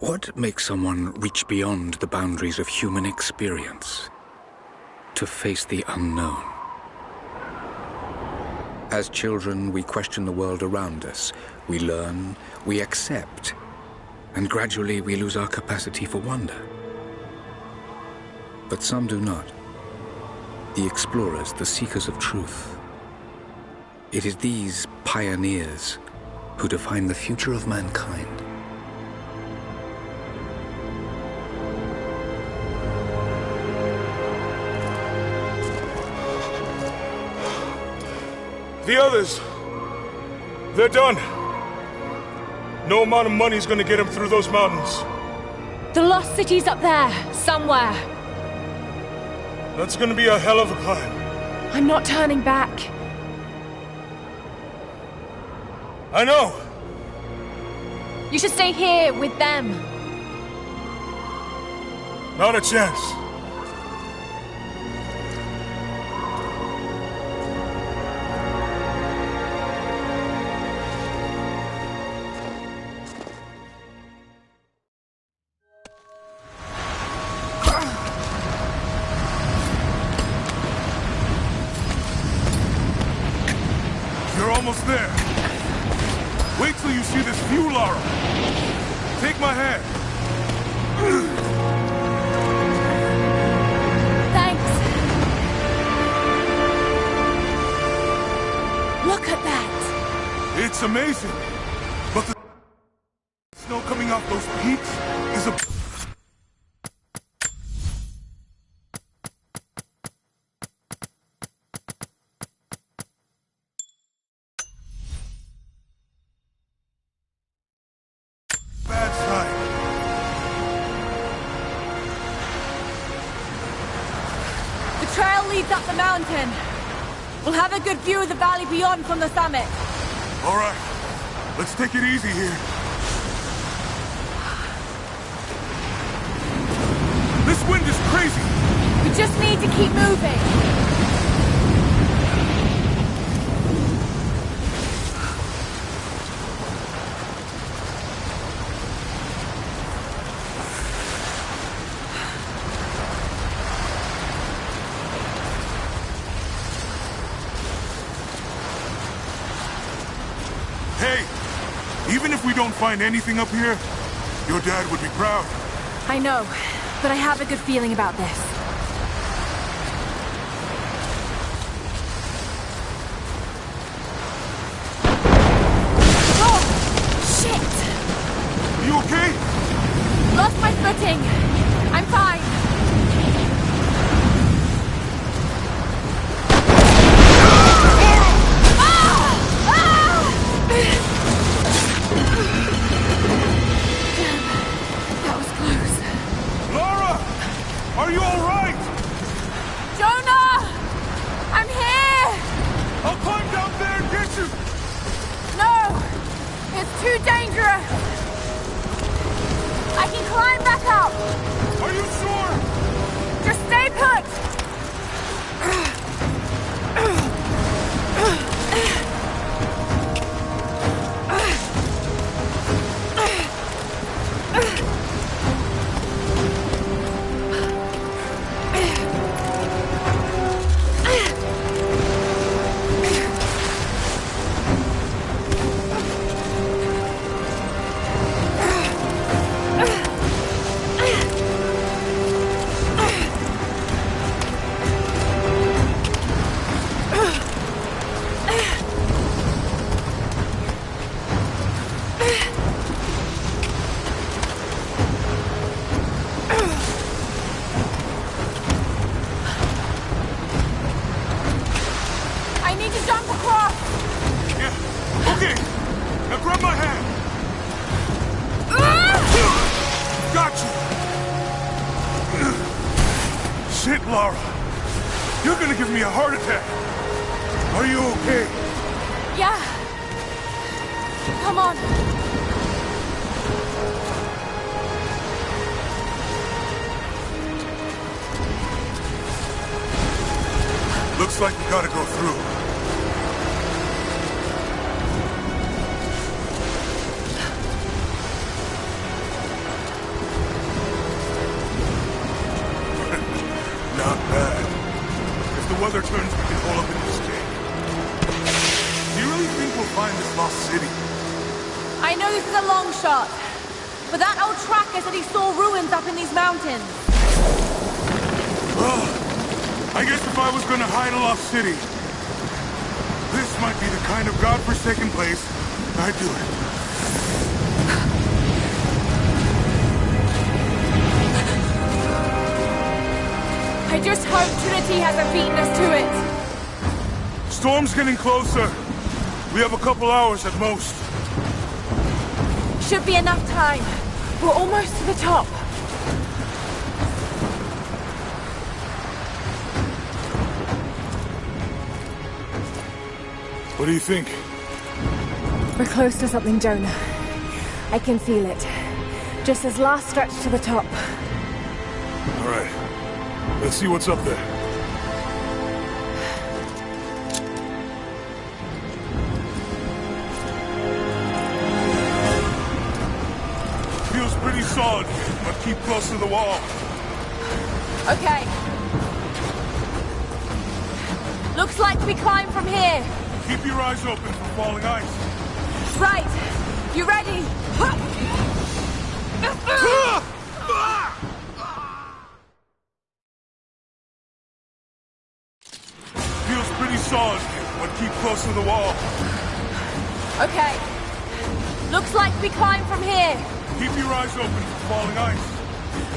What makes someone reach beyond the boundaries of human experience to face the unknown? As children, we question the world around us. We learn, we accept, and gradually we lose our capacity for wonder. But some do not. The explorers, the seekers of truth. It is these pioneers who define the future of mankind. The others, they're done. No amount of money's gonna get them through those mountains. The lost city's up there, somewhere. That's gonna be a hell of a climb. I'm not turning back. I know. You should stay here with them. Not a chance. You're almost there. Wait till you see this view, Lara. Take my hand. Thanks. Look at that. It's amazing. But the snow coming off those peaks is a... bad sign. The trail leads up the mountain. We'll have a good view of the valley beyond from the summit. All right, let's take it easy here. This wind is crazy. We just need to keep moving. Hey, even if we don't find anything up here, your dad would be proud. I know, but I have a good feeling about this. Oh! Shit! You okay? Lost my footing. I'm fine. Are you all right? Jonah! I'm here! I'll climb down there and get you! No! It's too dangerous! I can climb back up! Are you sure? Just stay put! Shit, Lara. You're gonna give me a heart attack. Are you okay? Yeah. Come on. Looks like we gotta go through. other turns we can hole up in this cave. Do you really think we'll find this lost city? I know this is a long shot, but that old tracker said he saw ruins up in these mountains. Well, I guess if I was gonna hide a lost city, this might be the kind of godforsaken place I'd do it. I just hope Trinity hasn't beaten us to it. Storm's getting closer. We have a couple hours at most. Should be enough time. We're almost to the top. What do you think? We're close to something, Jonah. I can feel it. Just this last stretch to the top. All right. Let's see what's up there. Feels pretty solid, but keep close to the wall. Okay. Looks like we climb from here. Keep your eyes open for falling ice. Right. You ready? Feels pretty solid, but keep close to the wall. Okay. Looks like we climb from here. Keep your eyes open for falling ice.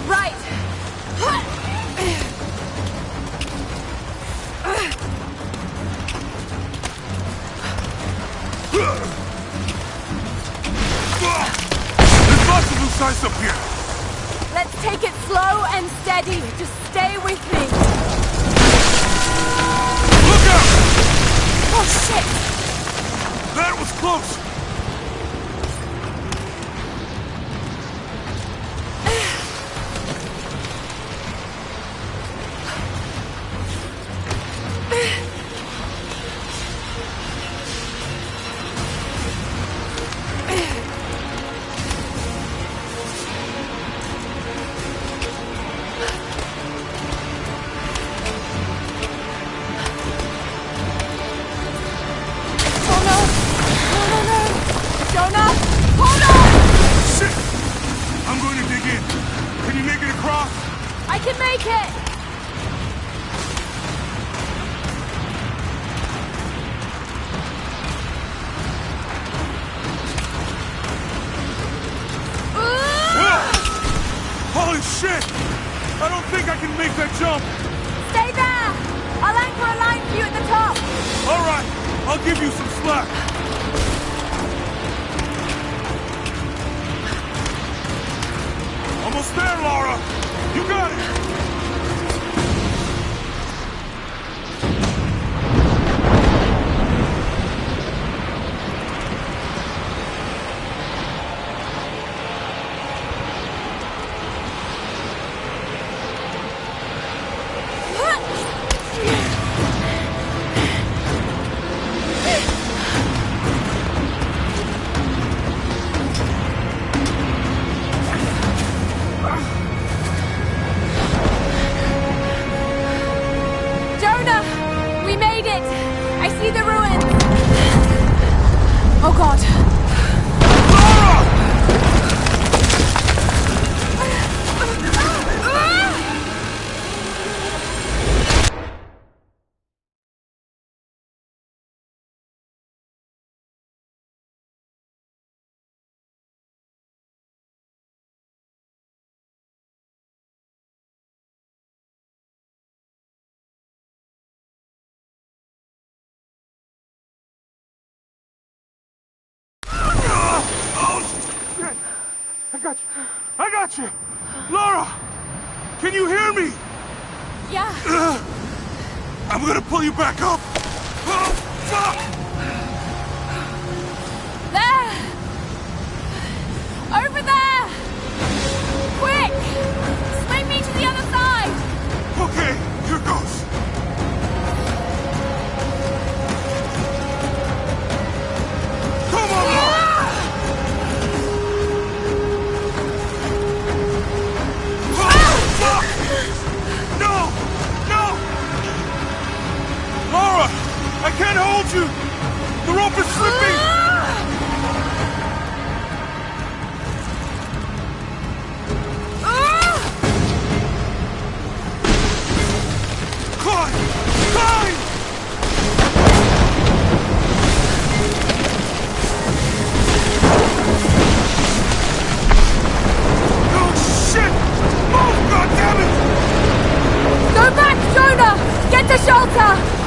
Right. There's lots of loose ice up here. Let's take it slow and steady. Just stay with me. Look out! Oh, shit! That was close. I got you! Lara! Can you hear me? Yeah. I'm gonna pull you back up! Oh, fuck! There! Over there! Quick! Swing me to the other side! Okay, here goes. Come on, Lara! told you! The rope is slipping! Climb! Climb! Oh shit! Move, goddammit! Go back, Jonah! Get to shelter!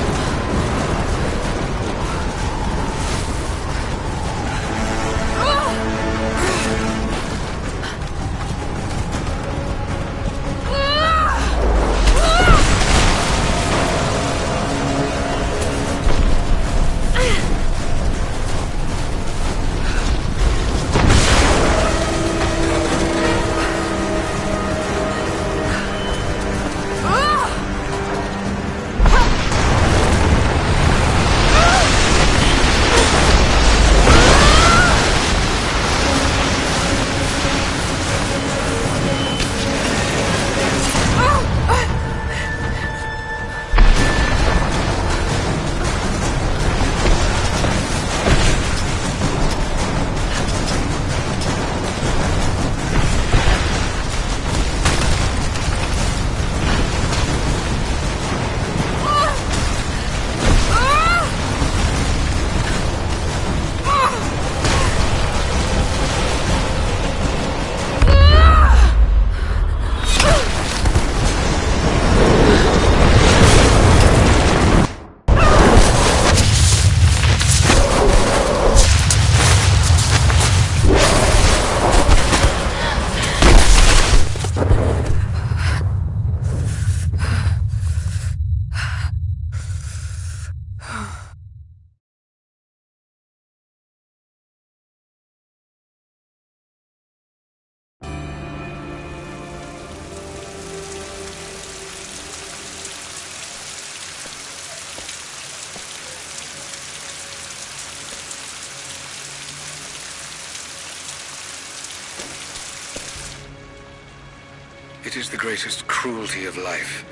It is the greatest cruelty of life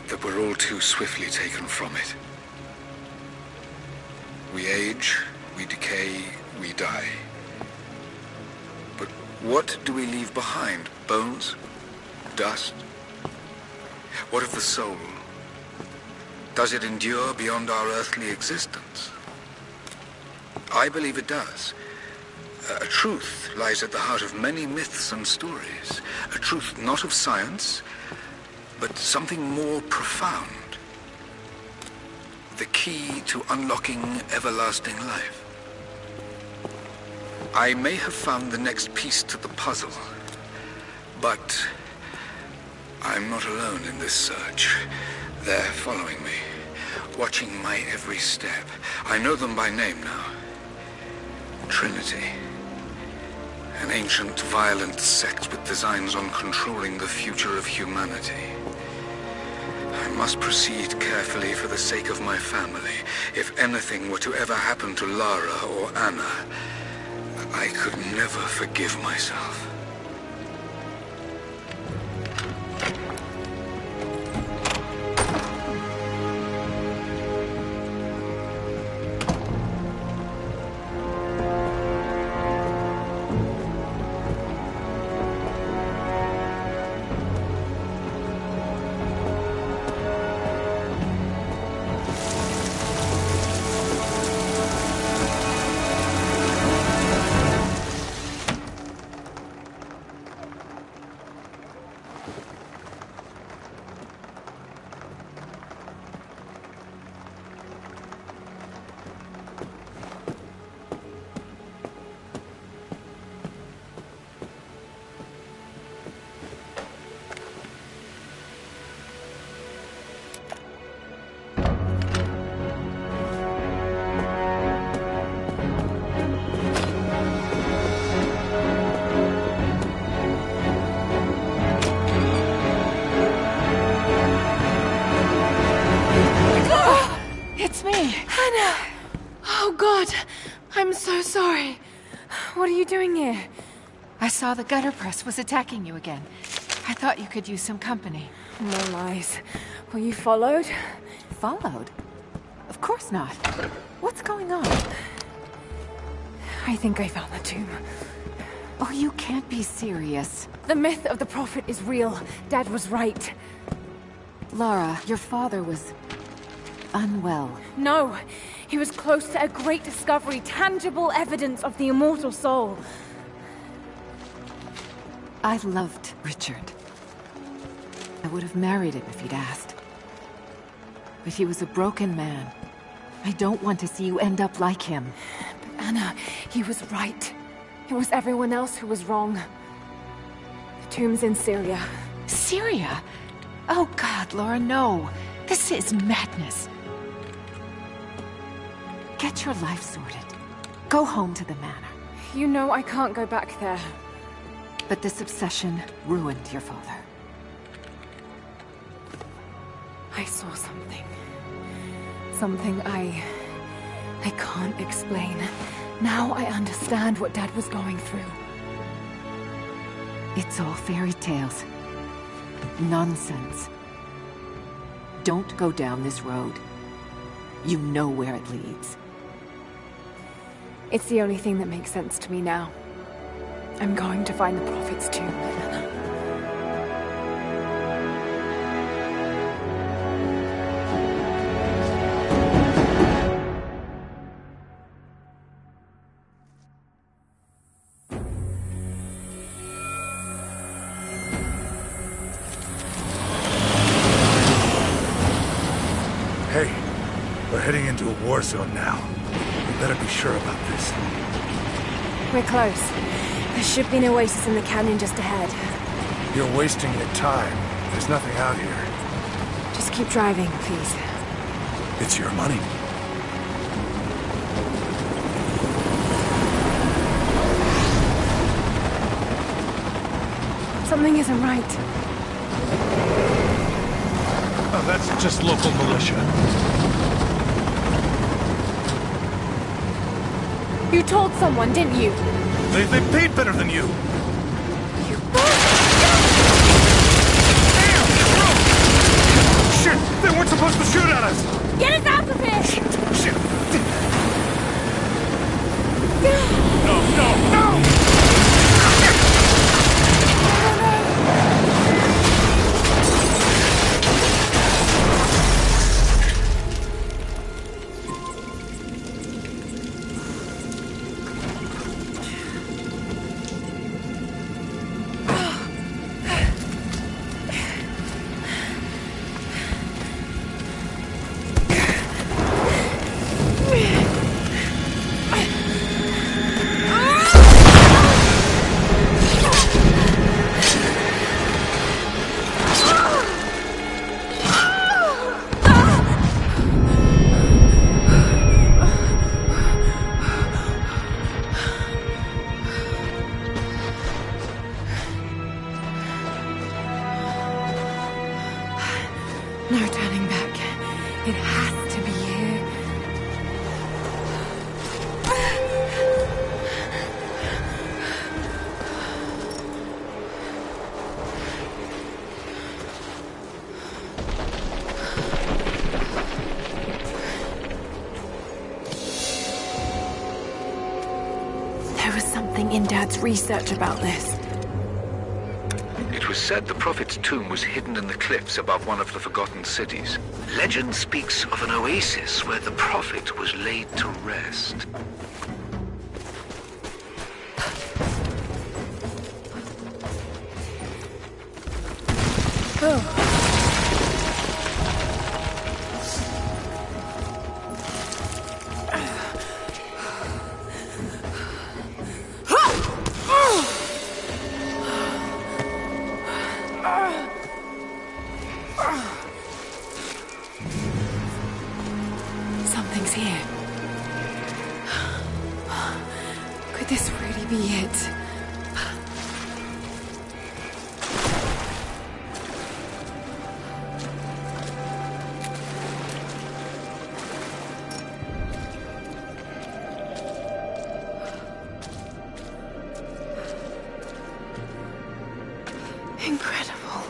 that we're all too swiftly taken from it. We age, we decay, we die. But what do we leave behind? Bones? Dust? What of the soul? Does it endure beyond our earthly existence? I believe it does. A truth lies at the heart of many myths and stories. A truth not of science, but something more profound. The key to unlocking everlasting life. I may have found the next piece to the puzzle, but I'm not alone in this search. They're following me, watching my every step. I know them by name now. Trinity. An ancient, violent sect with designs on controlling the future of humanity. I must proceed carefully for the sake of my family. If anything were to ever happen to Lara or Anna, I could never forgive myself. It's me. Hannah! Oh, God. I'm so sorry. What are you doing here? I saw the gutter press was attacking you again. I thought you could use some company. No lies. Were you followed? Followed? Of Of course not. What's going on? I think I found the tomb. Oh, you can't be serious. The myth of the Prophet is real. Dad was right. Lara, your father was unwell. No, he was close to a great discovery, tangible evidence of the immortal soul. I loved Richard. I would have married him if he'd asked. But he was a broken man. I don't want to see you end up like him. But Anna, he was right. It was everyone else who was wrong. The tomb's in Syria. Syria? Oh God, Lara, no. This is madness. Get your life sorted. Go home to the manor. You know I can't go back there. But this obsession ruined your father. I saw something. Something I can't explain. Now I understand what Dad was going through. It's all fairy tales. Nonsense. Don't go down this road. You know where it leads. It's the only thing that makes sense to me now. I'm going to find the Prophet's tomb, Anna. Hey, we're heading into a war zone now. We better be sure about this. We're close. There should be an oasis in the canyon just ahead. You're wasting your time. There's nothing out here. Just keep driving, please. It's your money. Something isn't right. Oh, that's just local militia. You told someone, didn't you? They paid better than you. Shit! They weren't supposed to shoot at us! Get us out of here! Shit! No! No turning back. It has to be here. There was something in Dad's research about this. It was said the Prophet's tomb was hidden in the cliffs above one of the forgotten cities. Legend speaks of an oasis where the Prophet was laid to rest. Oh. Something's here. Could this really be it? Incredible.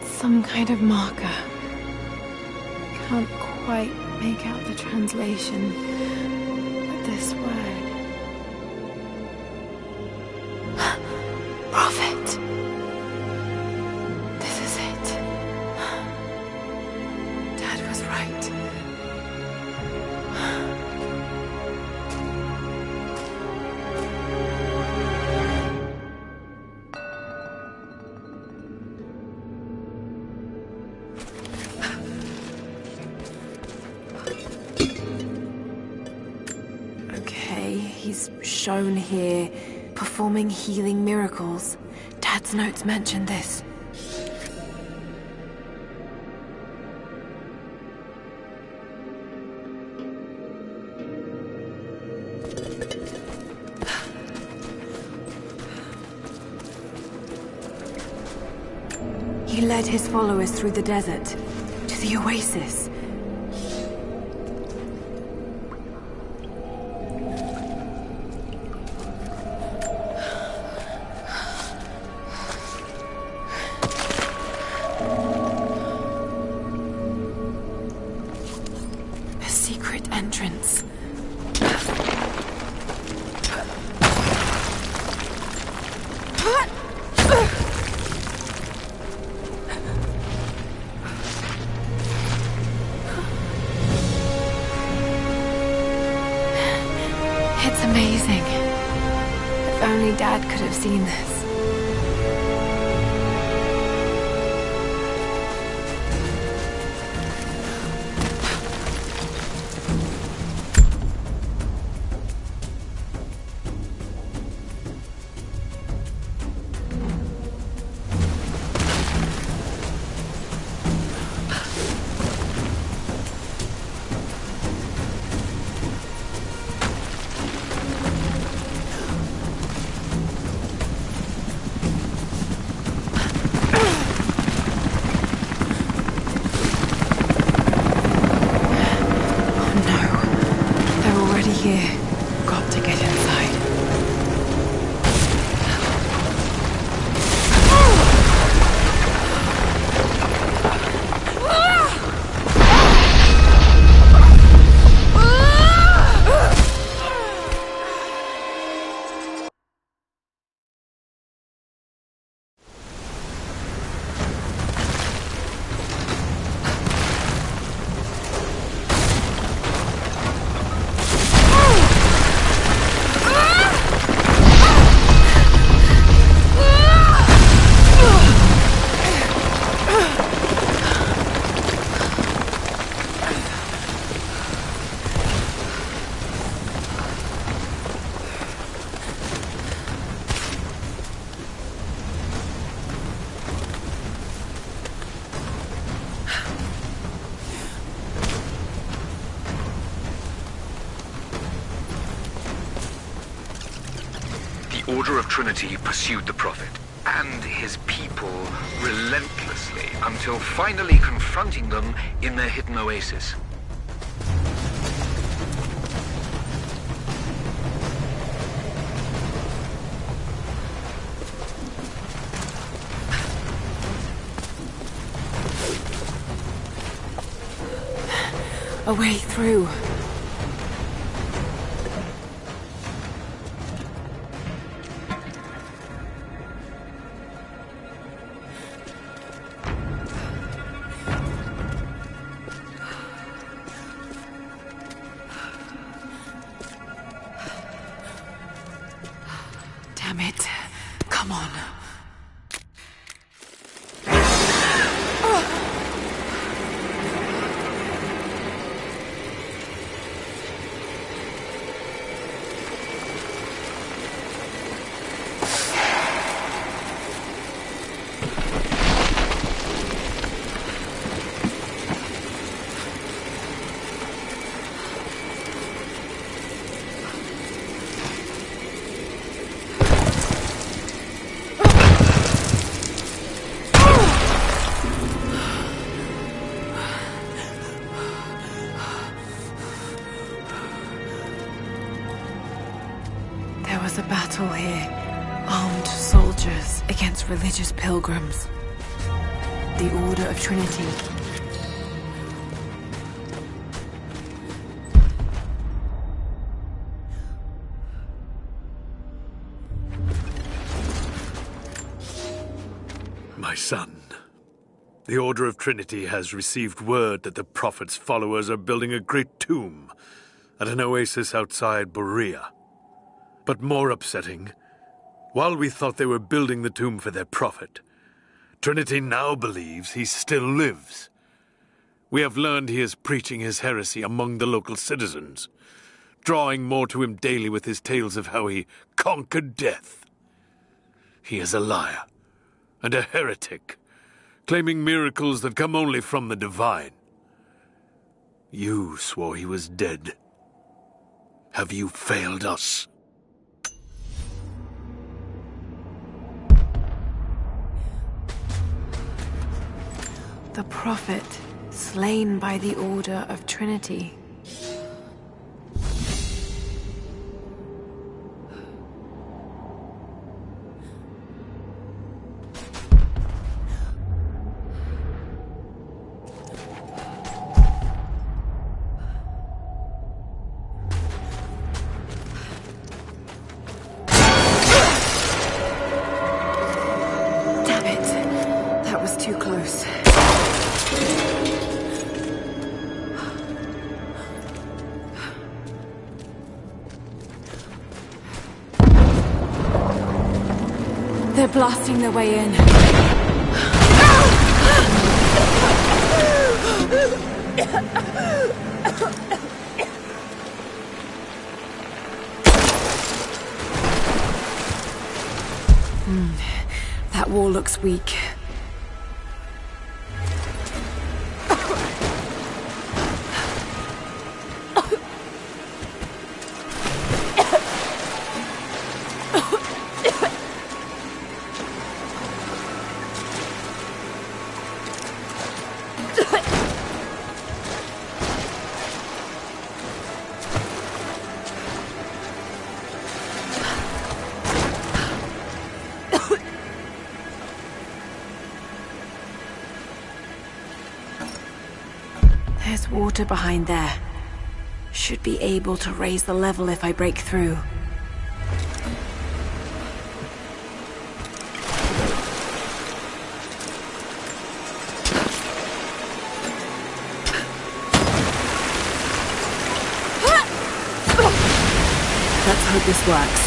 Some kind of marker. can't quite make out the translation of this word. Prophet. This is it. Dad was right. He's shown here, performing healing miracles. Dad's notes mention this. He led his followers through the desert, to the oasis. Entrance. It's amazing. If only Dad could have seen this. Got to get inside. The Order of Trinity pursued the Prophet and his people relentlessly until finally confronting them in their hidden oasis. A way through. Damn it. Come on. There was a battle here. Armed soldiers against religious pilgrims. The Order of Trinity. My son, the Order of Trinity has received word that the Prophet's followers are building a great tomb at an oasis outside Berea. But more upsetting, while we thought they were building the tomb for their Prophet, Trinity now believes he still lives. We have learned he is preaching his heresy among the local citizens, drawing more to him daily with his tales of how he conquered death. He is a liar and a heretic, claiming miracles that come only from the divine. You swore he was dead. Have you failed us? The Prophet, slain by the Order of Trinity. Damn it. That was too close. They're blasting their way in. That wall looks weak. There's water behind there. Should be able to raise the level if I break through. Let's hope this works.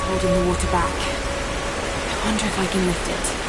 holding the water back. I wonder if I can lift it.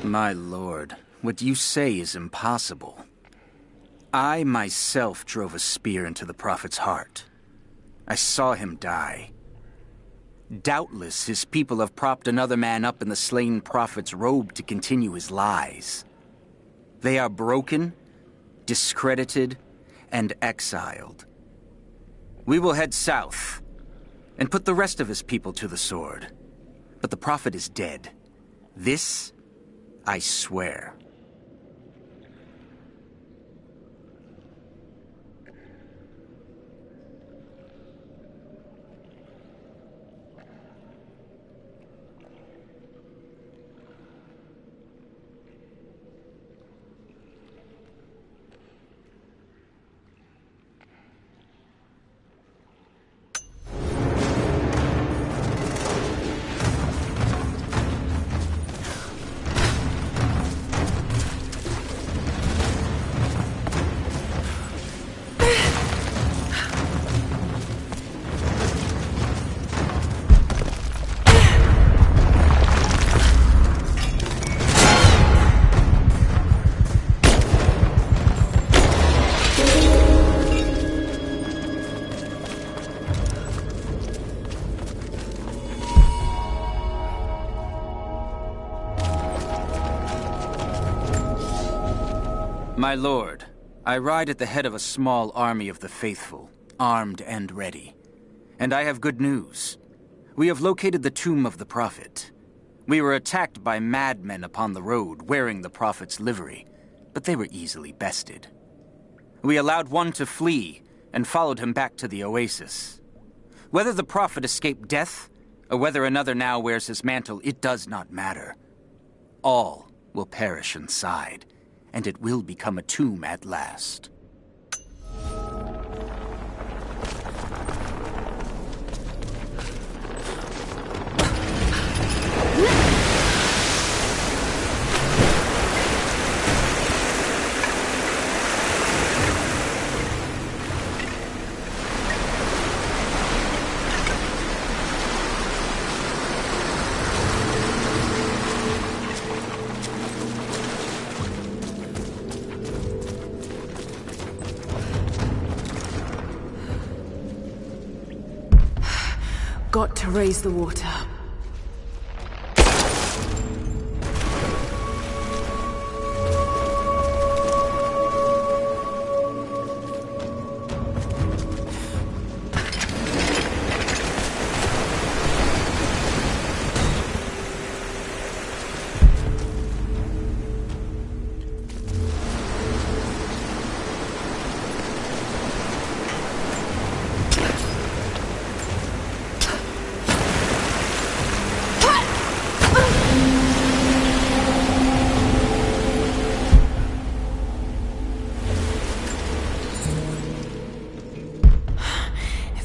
My lord, what you say is impossible. I myself drove a spear into the Prophet's heart. I saw him die. Doubtless his people have propped another man up in the slain Prophet's robe to continue his lies. They are broken, discredited, and exiled. We will head south and put the rest of his people to the sword. But the Prophet is dead. This, I swear. My lord, I ride at the head of a small army of the faithful, armed and ready. And I have good news. We have located the tomb of the Prophet. We were attacked by madmen upon the road, wearing the Prophet's livery, but they were easily bested. We allowed one to flee, and followed him back to the oasis. Whether the Prophet escaped death, or whether another now wears his mantle, it does not matter. All will perish inside, and it will become a tomb at last. got to raise the water.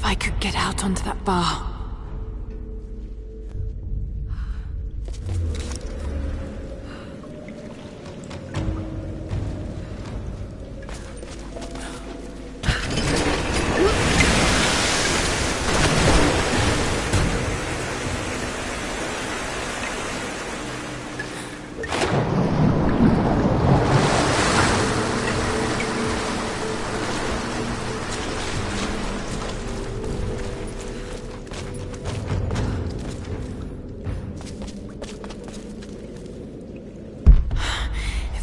I could get out onto that bar.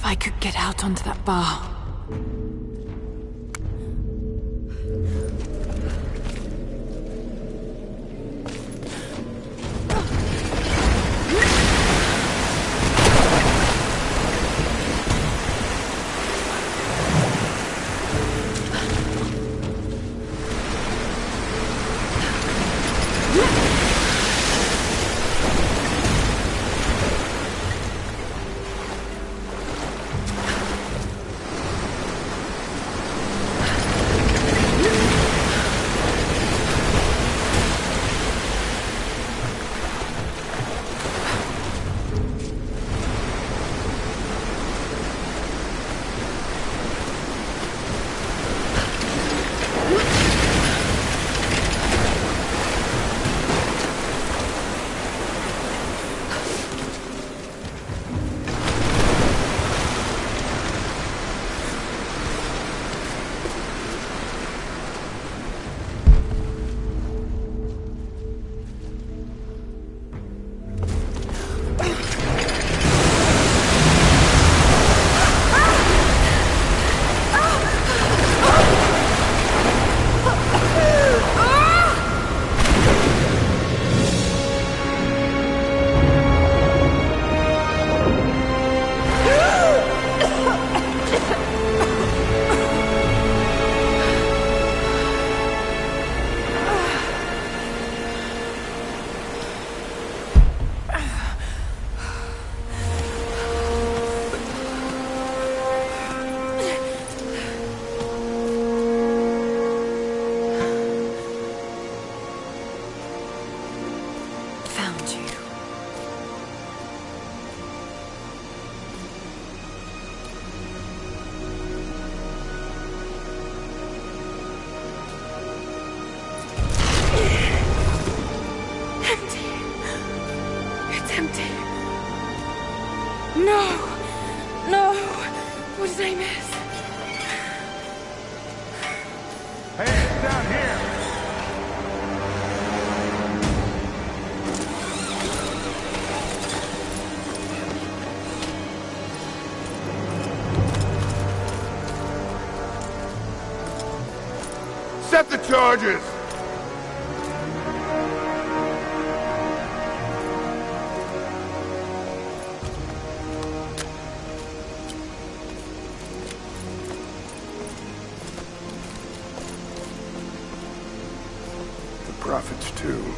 I could get out onto that bar. What did I miss? Hey, it's down here! Set the charges! Prophet's tomb.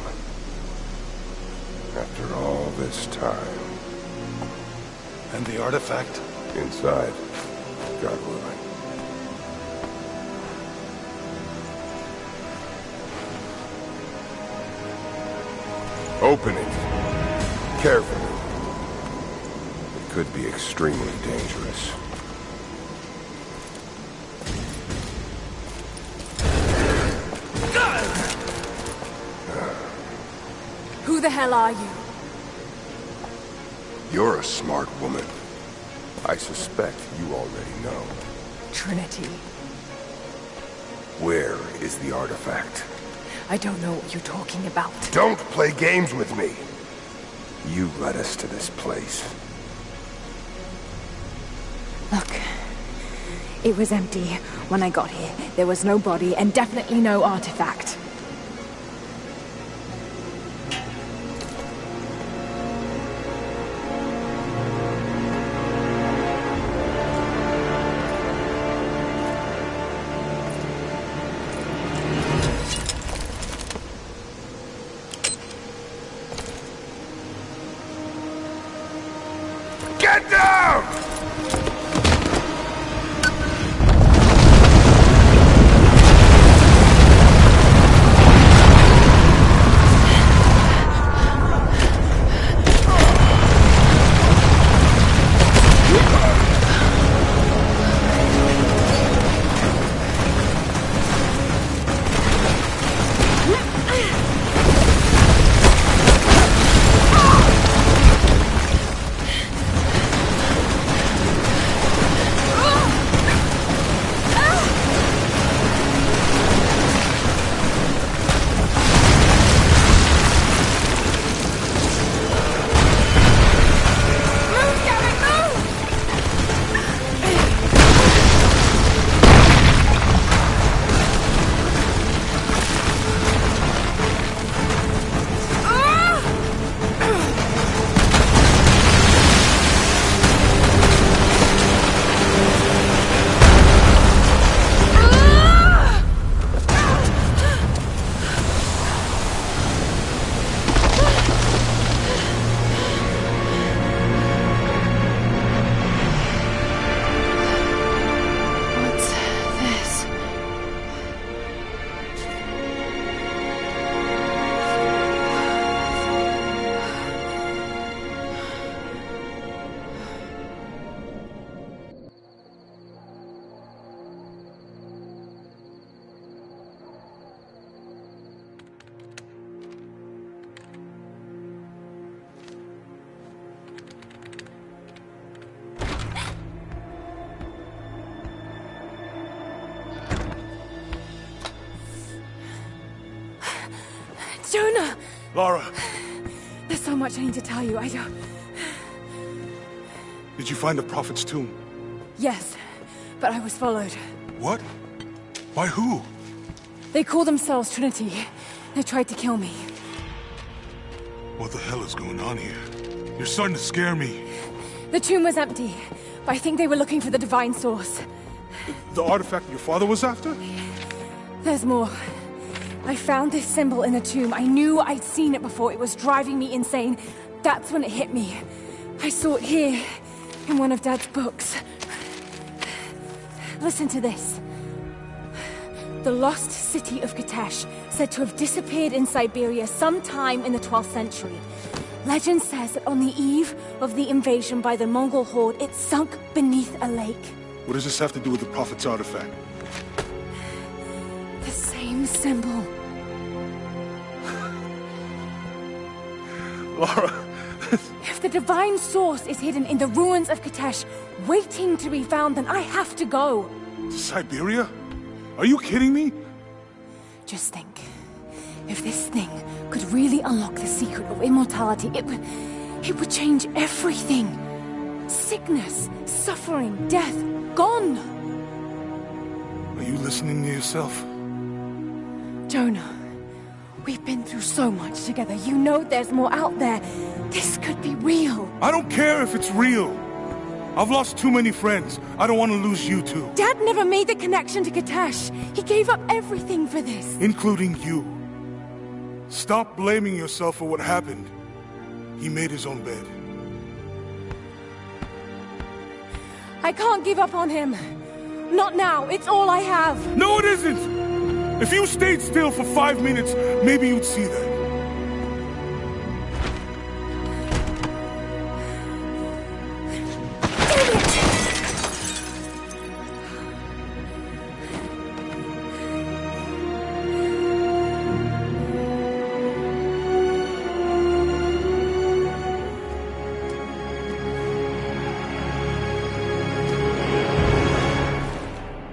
After all this time. And the artifact? Inside. God willing. Open it. Carefully. It could be extremely dangerous. Who the hell are you? You're a smart woman. I suspect you already know. Trinity. Where is the artifact? I don't know what you're talking about. Don't play games with me. You led us to this place. Look, it was empty when I got here. There was no body and definitely no artifact. Get down! Jonah! Lara, There's so much I need to tell you. I don't... did you find the Prophet's tomb? Yes, but I was followed. What? By who? They call themselves Trinity. They tried to kill me. What the hell is going on here? You're starting to scare me. The tomb was empty, but I think they were looking for the divine source. The artifact your father was after? There's more. I found this symbol in the tomb. I knew I'd seen it before. It was driving me insane. That's when it hit me. I saw it here, in one of Dad's books. Listen to this. The lost city of Kitezh, said to have disappeared in Siberia sometime in the 12th century. Legend says that on the eve of the invasion by the Mongol horde, it sunk beneath a lake. What does this have to do with the Prophet's artifact? The same symbol. Lara... If the divine source is hidden in the ruins of Kitezh, waiting to be found, then I have to go. To Siberia? Are you kidding me? Just think. If this thing could really unlock the secret of immortality, it would change everything. Sickness, suffering, death, gone. Are you listening to yourself? Jonah, we've been through so much together. You know there's more out there. This could be real. I don't care if it's real. I've lost too many friends. I don't want to lose you too. Dad never made the connection to Kitezh. He gave up everything for this. Including you. Stop blaming yourself for what happened. He made his own bed. I can't give up on him. Not now. It's all I have. No, it isn't! If you stayed still for 5 minutes, maybe you'd see that.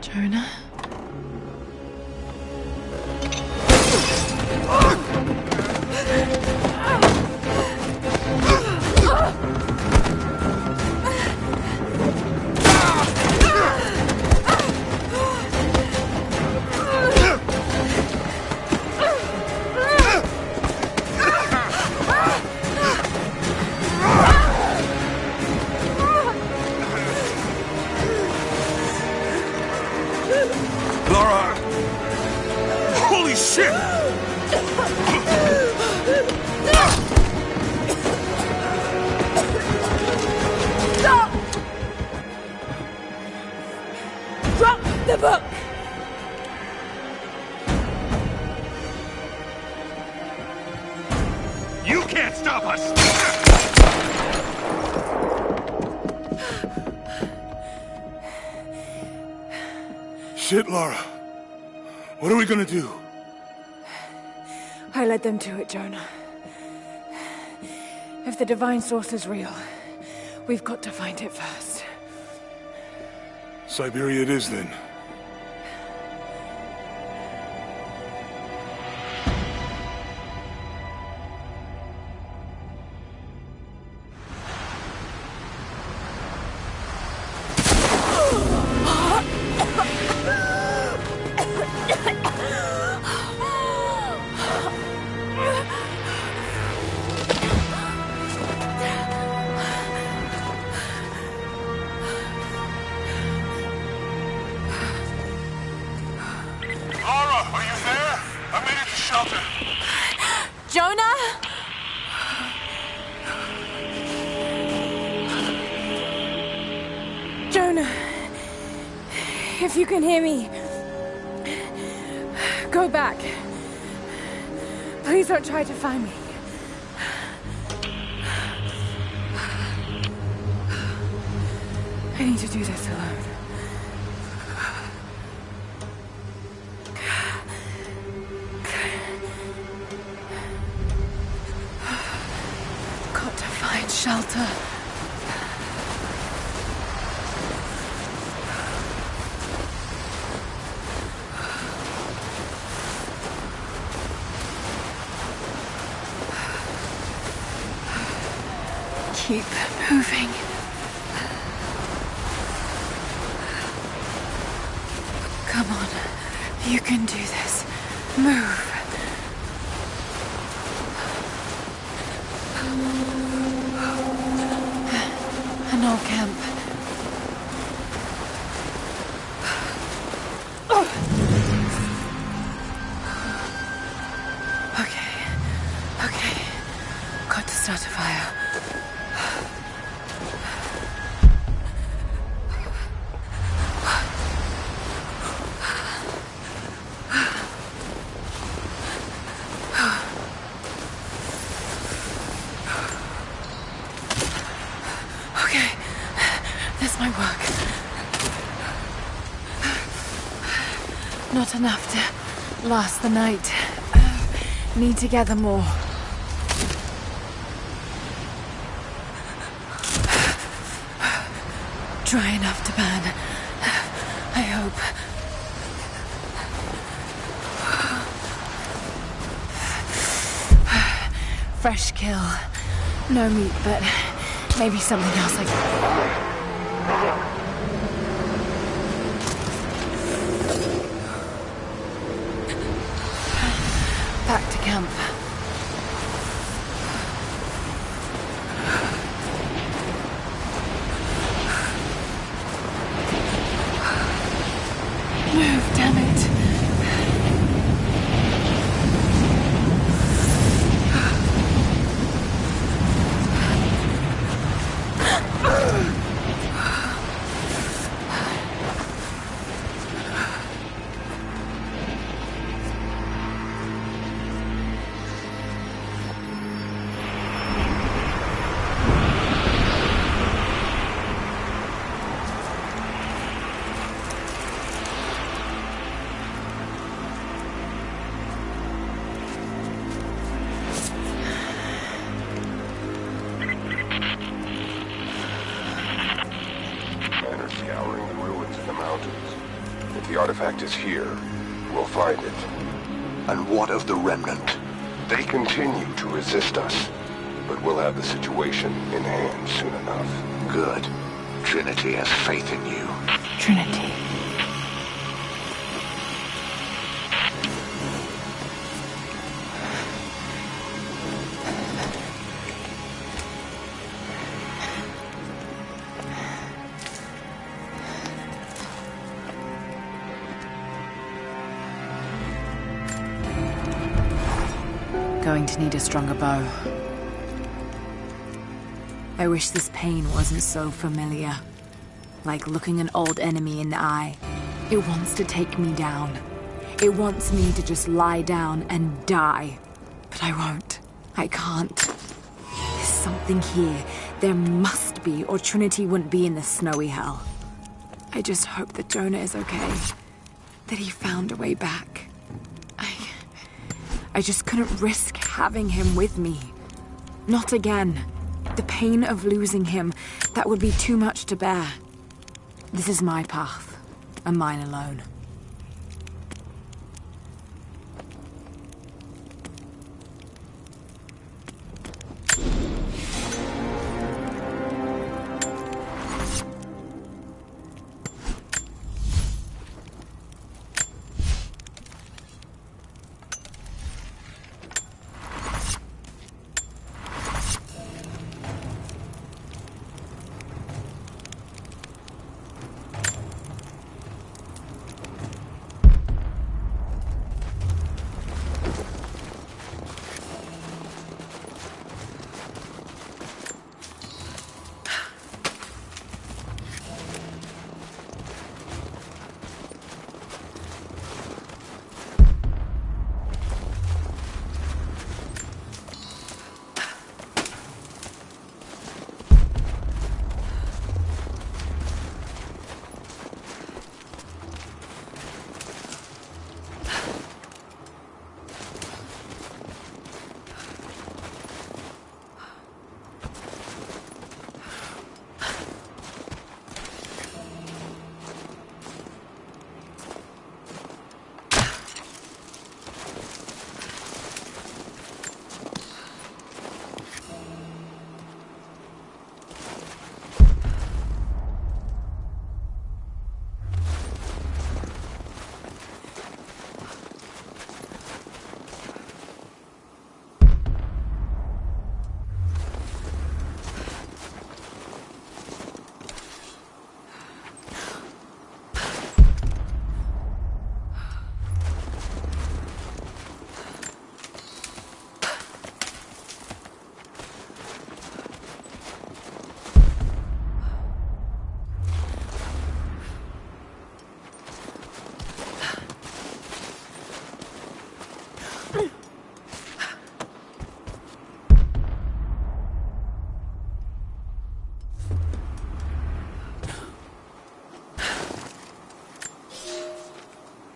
Jonah? You can't stop us! Shit, Lara. What are we gonna do? I led them to it, Jonah. If the Divine Source is real, we've got to find it first. Siberia it is, then. Jonah? Jonah, if you can hear me, go back. Please don't try to find me. I need to do this alone. Got to find shelter. Keep moving. Come on, you can do this. Move. An old camp. Okay. Got to start a fire. This might work. Not enough to last the night. Need to gather more. Dry enough to burn. I hope. Fresh kill. No meat, but maybe something else like... Back to camp. Move, damn it. Scouring the ruins in the mountains. If the artifact is here, we'll find it. And what of the Remnant? They continue to resist us, but we'll have the situation in hand soon enough. Good. Trinity has faith in you. Trinity. Going to need a stronger bow. I wish this pain wasn't so familiar. Like looking an old enemy in the eye. It wants to take me down. It wants me to just lie down and die. But I won't. I can't. There's something here. There must be, or Trinity wouldn't be in the snowy hell. I just hope that Jonah is okay. That he found a way back. I just couldn't risk having him with me. Not again. The pain of losing him, that would be too much to bear. This is my path, and mine alone.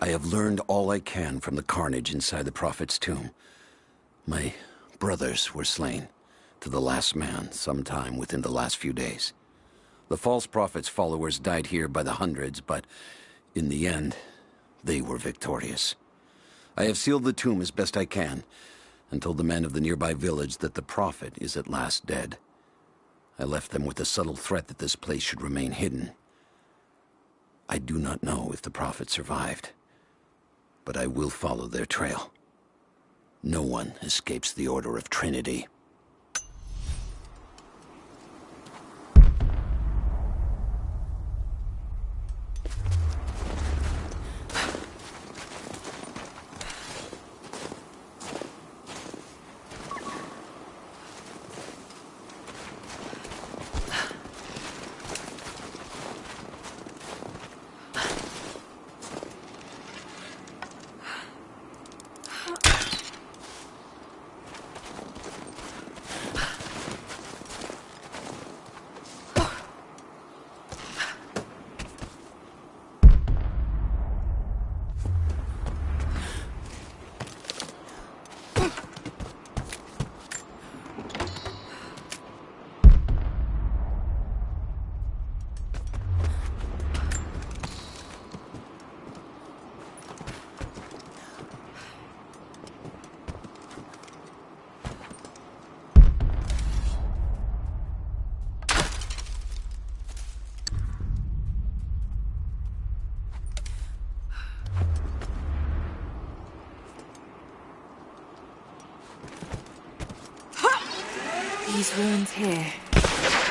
I have learned all I can from the carnage inside the Prophet's tomb. My brothers were slain, to the last man, sometime within the last few days. The false Prophet's followers died here by the hundreds, but in the end, they were victorious. I have sealed the tomb as best I can, and told the men of the nearby village that the Prophet is at last dead. I left them with the subtle threat that this place should remain hidden. I do not know if the Prophet survived, but I will follow their trail. No one escapes the Order of Trinity. These ruins here,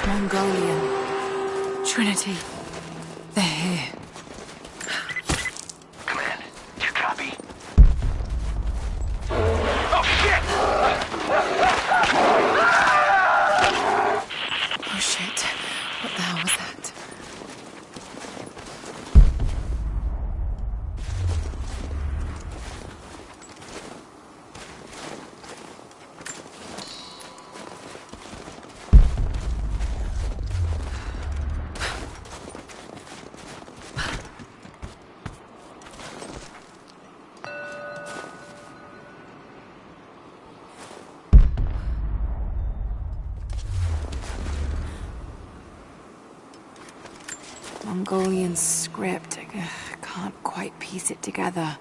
Mongolian, Trinity, they're here. Command, do you copy? Oh shit, what the hell was that? Mongolian script. I can't quite piece it together.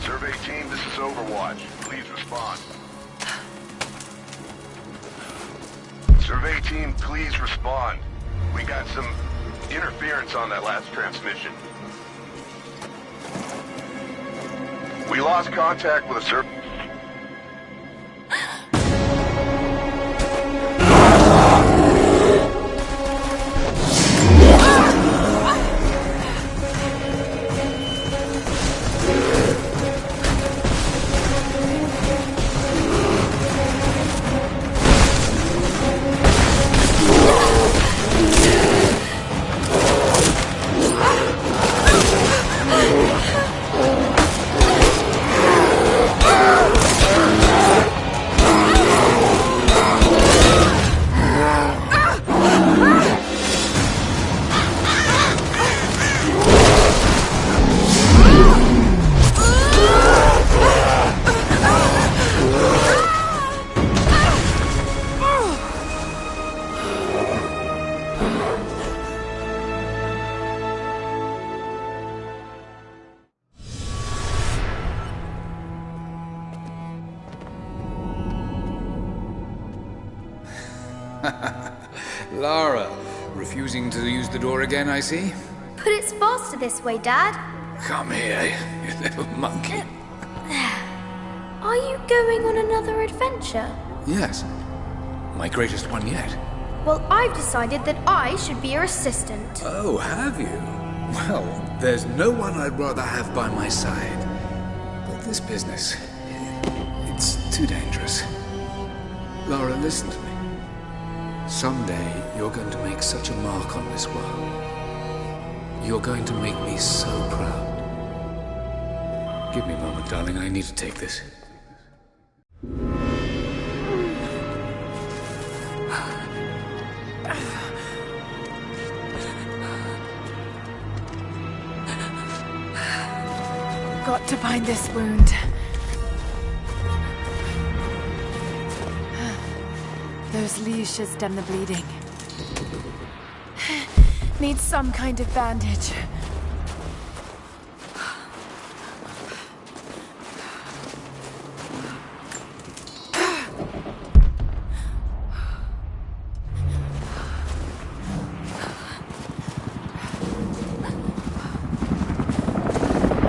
Survey team, this is Overwatch. Please respond. Survey team, please respond. We got some interference on that last transmission. We lost contact with a survey. Lara, refusing to use the door again, I see? But it's faster this way, Dad. Come here, you little monkey. Are you going on another adventure? Yes. My greatest one yet. Well, I've decided that I should be your assistant. Oh, have you? Well, there's no one I'd rather have by my side. But this business, it's too dangerous. Lara, listen to me. Someday, you're going to make such a mark on this world. You're going to make me so proud. Give me a moment, darling. I need to take this. Got to bind this wound. Those leaves should stem the bleeding. Need some kind of bandage.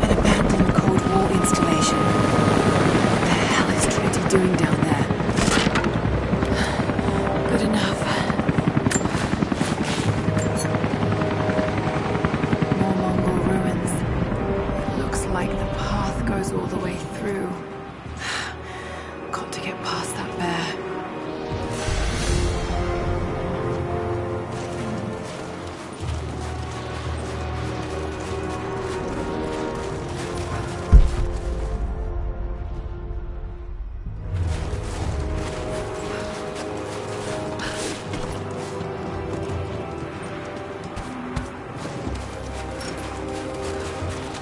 An abandoned Cold War installation. What the hell is Trinity doing down there? Good enough. More Mongol ruins. Looks like the path goes all the way through. Got to get past that bear.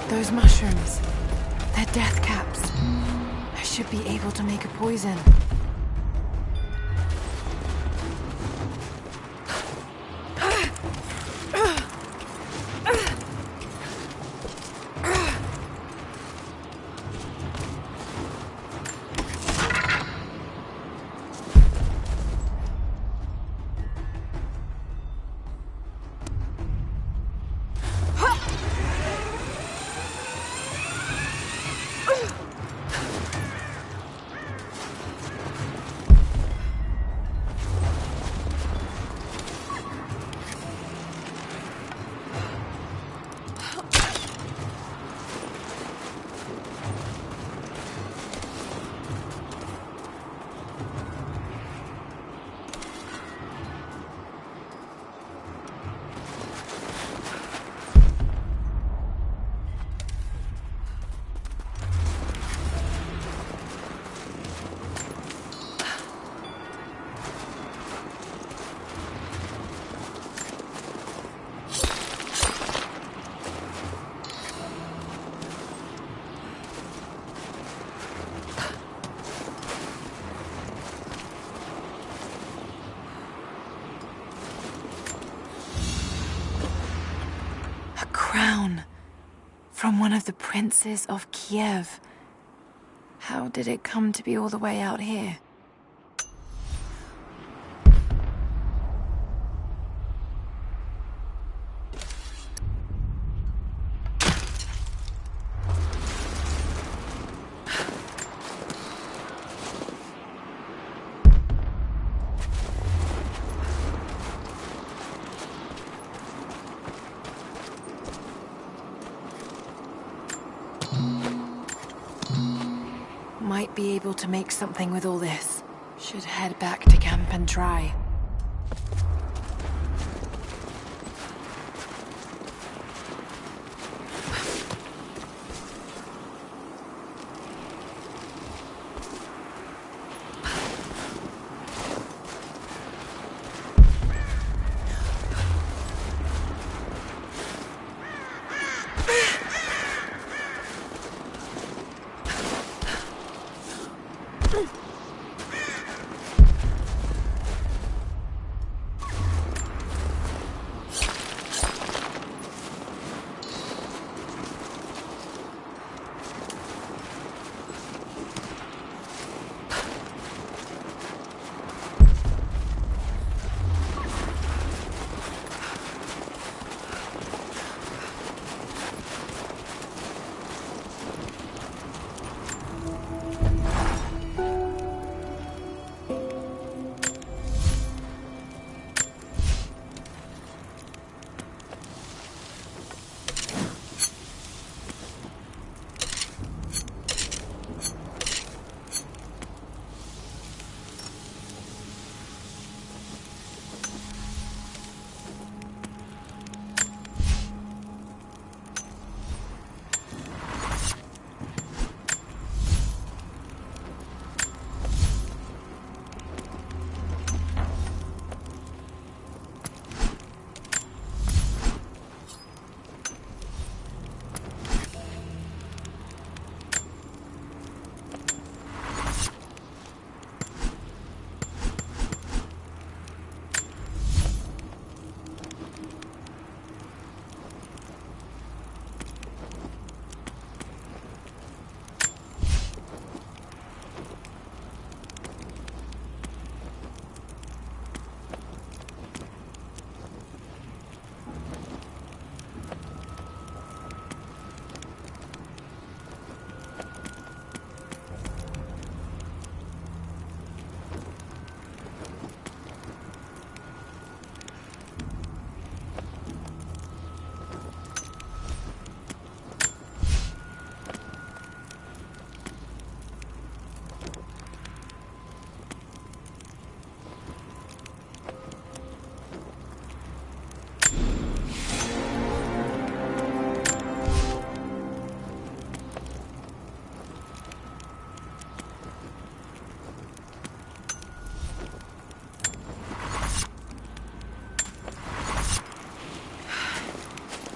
Those mushrooms, they're death caps. I should be able to make a poison. crown. From one of the princes of Kiev. How did it come to be all the way out here? Might be able to make something with all this. Should head back to camp and try.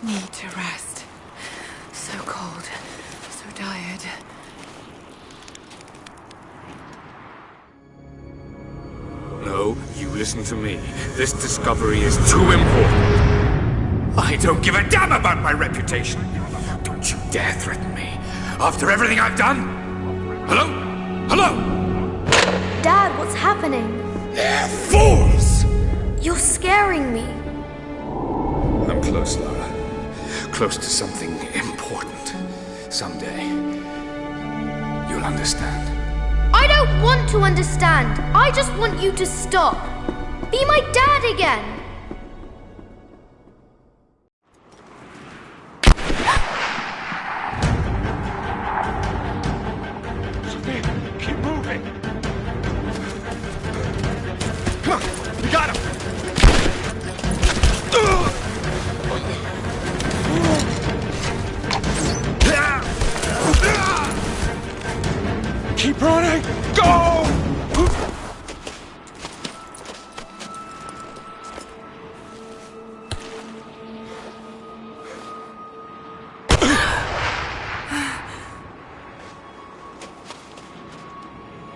Need to rest. So cold, so tired. No, you listen to me. This discovery is too important. I don't give a damn about my reputation. Don't you dare threaten me. After everything I've done? Hello? Hello? Dad, what's happening? They're fools! You're scaring me. I'm close, Lara. Close to something important. Someday, you'll understand. I don't want to understand. I just want you to stop. Be my dad again. Keep moving! Come on, we got him! Keep running! Go!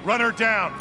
Run her down!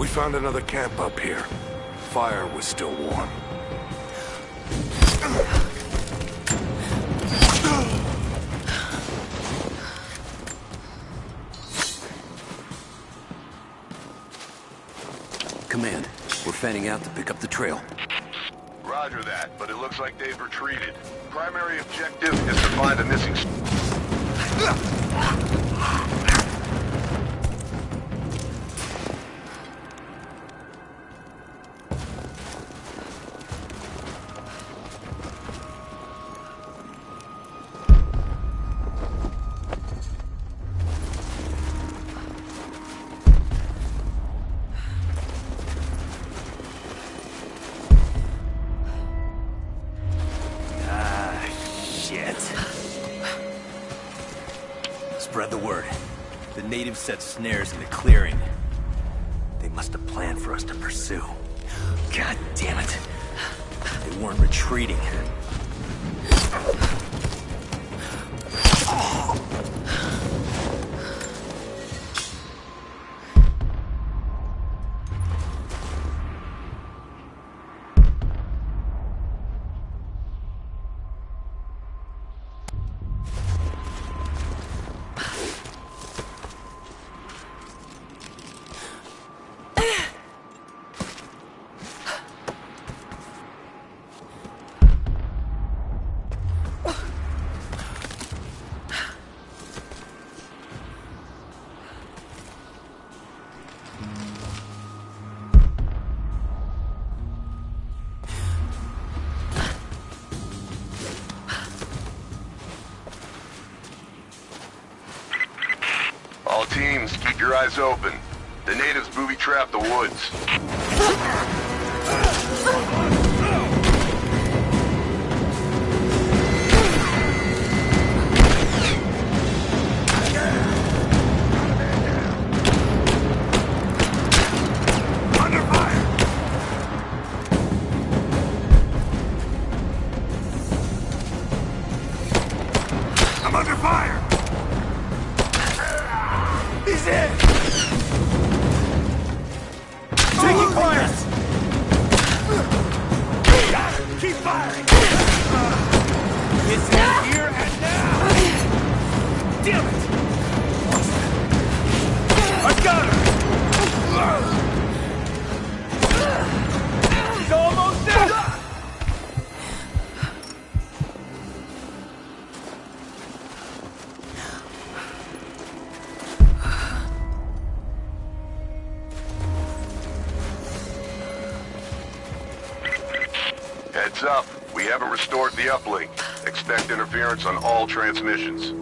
We found another camp up here. Fire was still warm. Command, we're fanning out to pick up the trail. Roger that, but it looks like they've retreated. Primary objective is to find the missing... Spread the word. The natives set snares in the clearing. They must have planned for us to pursue. God damn it. They weren't retreating. All teams, keep your eyes open. The natives booby-trapped the woods. I'm under fire! He's in! Taking fire! Got it! Keep firing! It's here and now! Damn it! I got her! He's almost dead! Heads up. We haven't restored the uplink. Expect interference on all transmissions.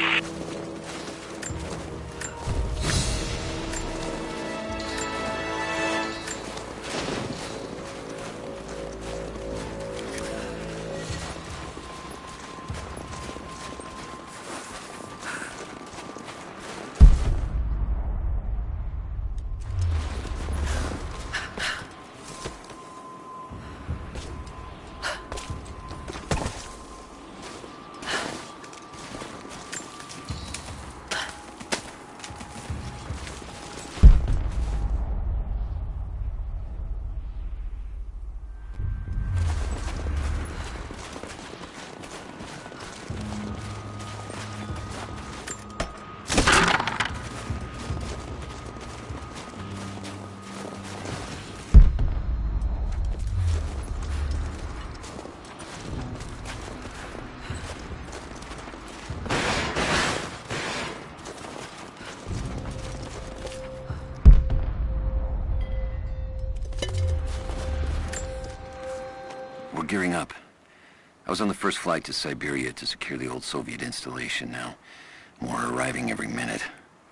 We're gearing up. I was on the first flight to Siberia to secure the old Soviet installation now. More are arriving every minute.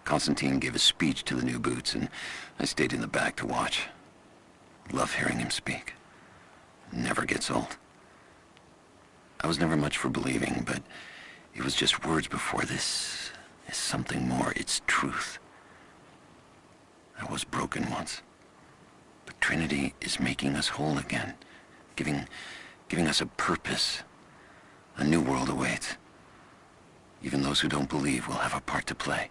Konstantin gave a speech to the new boots, and I stayed in the back to watch. Love hearing him speak. Never gets old. I was never much for believing, but it was just words before. This is something more. It's truth. I was broken once. But Trinity is making us whole again. Giving us a purpose. A new world awaits. Even those who don't believe will have a part to play.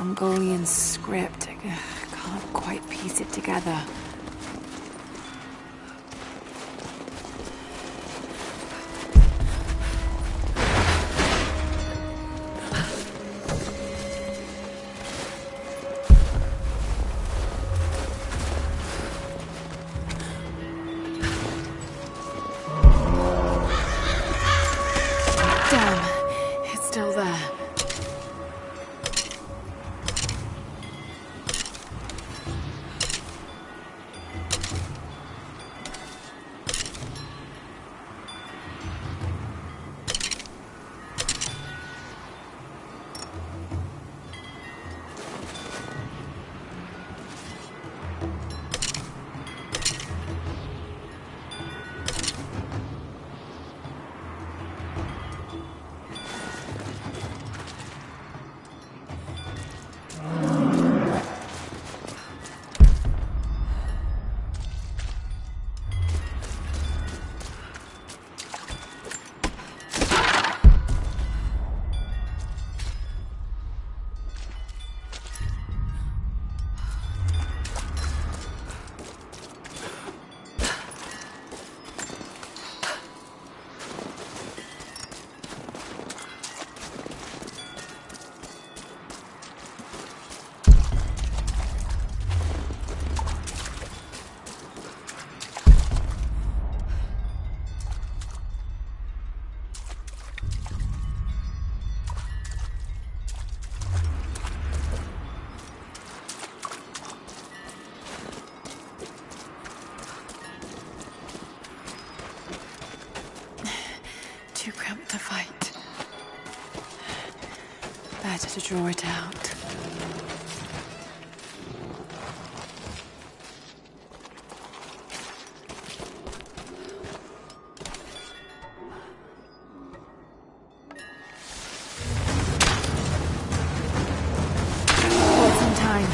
Mongolian script. I can't quite piece it together. Damn, it's still there. Too cramped to fight. Better to draw it out. Hold some time.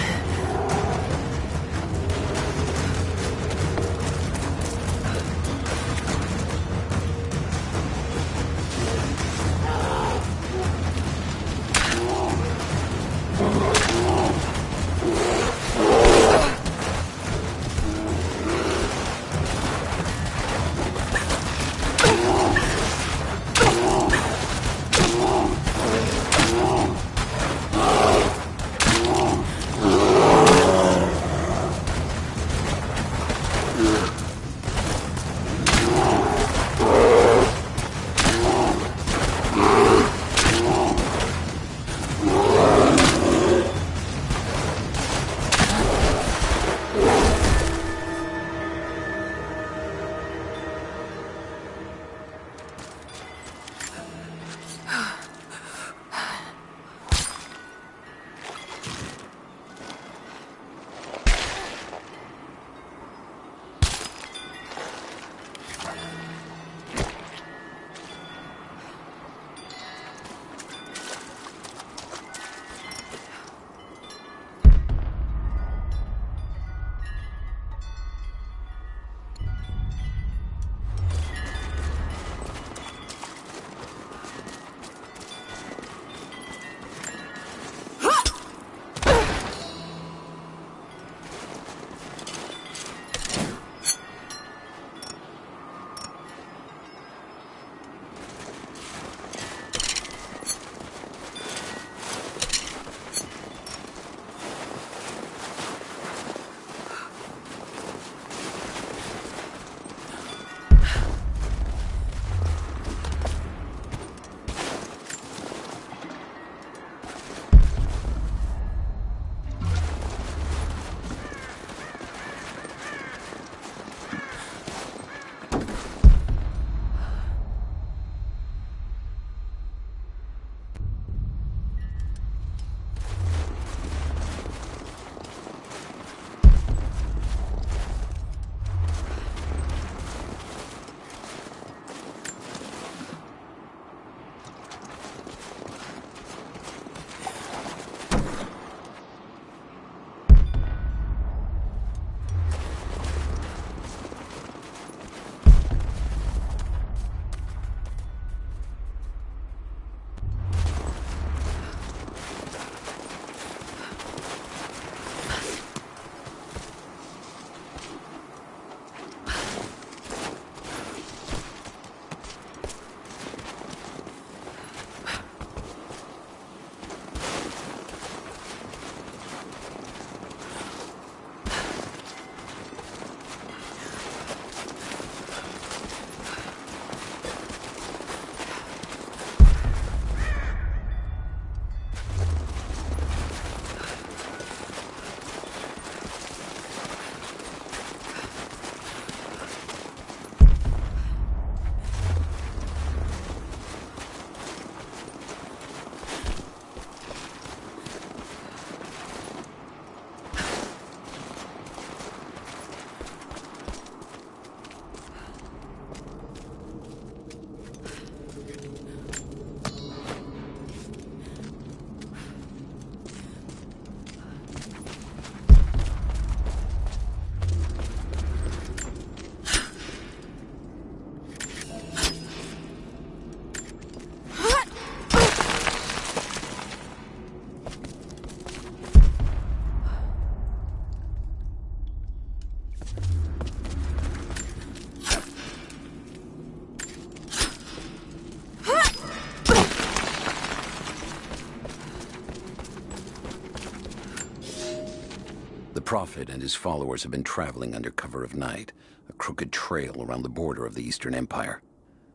Prophet and his followers have been traveling under cover of night, a crooked trail around the border of the Eastern Empire.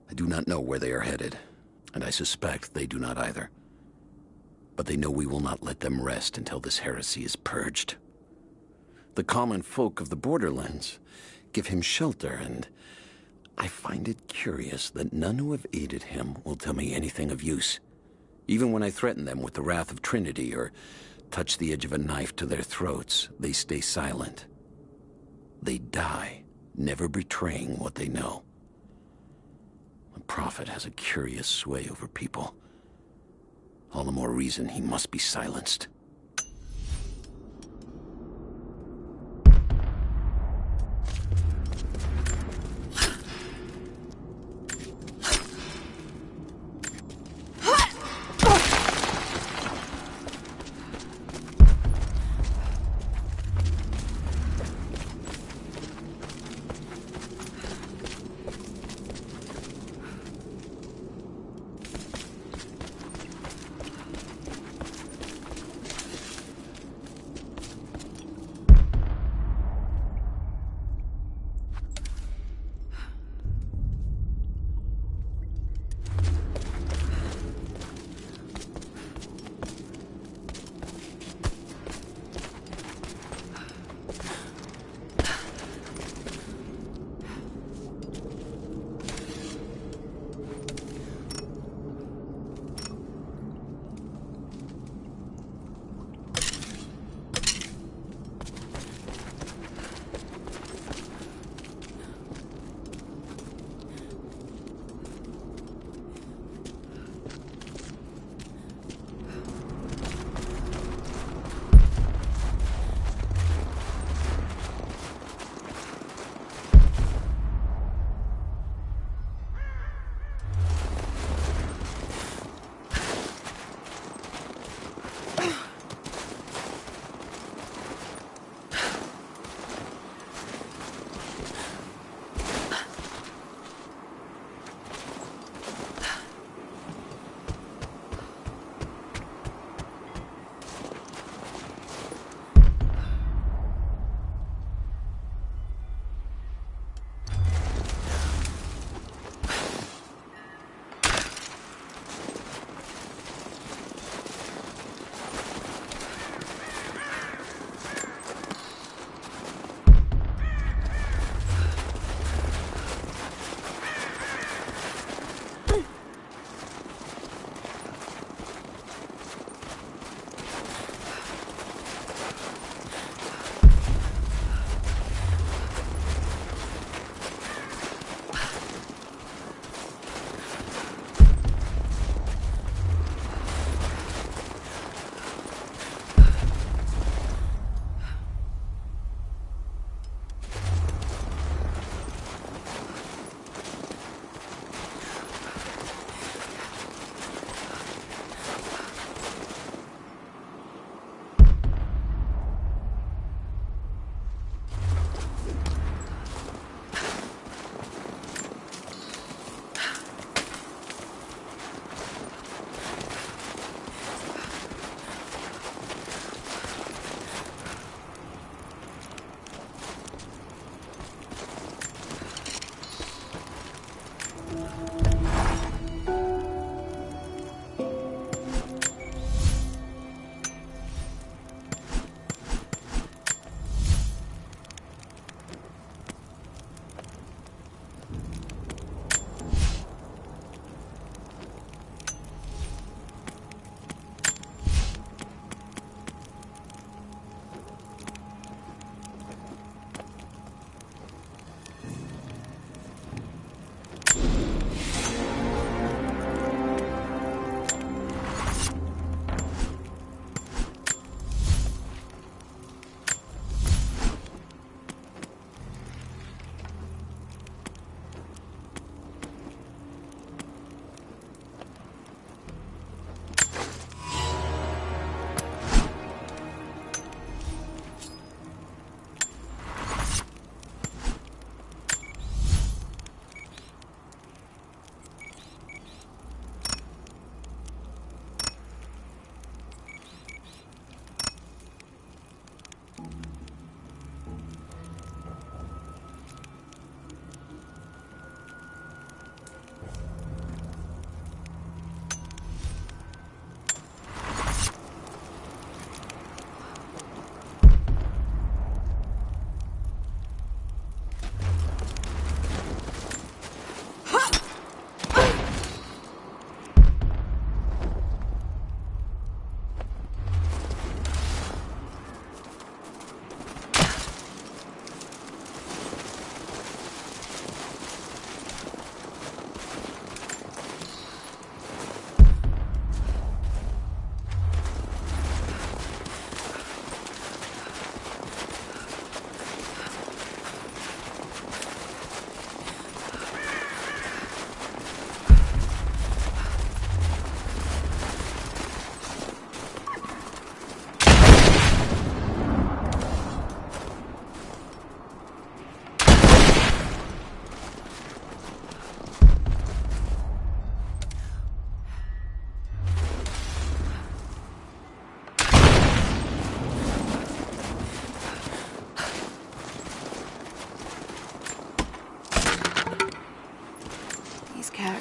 I do not know where they are headed, and I suspect they do not either. But they know we will not let them rest until this heresy is purged. The common folk of the borderlands give him shelter, and I find it curious that none who have aided him will tell me anything of use. Even when I threaten them with the wrath of Trinity or touch the edge of a knife to their throats, they stay silent. They die, never betraying what they know. The Prophet has a curious sway over people. All the more reason he must be silenced.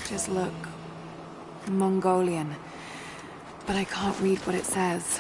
pictures look Mongolian, but I can't read what it says.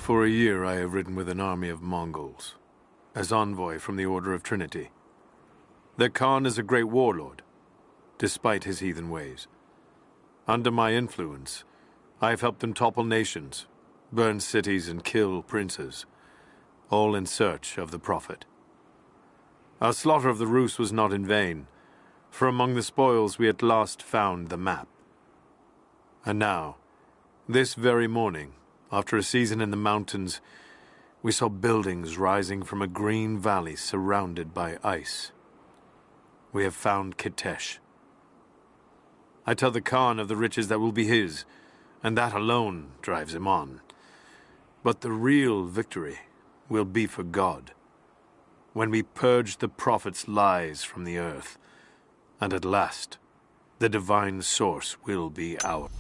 For a year I have ridden with an army of Mongols, as envoy from the Order of Trinity. Their Khan is a great warlord, despite his heathen ways. Under my influence, I have helped them topple nations, burn cities and kill princes, all in search of the Prophet. Our slaughter of the Rus was not in vain, for among the spoils we at last found the map. And now, this very morning, after a season in the mountains, we saw buildings rising from a green valley surrounded by ice. We have found Kitezh. I tell the Khan of the riches that will be his, and that alone drives him on. But the real victory will be for God, when we purge the Prophet's lies from the earth, and at last, the divine source will be ours.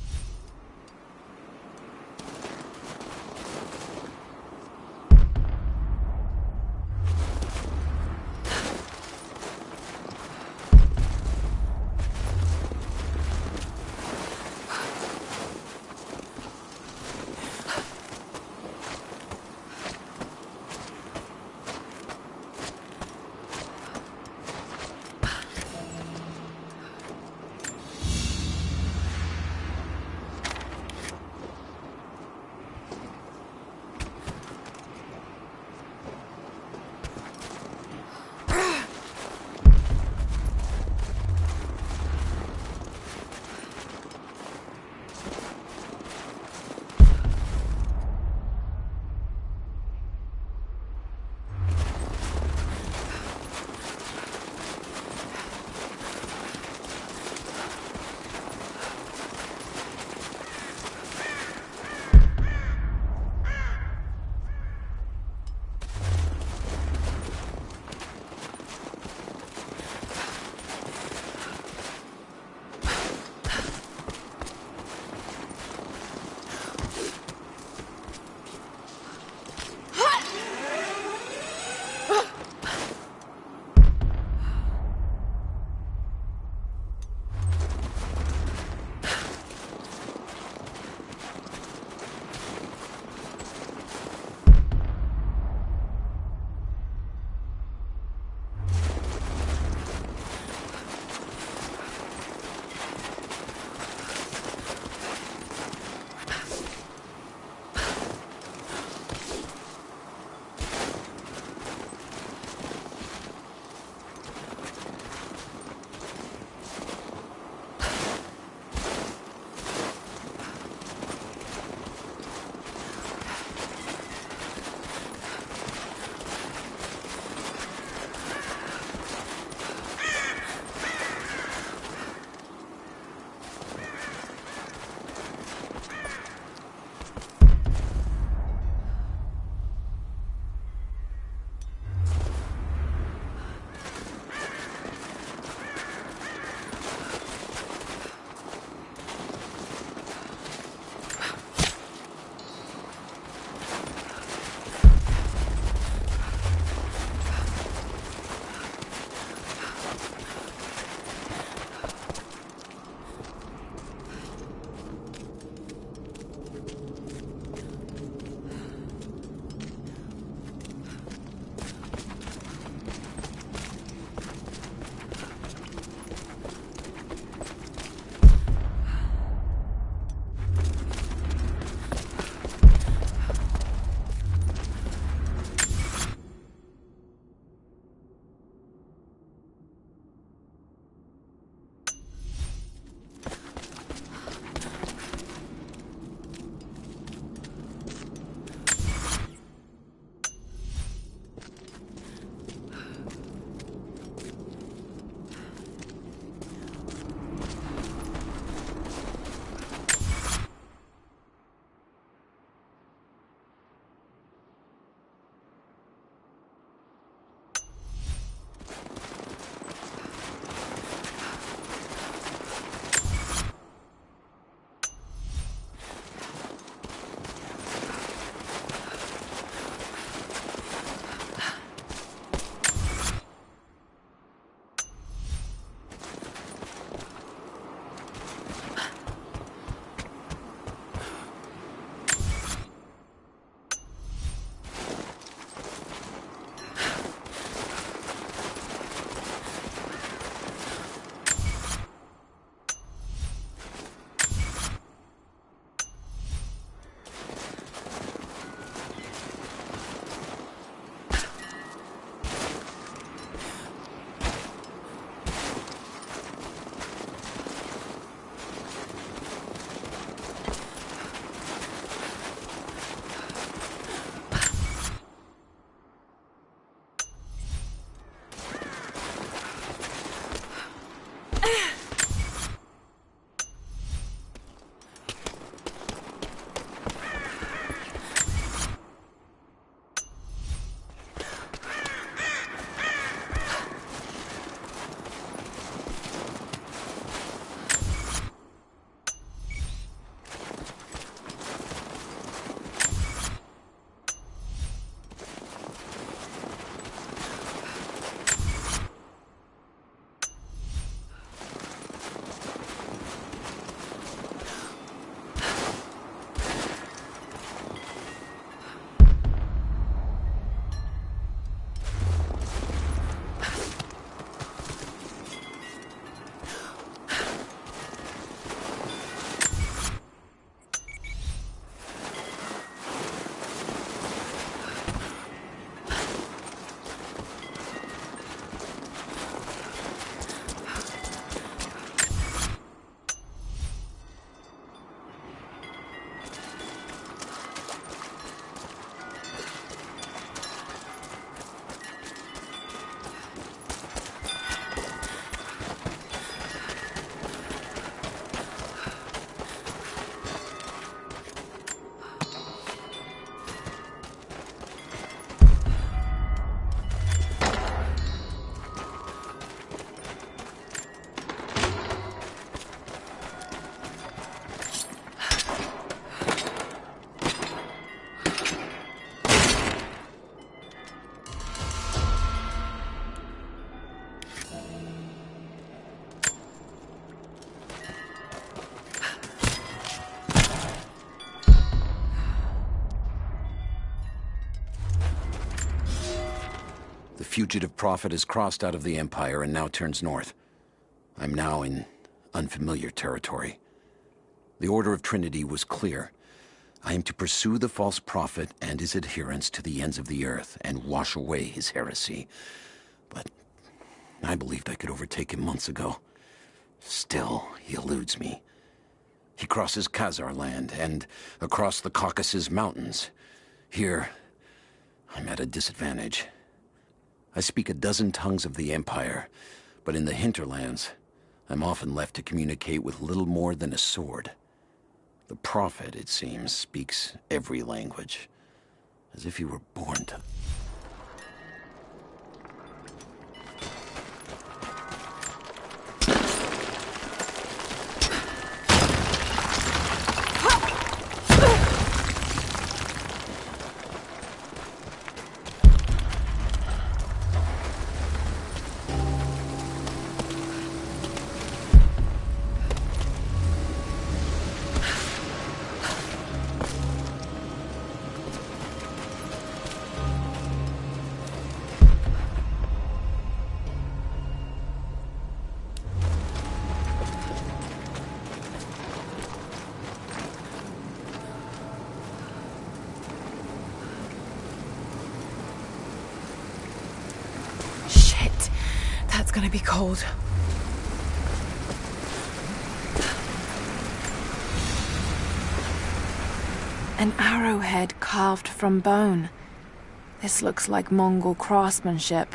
fugitive prophet has crossed out of the Empire and now turns north. I'm now in unfamiliar territory. The Order of Trinity was clear. I am to pursue the false prophet and his adherents to the ends of the earth and wash away his heresy. But I believed I could overtake him months ago. Still, he eludes me. He crosses Khazar land and across the Caucasus Mountains. Here, I'm at a disadvantage. I speak a dozen tongues of the Empire, but in the hinterlands, I'm often left to communicate with little more than a sword. The Prophet, it seems, speaks every language, as if he were born to... It's gonna be cold. An arrowhead carved from bone. This looks like Mongol craftsmanship.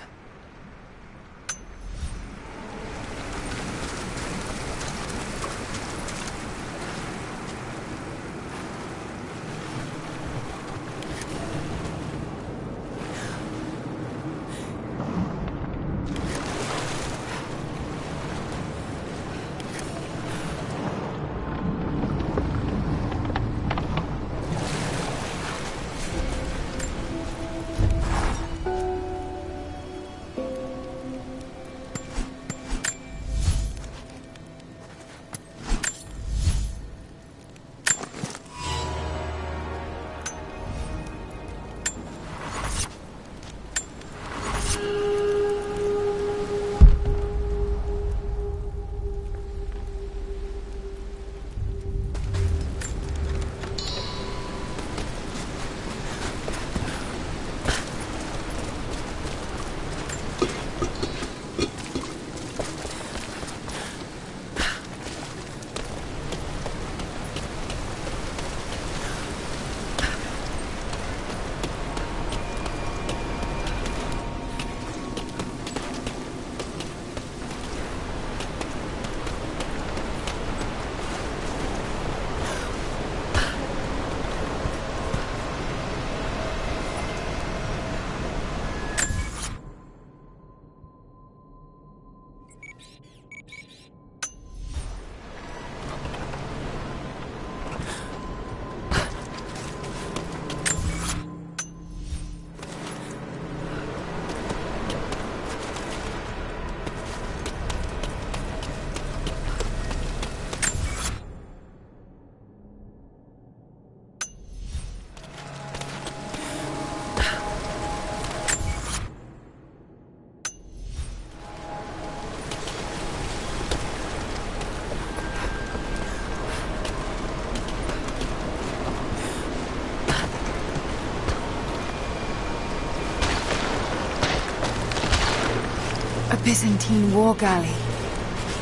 A Byzantine war galley.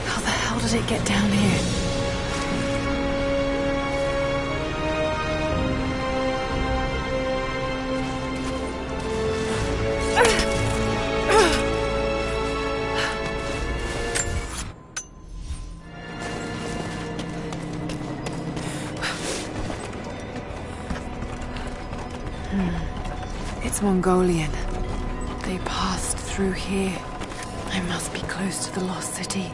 How the hell did it get down here? It's Mongolian. They passed through here. I must be close to the lost city.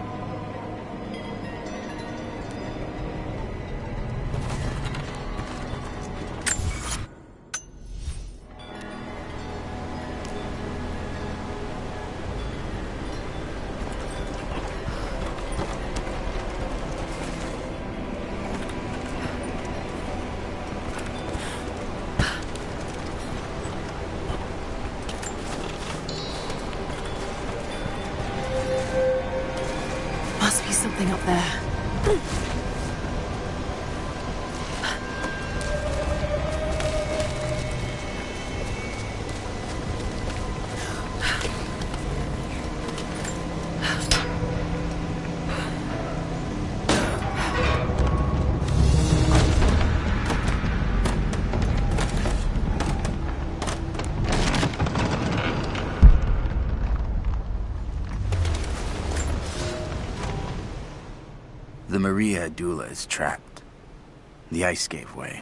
The Maria Adula is trapped. The ice gave way.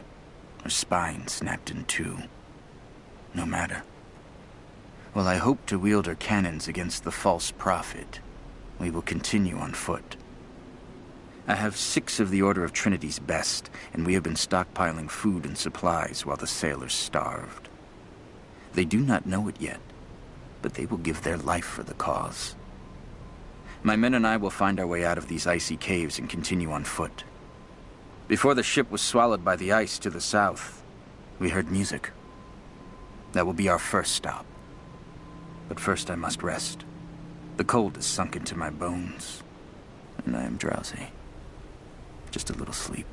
Her spine snapped in two. No matter. While I hope to wield her cannons against the false prophet, we will continue on foot. I have 6 of the Order of Trinity's best, and we have been stockpiling food and supplies while the sailors starved. They do not know it yet, but they will give their life for the cause. My men and I will find our way out of these icy caves and continue on foot. Before the ship was swallowed by the ice to the south, we heard music. That will be our first stop. But first I must rest. The cold has sunk into my bones, and I am drowsy. Just a little sleep.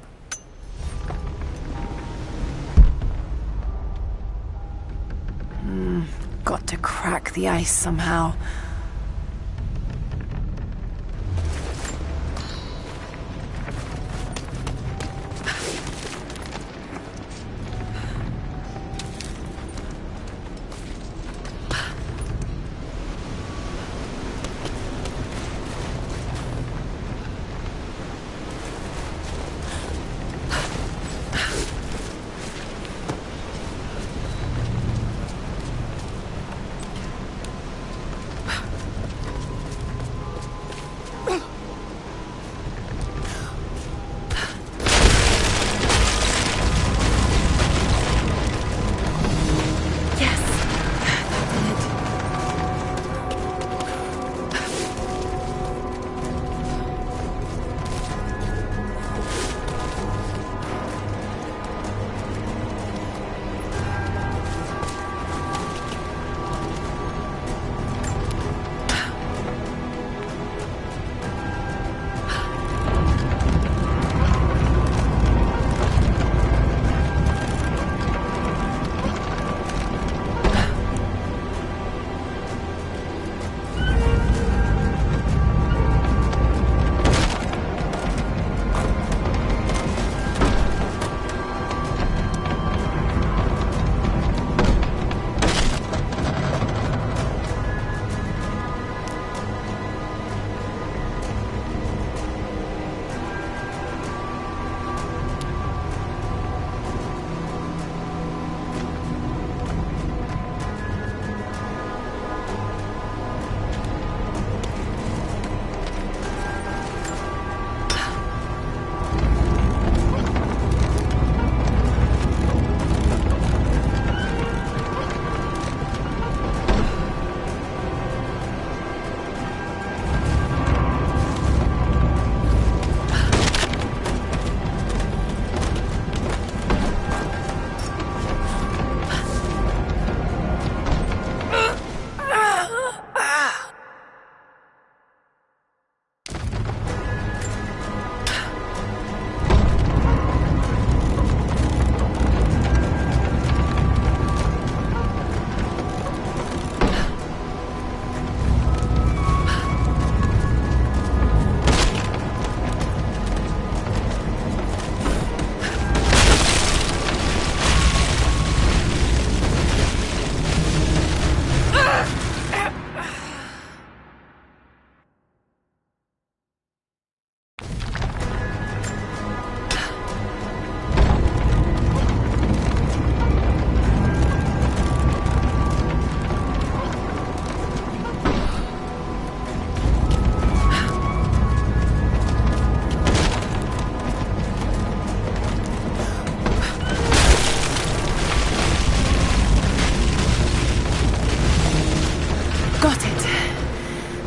Got to crack the ice somehow.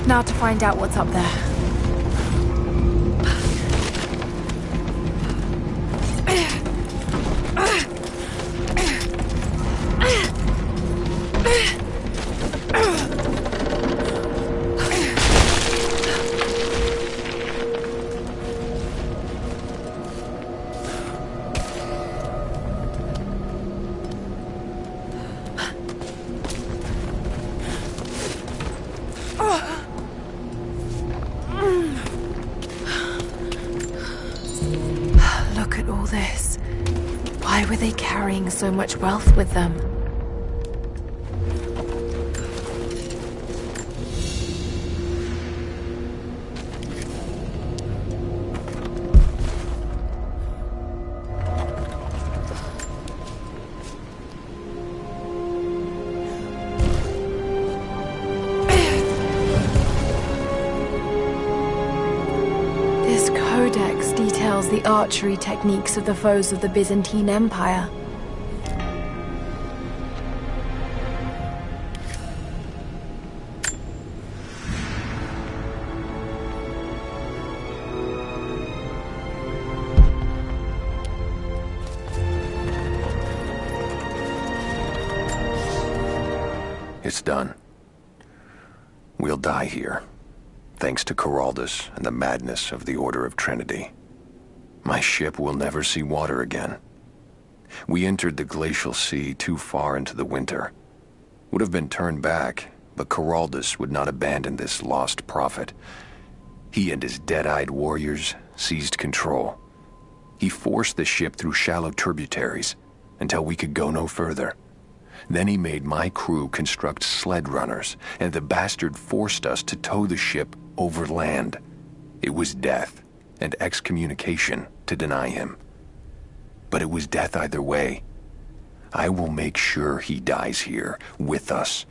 Now to find out what's up there. all this? Why were they carrying so much wealth with them? The archery techniques of the foes of the Byzantine Empire. It's done. We'll die here, thanks to Coraldus and the madness of the Order of Trinity. My ship will never see water again. We entered the glacial sea too far into the winter. Would have been turned back, but Coraldus would not abandon this lost prophet. He and his dead-eyed warriors seized control. He forced the ship through shallow tributaries until we could go no further. Then he made my crew construct sled runners, and the bastard forced us to tow the ship over land. It was death and excommunication to deny him. But it was death either way. I will make sure he dies here, with us.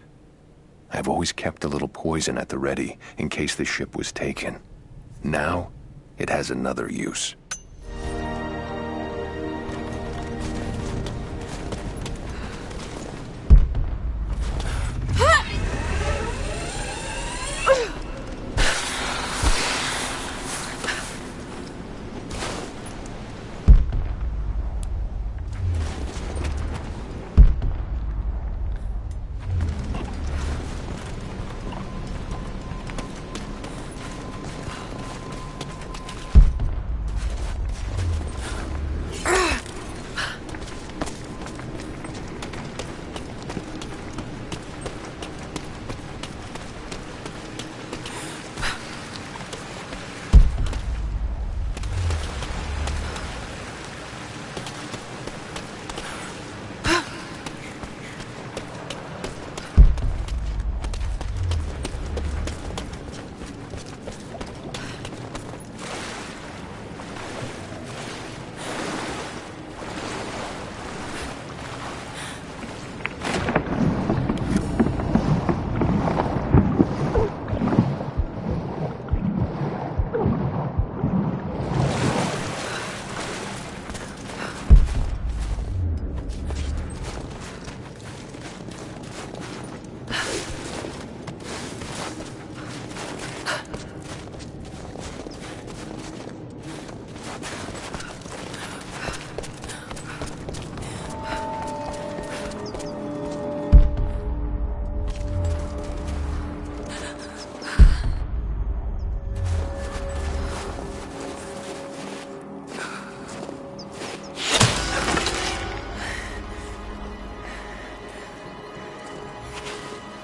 I've always kept a little poison at the ready, in case the ship was taken. Now, it has another use.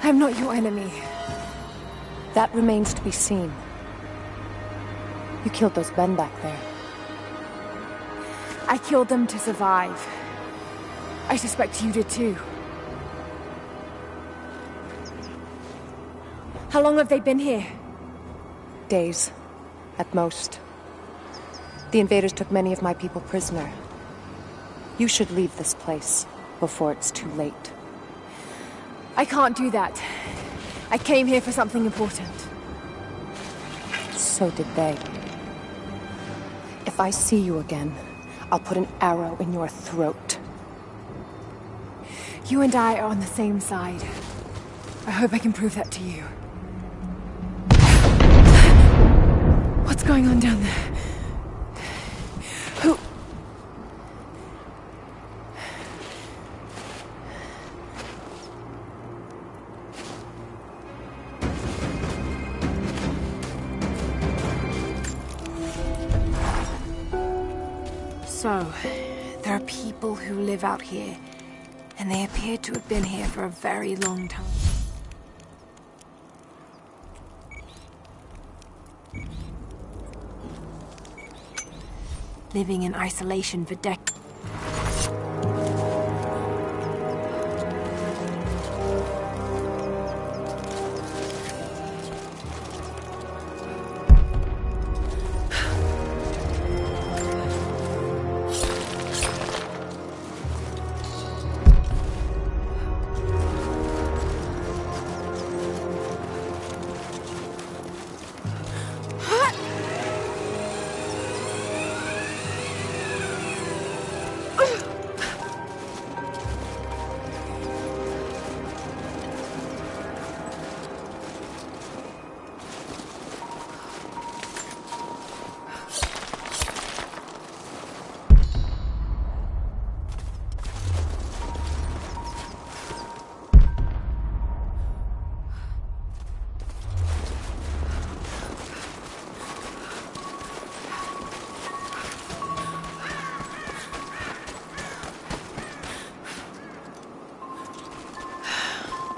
I'm not your enemy. That remains to be seen. You killed those men back there. I killed them to survive. I suspect you did too. How long have they been here? Days, at most. The invaders took many of my people prisoner. You should leave this place before it's too late. I can't do that. I came here for something important. So did they. If I see you again, I'll put an arrow in your throat. You and I are on the same side. I hope I can prove that to you. What's going on down there? Who... So, there are people who live out here, and they appear to have been here for a very long time. living in isolation for decades.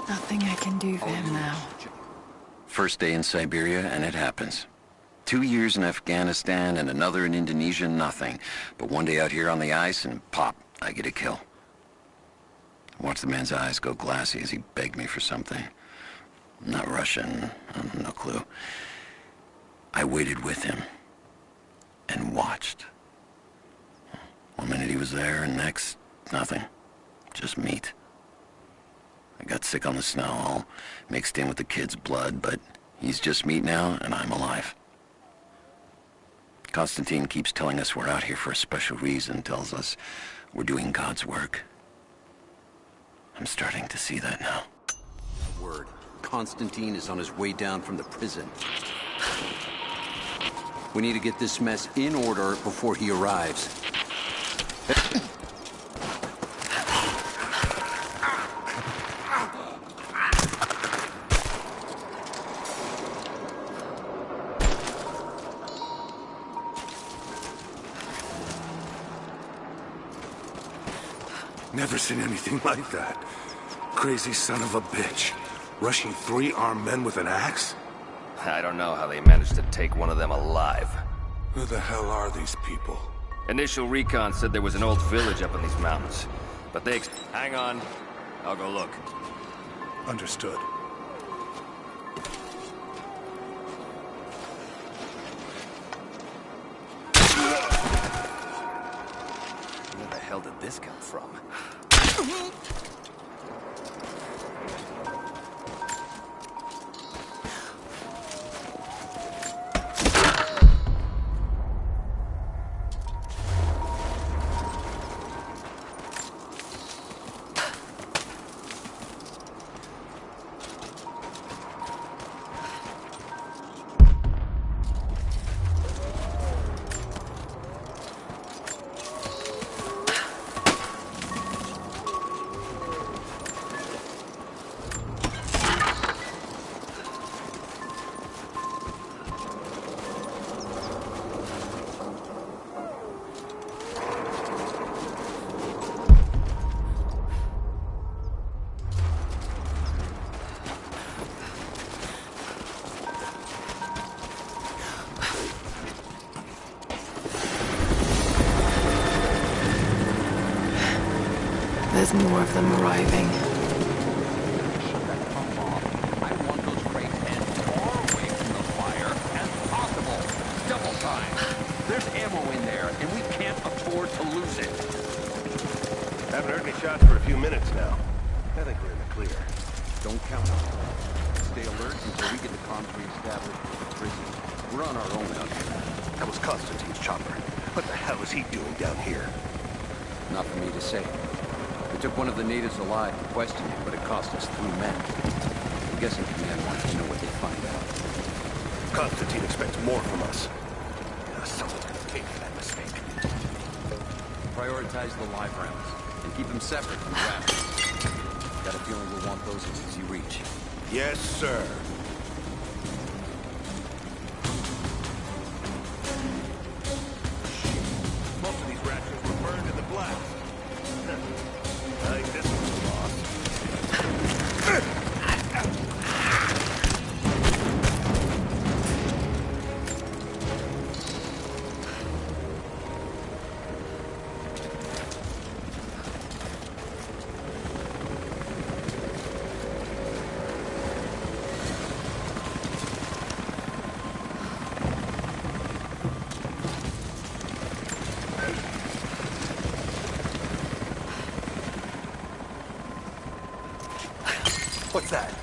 Nothing I can do for him now. First day in Siberia, and it happens. 2 years in Afghanistan and another in Indonesia, nothing. But one day out here on the ice, and pop, I get a kill. I watched the man's eyes go glassy as he begged me for something. Not Russian, no clue. I waited with him and watched. One minute he was there, and next, nothing. Just meat. I got sick on the snow, all mixed in with the kid's blood, but he's just meat now, and I'm alive. Constantine keeps telling us we're out here for a special reason, tells us we're doing God's work. I'm starting to see that now. Word. Constantine is on his way down from the prison. We need to get this mess in order before he arrives. Never seen anything like that. Crazy son of a bitch. Rushing 3 armed men with an axe? I don't know how they managed to take one of them alive. Who the hell are these people? Initial recon said there was an old village up in these mountains. But they hang on. I'll go look. Understood. Where the hell did this come from? There's more of them arriving. I want those crates as far away from the fire as possible. Double time. There's ammo in there, and we can't afford to lose it. Haven't heard any shots for a few minutes now. I think we're in the clear. Don't count on it. Stay alert until we get the comms reestablished with the prison. We're on our own out here. That was Constantine's chopper. What the hell is he doing down here? Not for me to say. We took one of the natives alive to question him, but it cost us 3 men. I'm guessing Command wants to know what they find out. Constantine expects more from us. Someone's gonna pay for that mistake. Prioritize the live rounds, and keep them separate from the rations. Got a feeling we'll want those in easy reach. Yes, sir. Most of these rations were burned in the blast. I think this one's lost. What's that?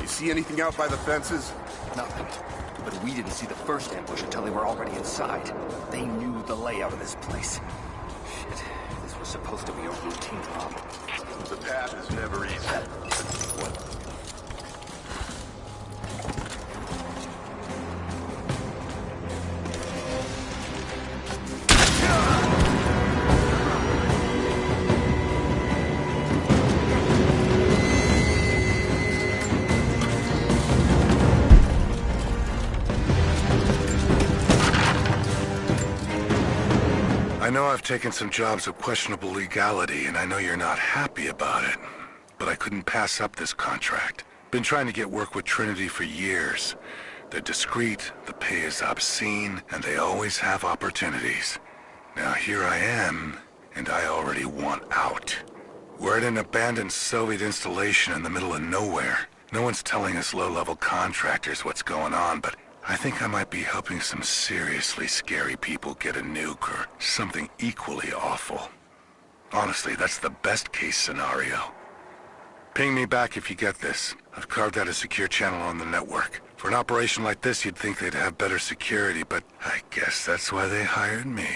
See anything out by the fences? Nothing. But we didn't see the first ambush until they were already inside. They knew the layout of this place. Shit, this was supposed to be a routine problem. The path is never easy. What? I know I've taken some jobs of questionable legality, and I know you're not happy about it. But I couldn't pass up this contract. Been trying to get work with Trinity for years. They're discreet, the pay is obscene, and they always have opportunities. Now here I am, and I already want out. We're at an abandoned Soviet installation in the middle of nowhere. No one's telling us low-level contractors what's going on, but I think I might be helping some seriously scary people get a nuke or something equally awful. Honestly, that's the best-case scenario. Ping me back if you get this. I've carved out a secure channel on the network. For an operation like this, you'd think they'd have better security, but I guess that's why they hired me.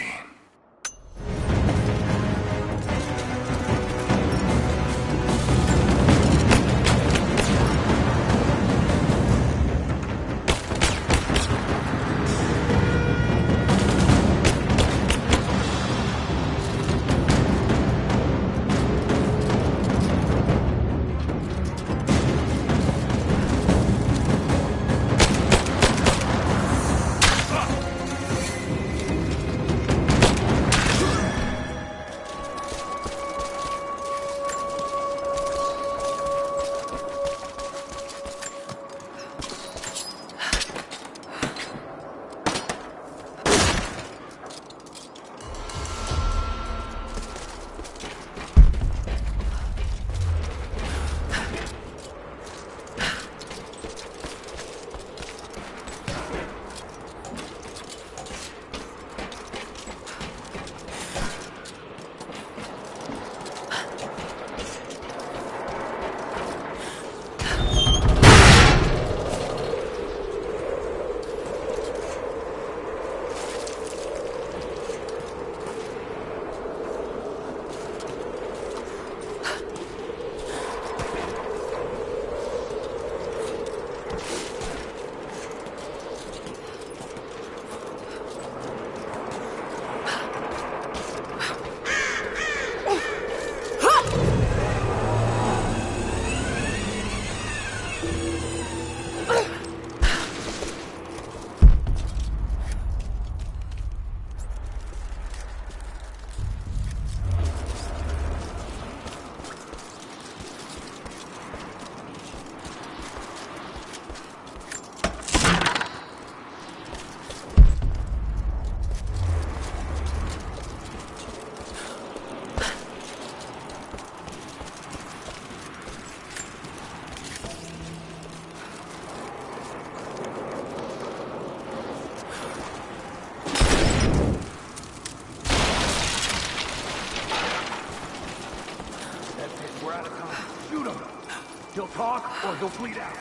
He'll talk or he'll bleed out.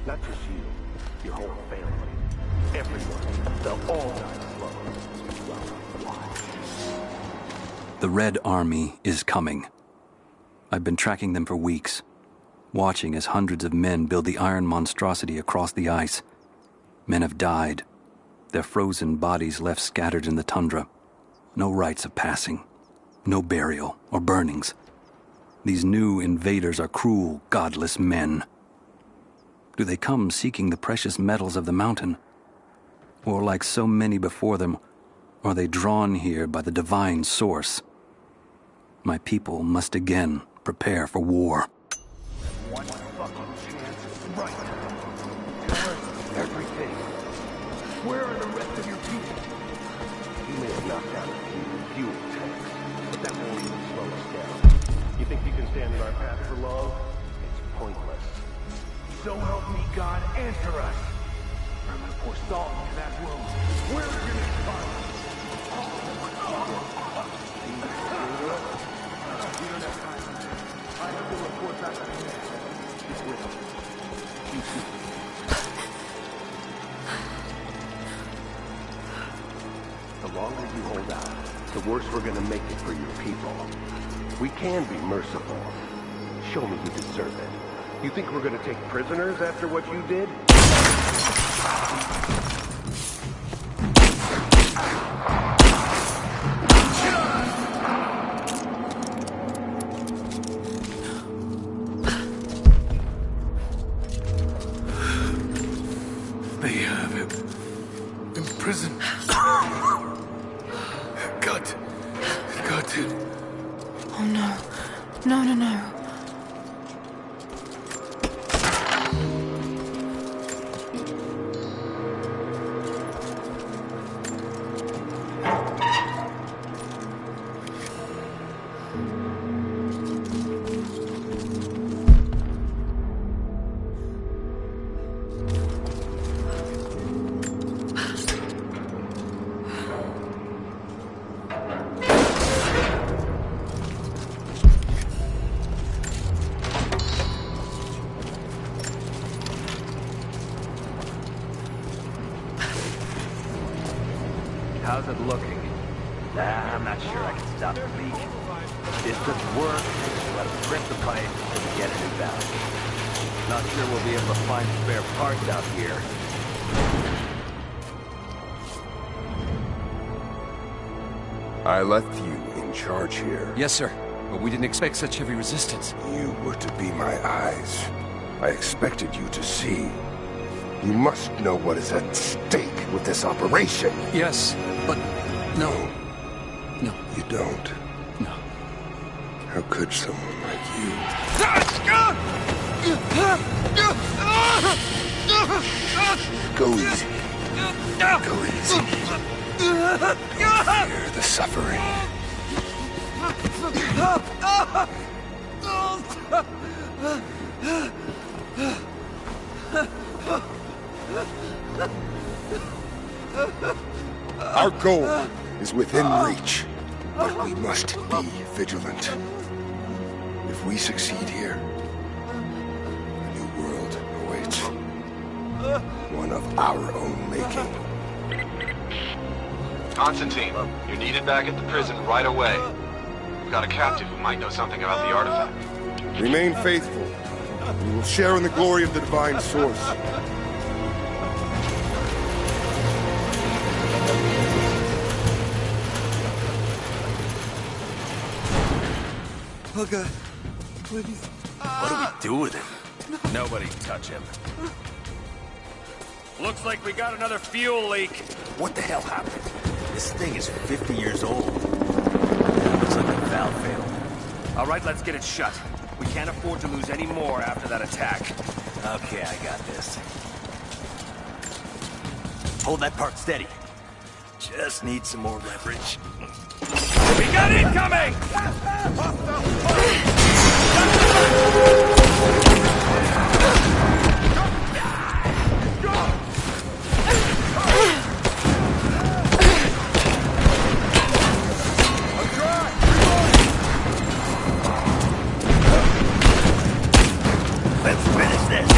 Not just you, your whole family, everyone. They'll all die slow. The Red Army is coming. I've been tracking them for weeks, watching as hundreds of men build the iron monstrosity across the ice. Men have died, their frozen bodies left scattered in the tundra. No rites of passing, no burial or burnings. These new invaders are cruel, godless men. Do they come seeking the precious metals of the mountain? Or like so many before them, are they drawn here by the divine source? My people must again prepare for war. One fucking chance, right? Tell us everything. Where are the rest of your people? You may have knocked down a few fuel tanks, but that won't even slow us down. You think you can stand in our path for long? It's pointless. So help me God, answer us! I'm gonna pour salt into that wound. Where are your next fight? You don't have time. I have to report back to you. He's with him. The longer you hold out, the worse we're gonna make it for your people. We can be merciful. Show me you deserve it. You think we're gonna take prisoners after what you did? They have him imprisoned. Got it. Oh no. No. How's it looking? I'm not sure I can stop the leak. Distance work, let us grip the pipe and get it in balance. Not sure we'll be able to find spare parts out here. I left you in charge here. Yes, sir. But we didn't expect such heavy resistance. You were to be my eyes. I expected you to see. You must know what is at stake with this operation. Yes, but no. No. You don't? No. How could someone like you? Go easy. Go easy. Don't fear the suffering. Our goal is within reach, but we must be vigilant. If we succeed here, a new world awaits. One of our own making. Constantine, you're needed back at the prison right away. We've got a captive who might know something about the artifact. Remain faithful. We will share in the glory of the divine source. Oh God, please. What do we do with him? Nobody touch him. Looks like we got another fuel leak. What the hell happened? This thing is 50 years old. Looks like the valve failed. All right, let's get it shut. We can't afford to lose any more after that attack. Okay, I got this. Hold that part steady. Just need some more leverage. We got incoming! Let's finish this!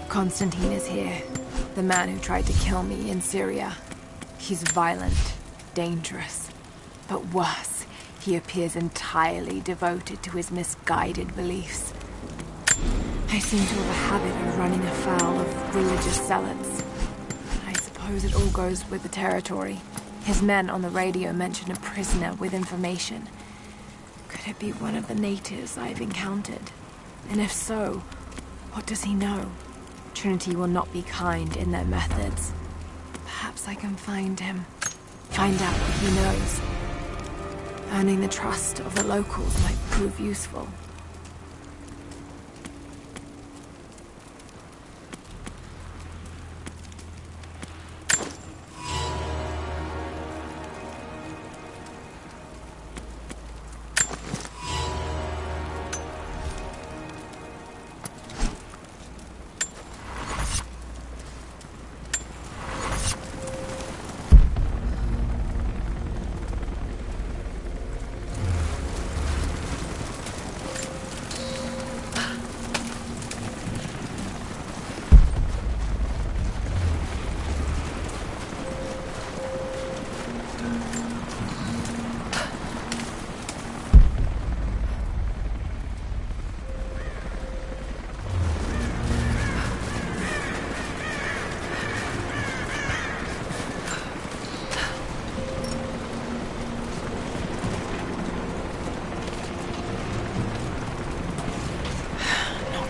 Constantine is here. The man who tried to kill me in Syria. He's violent, dangerous. But worse, he appears entirely devoted to his misguided beliefs. I seem to have a habit of running afoul of religious zealots. I suppose it all goes with the territory. His men on the radio mentioned a prisoner with information. Could it be one of the natives I've encountered? And if so, what does he know? Trinity will not be kind in their methods. Perhaps I can find him. Find out what he knows. Earning the trust of the locals might prove useful.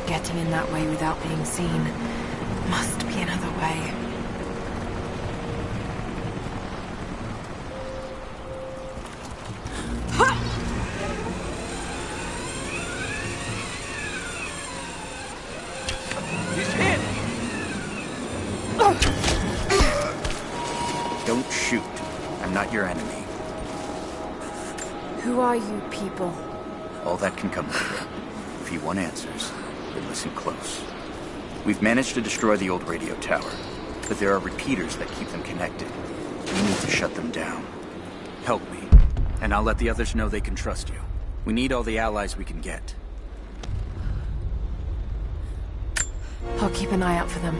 Getting in that way without being seen. Must be another way. He's hit! Don't shoot. I'm not your enemy. Who are you people? All that can come later. If you want answers, then listen close. We've managed to destroy the old radio tower, but there are repeaters that keep them connected. We need to shut them down. Help me, and I'll let the others know they can trust you. We need all the allies we can get. I'll keep an eye out for them.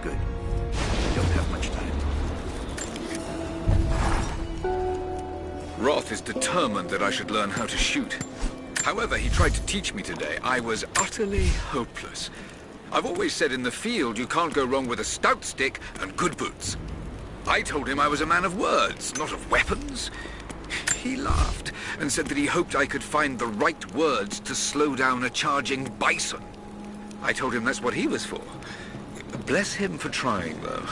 Good. We don't have much time. Roth is determined that I should learn how to shoot. However, he tried to teach me today. I was utterly hopeless. I've always said in the field you can't go wrong with a stout stick and good boots. I told him I was a man of words, not of weapons. He laughed and said that he hoped I could find the right words to slow down a charging bison. I told him that's what he was for. Bless him for trying, though.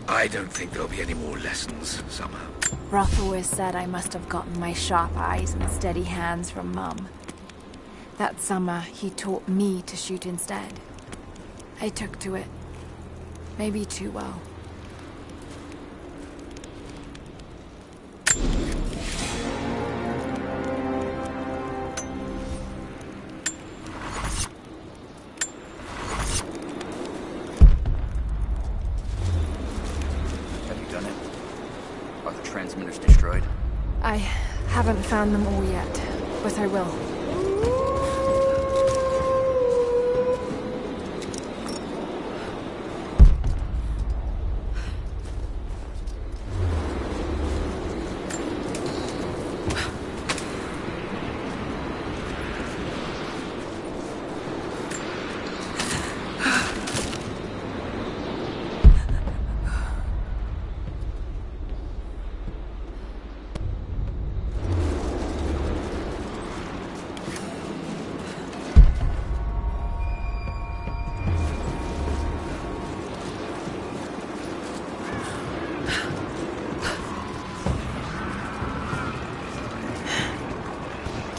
I don't think there'll be any more lessons, somehow. Roth always said I must have gotten my sharp eyes and steady hands from Mum. That summer, he taught me to shoot instead. I took to it. Maybe too well. Transmitters destroyed? I haven't found them all yet, but I will.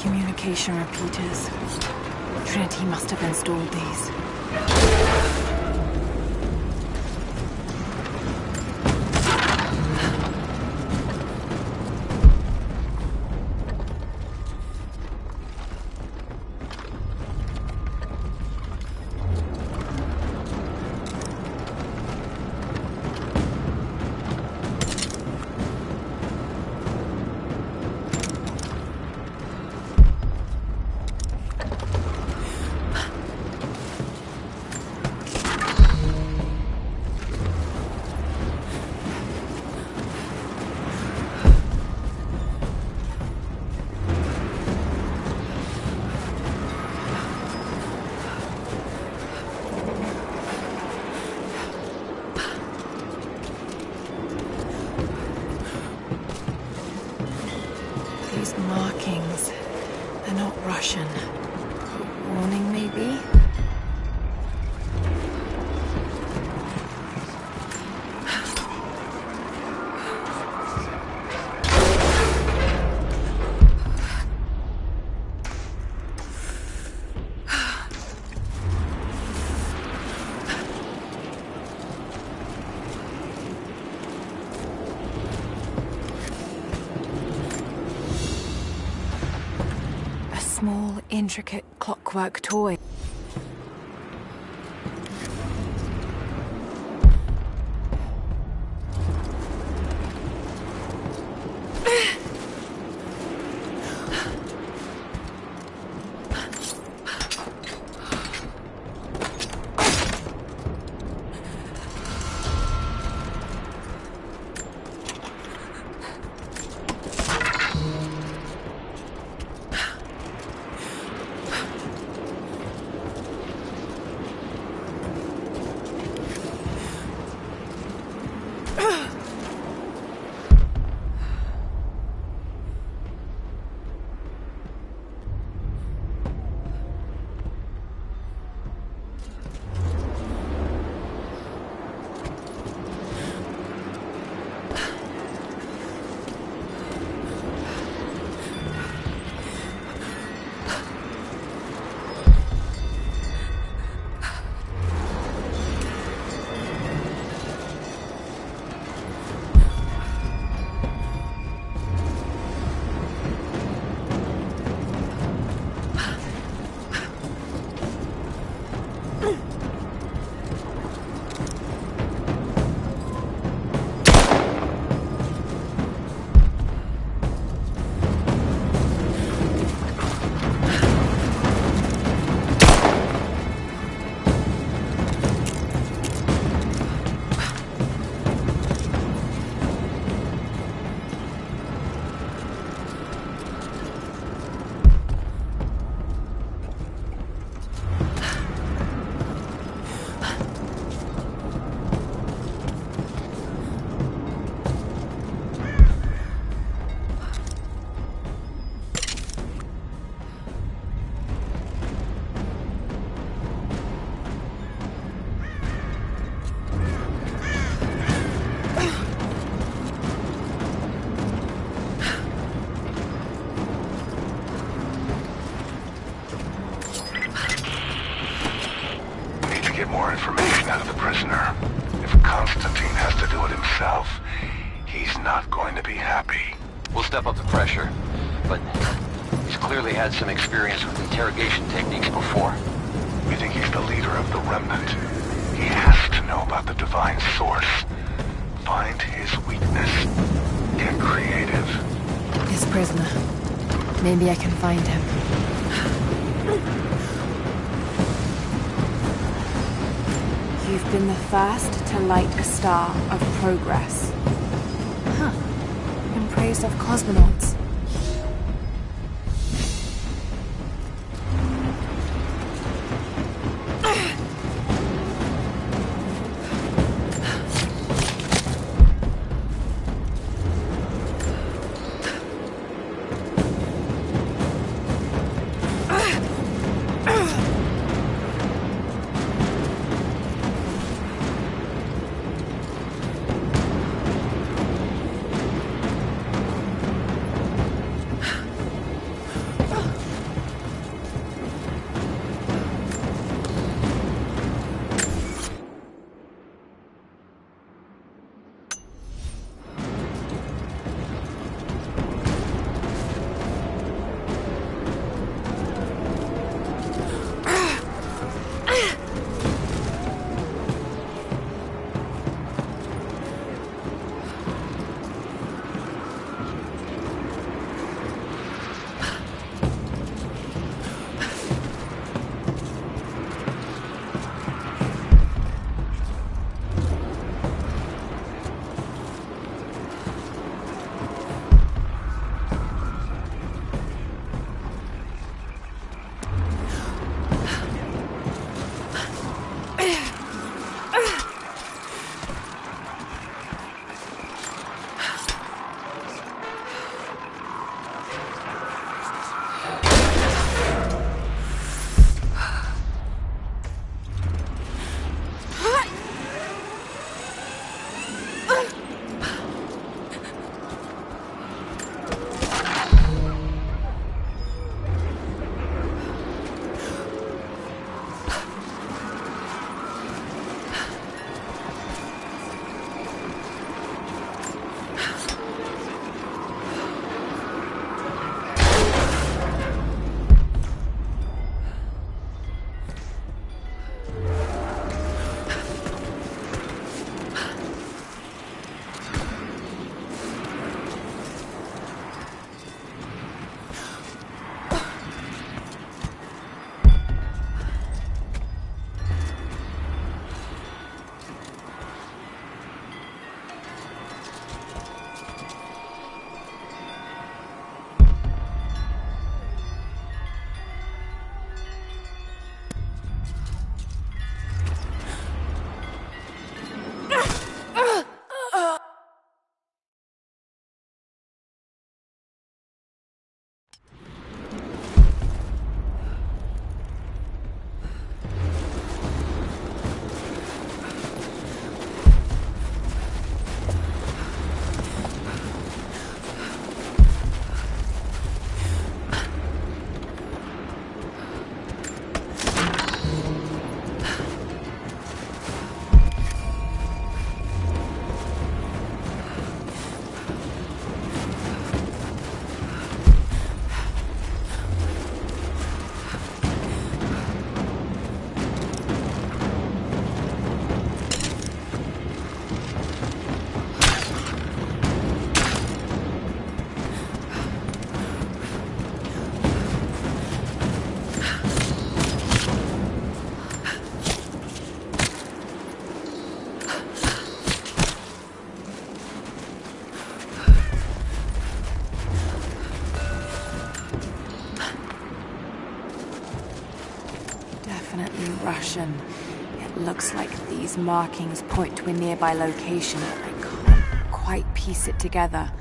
Communication repeaters. Trinity must have installed these. These markings, they're not Russian. Warning, maybe? Small, intricate clockwork toy. We'll step up the pressure, but he's clearly had some experience with interrogation techniques before. We think he's the leader of the Remnant. He has to know about the Divine Source. Find his weakness. Get creative. His prisoner. Maybe I can find him. You've been the first to light a star of progress. Huh. In praise of cosmonauts. Russian. It looks like these markings point to a nearby location, but I can't quite piece it together.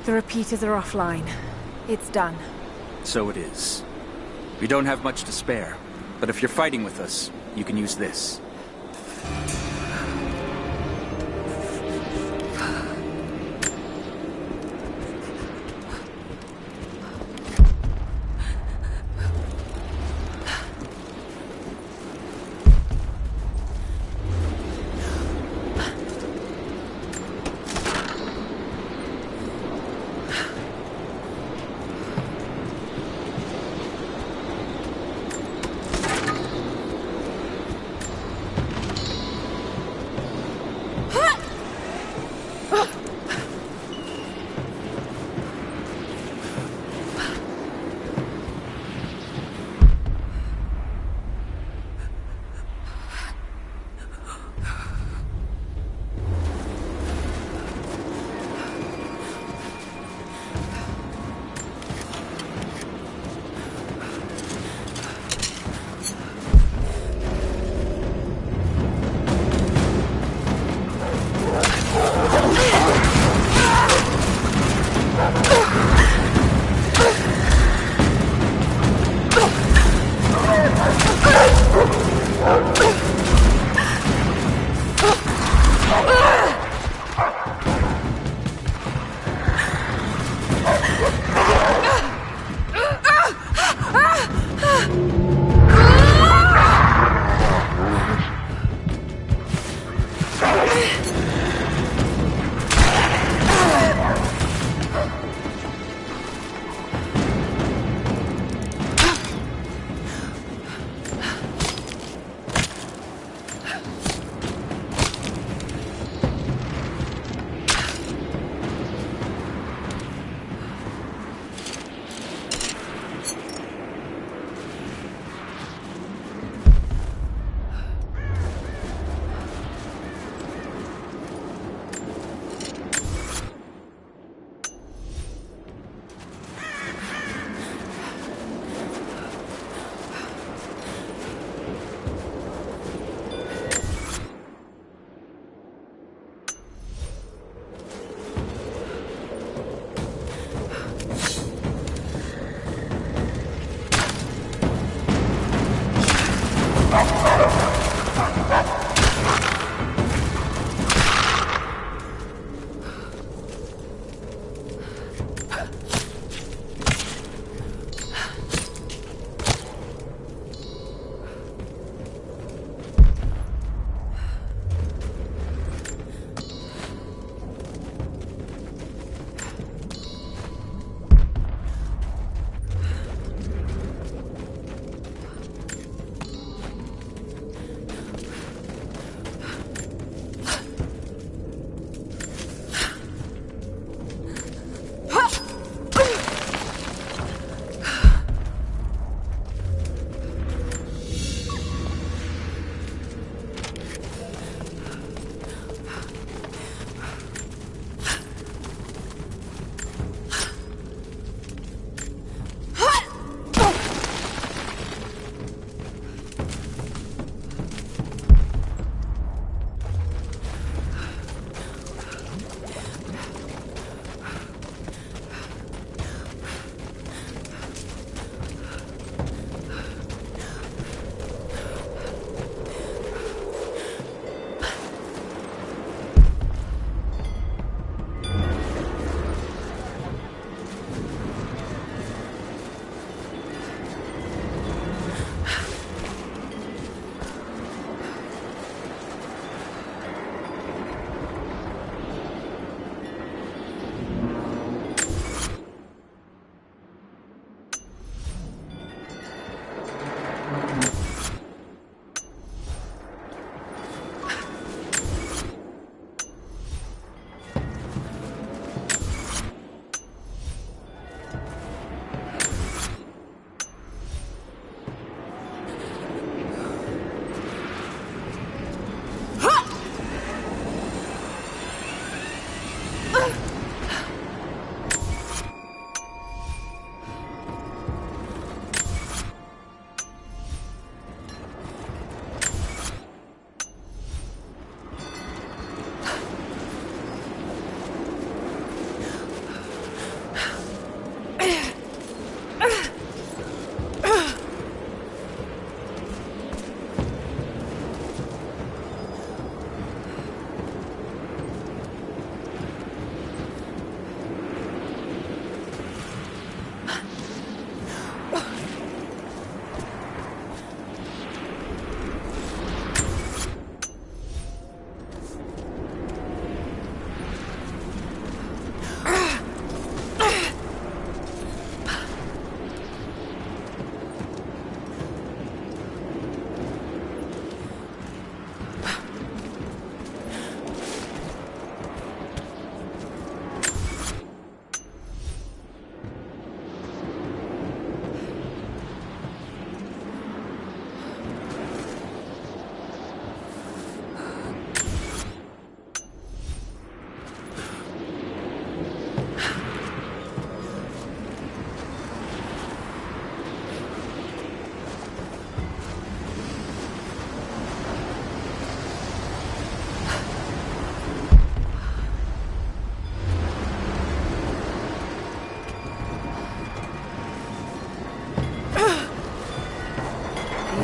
The repeaters are offline. It's done. So it is. We don't have much to spare, but if you're fighting with us, you can use this.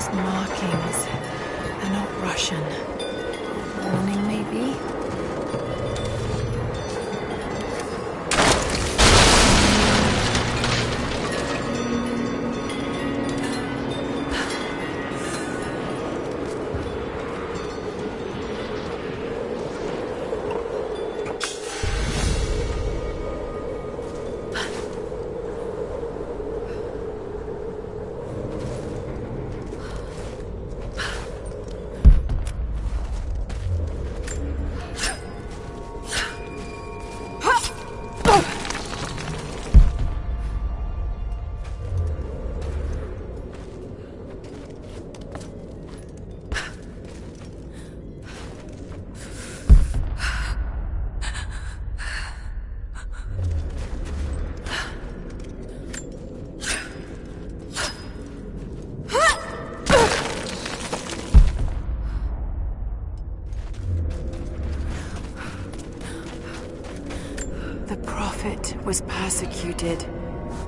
Just markings. They're not Russian. Warning, maybe? Was persecuted,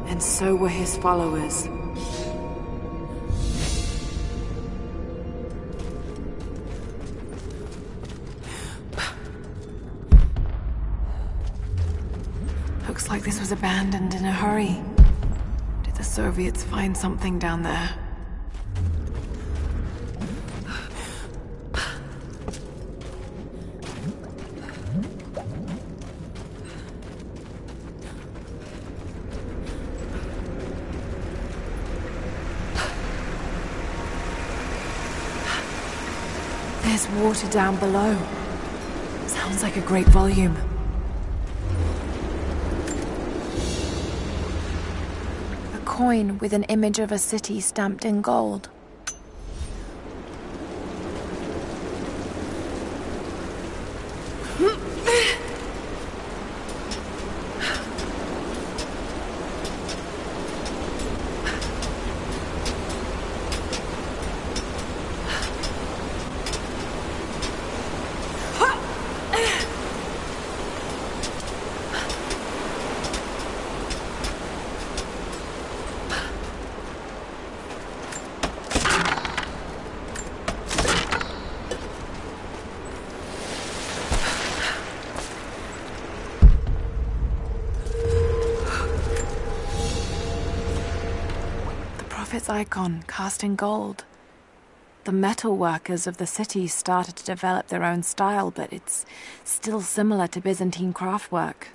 and so were his followers. Looks like this was abandoned in a hurry. Did the Soviets find something down there? There's water down below. Sounds like a great volume. A coin with an image of a city stamped in gold. Its icon cast in gold. The metal workers of the city started to develop their own style, but it's still similar to Byzantine craftwork.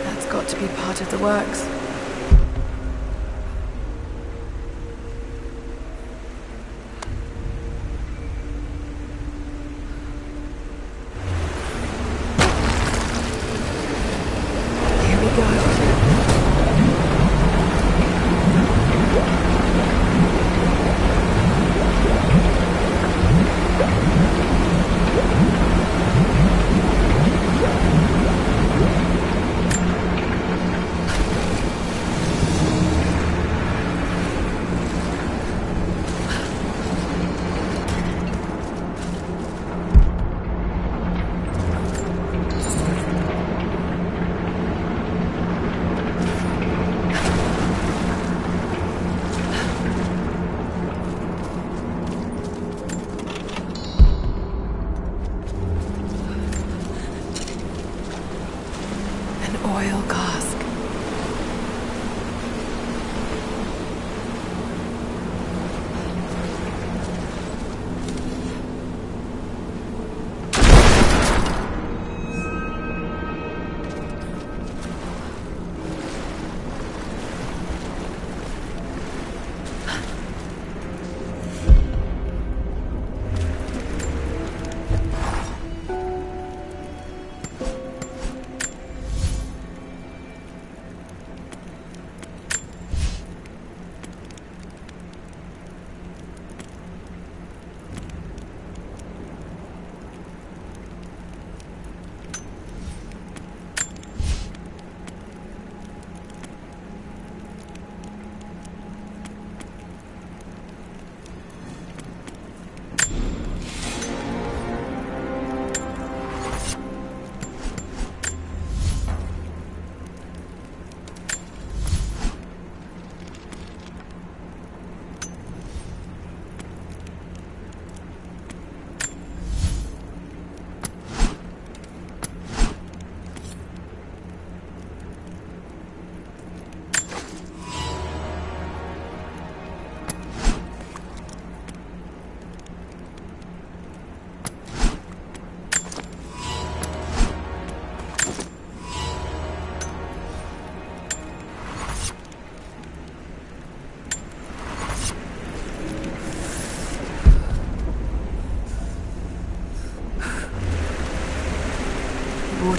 That's got to be part of the works.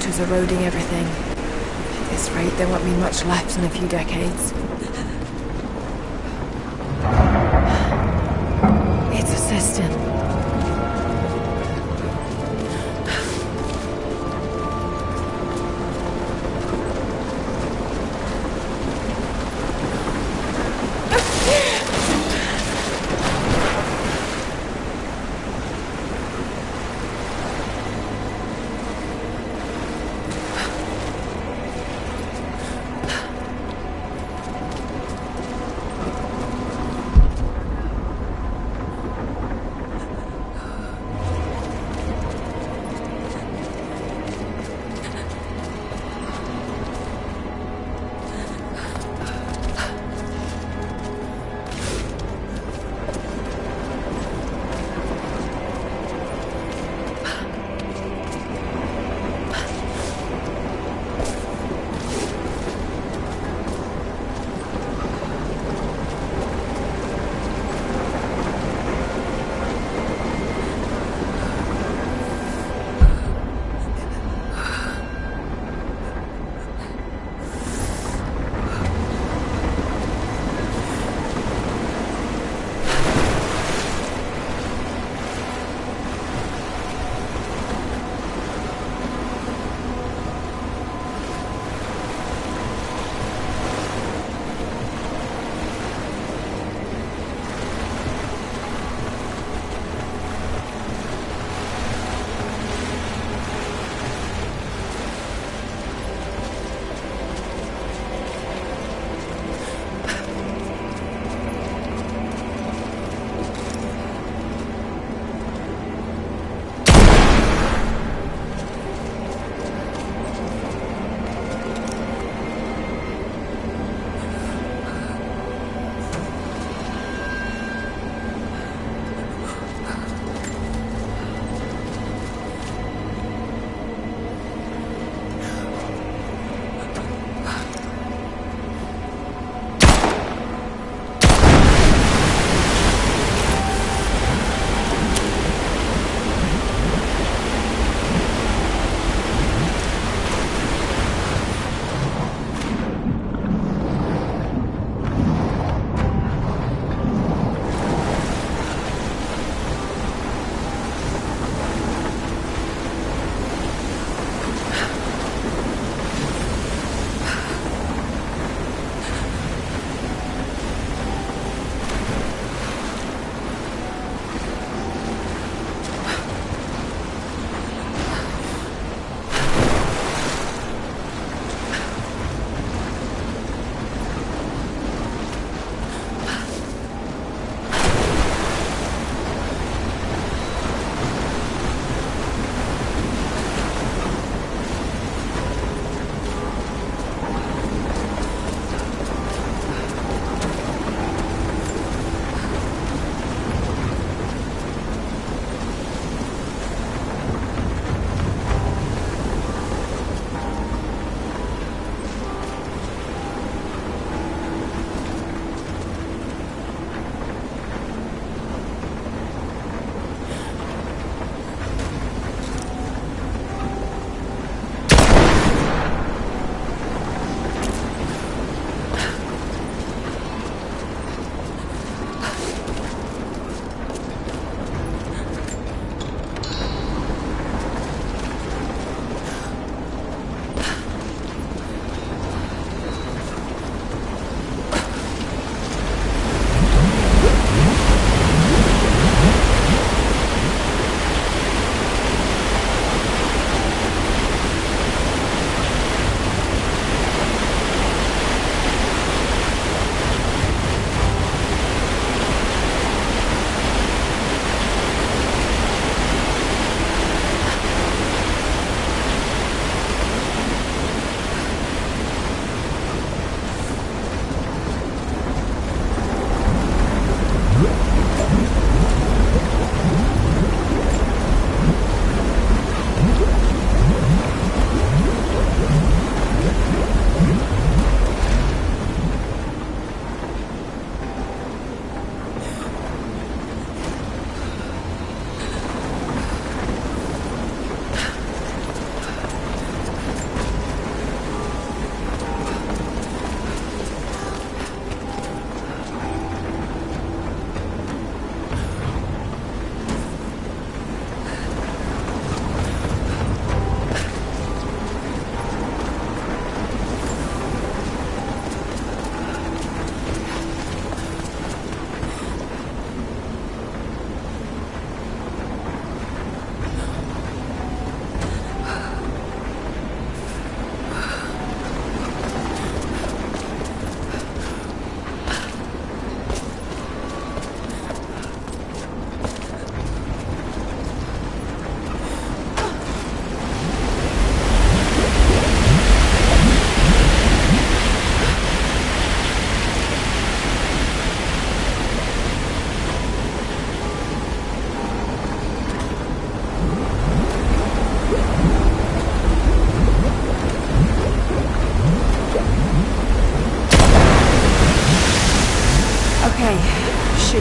water's eroding everything. At this rate, there won't be much left in a few decades. It's a cistern.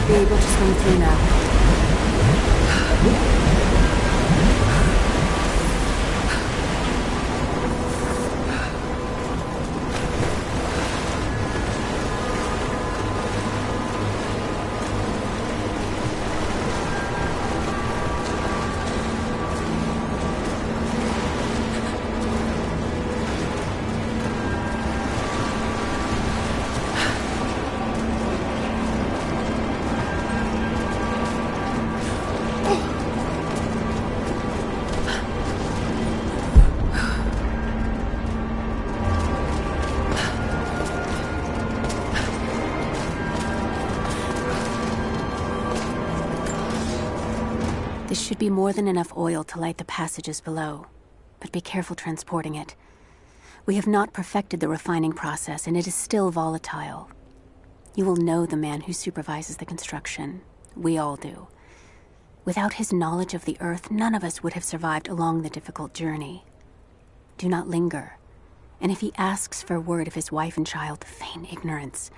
should be able to swing through now. This should be more than enough oil to light the passages below, but be careful transporting it. We have not perfected the refining process, and it is still volatile. You will know the man who supervises the construction. We all do. Without his knowledge of the Earth, none of us would have survived along the difficult journey. Do not linger, and if he asks for word of his wife and child, feign ignorance.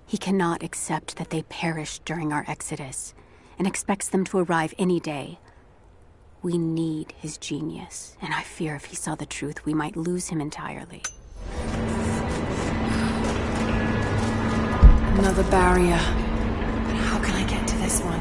He cannot accept that they perished during our exodus, and expects them to arrive any day. We need his genius, and I fear if he saw the truth, we might lose him entirely. Another barrier. But how can I get to this one?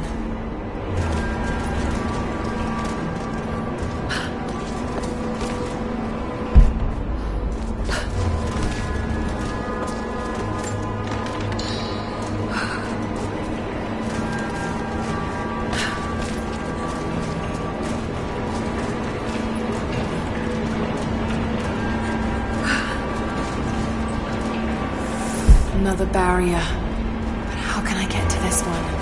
Another barrier. But how can I get to this one?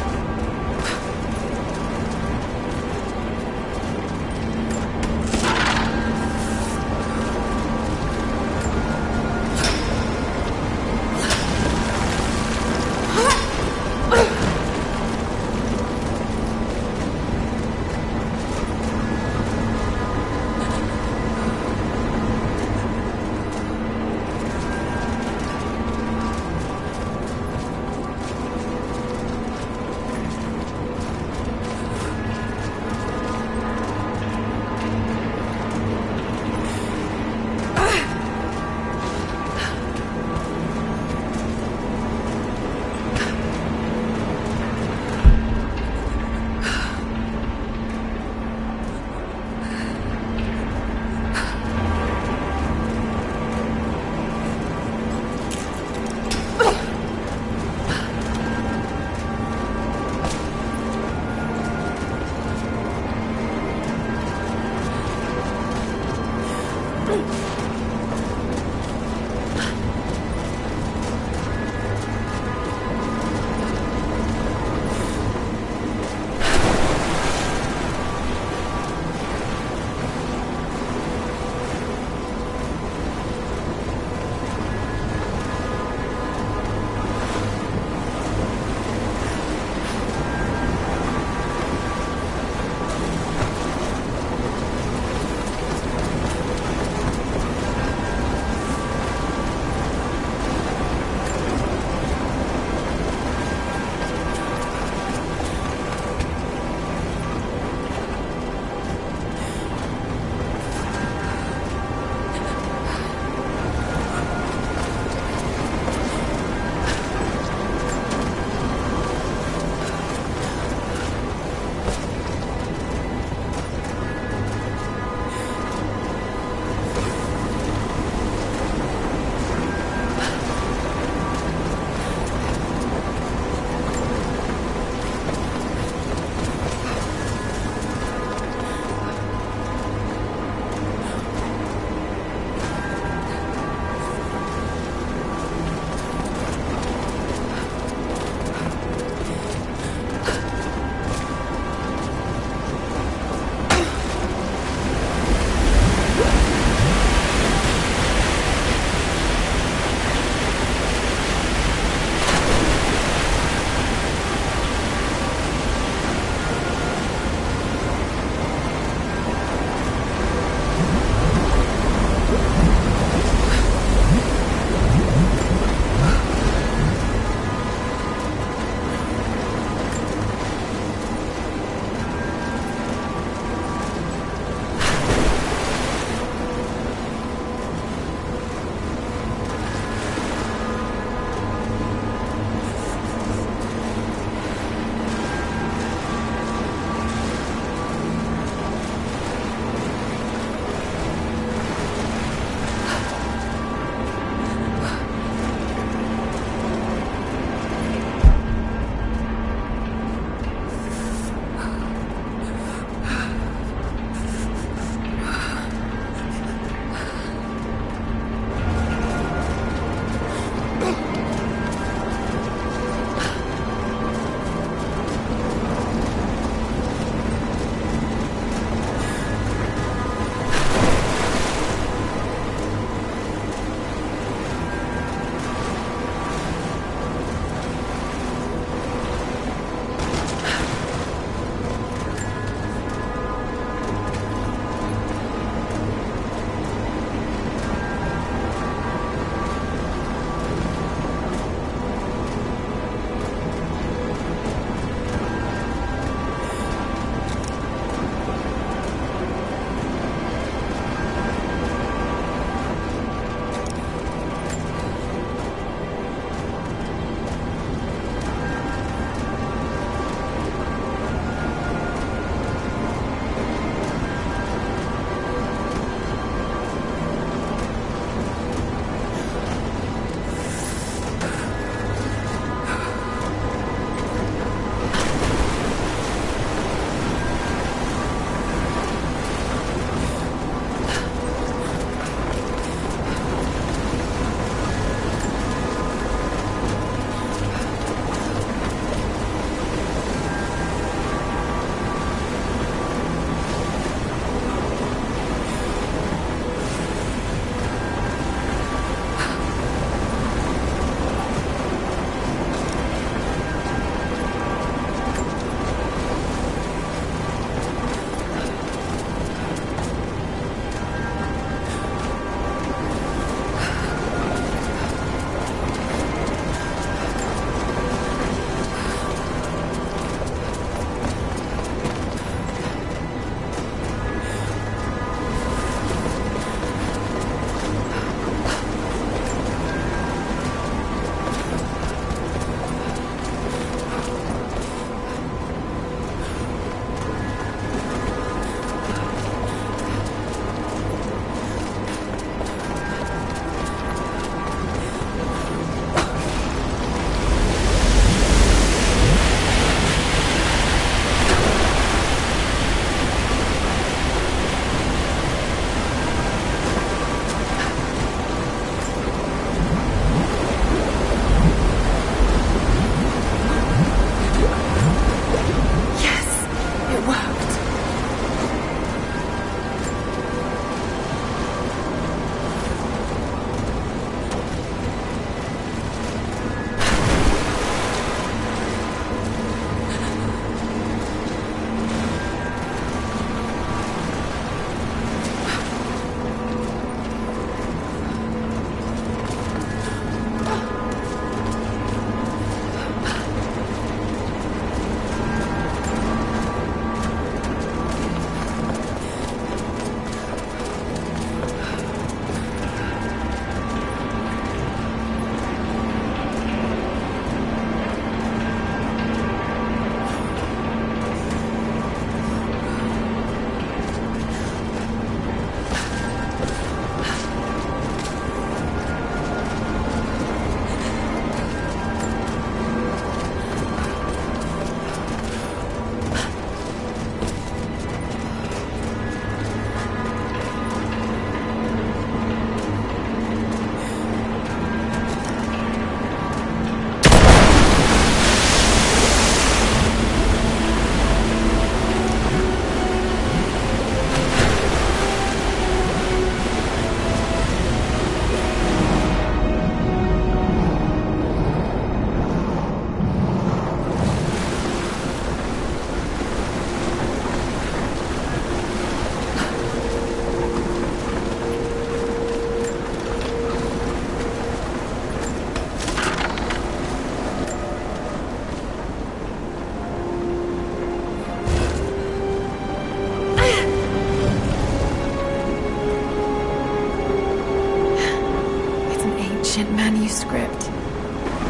script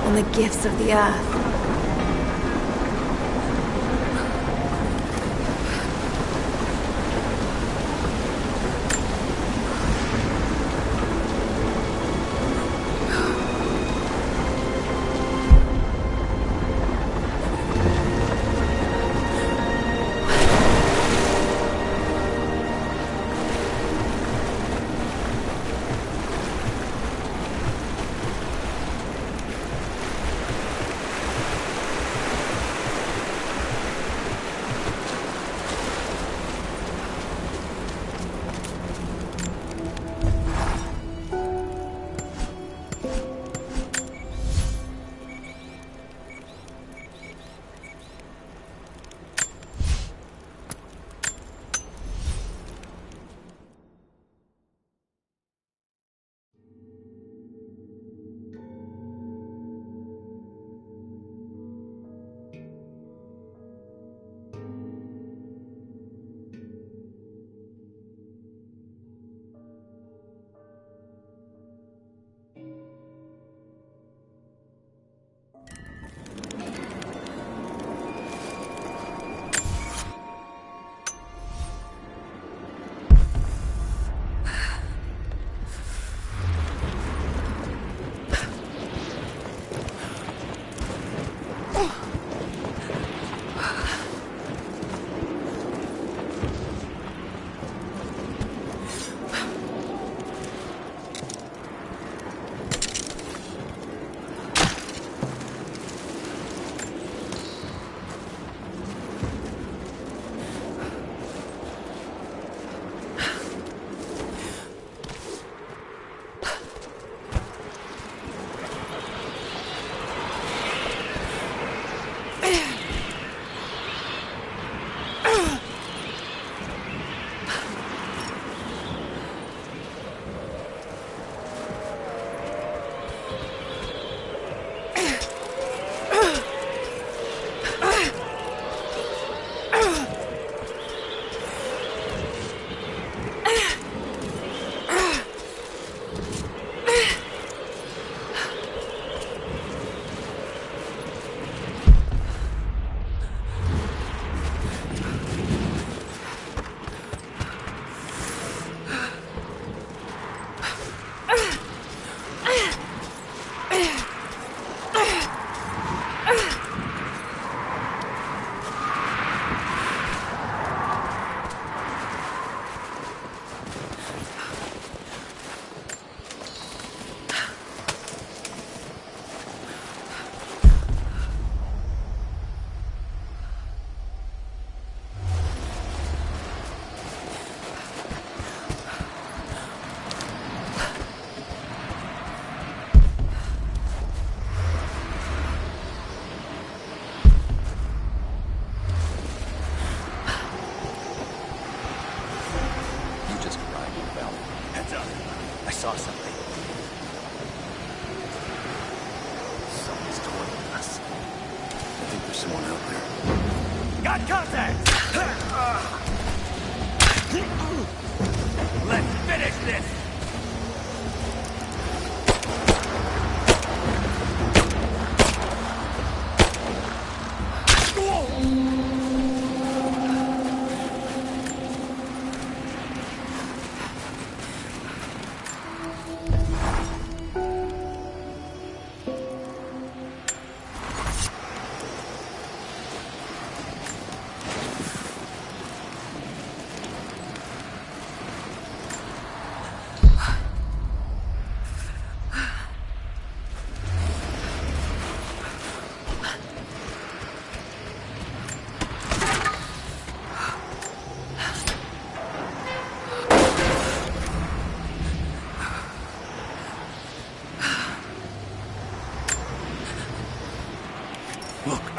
on the gifts of the earth.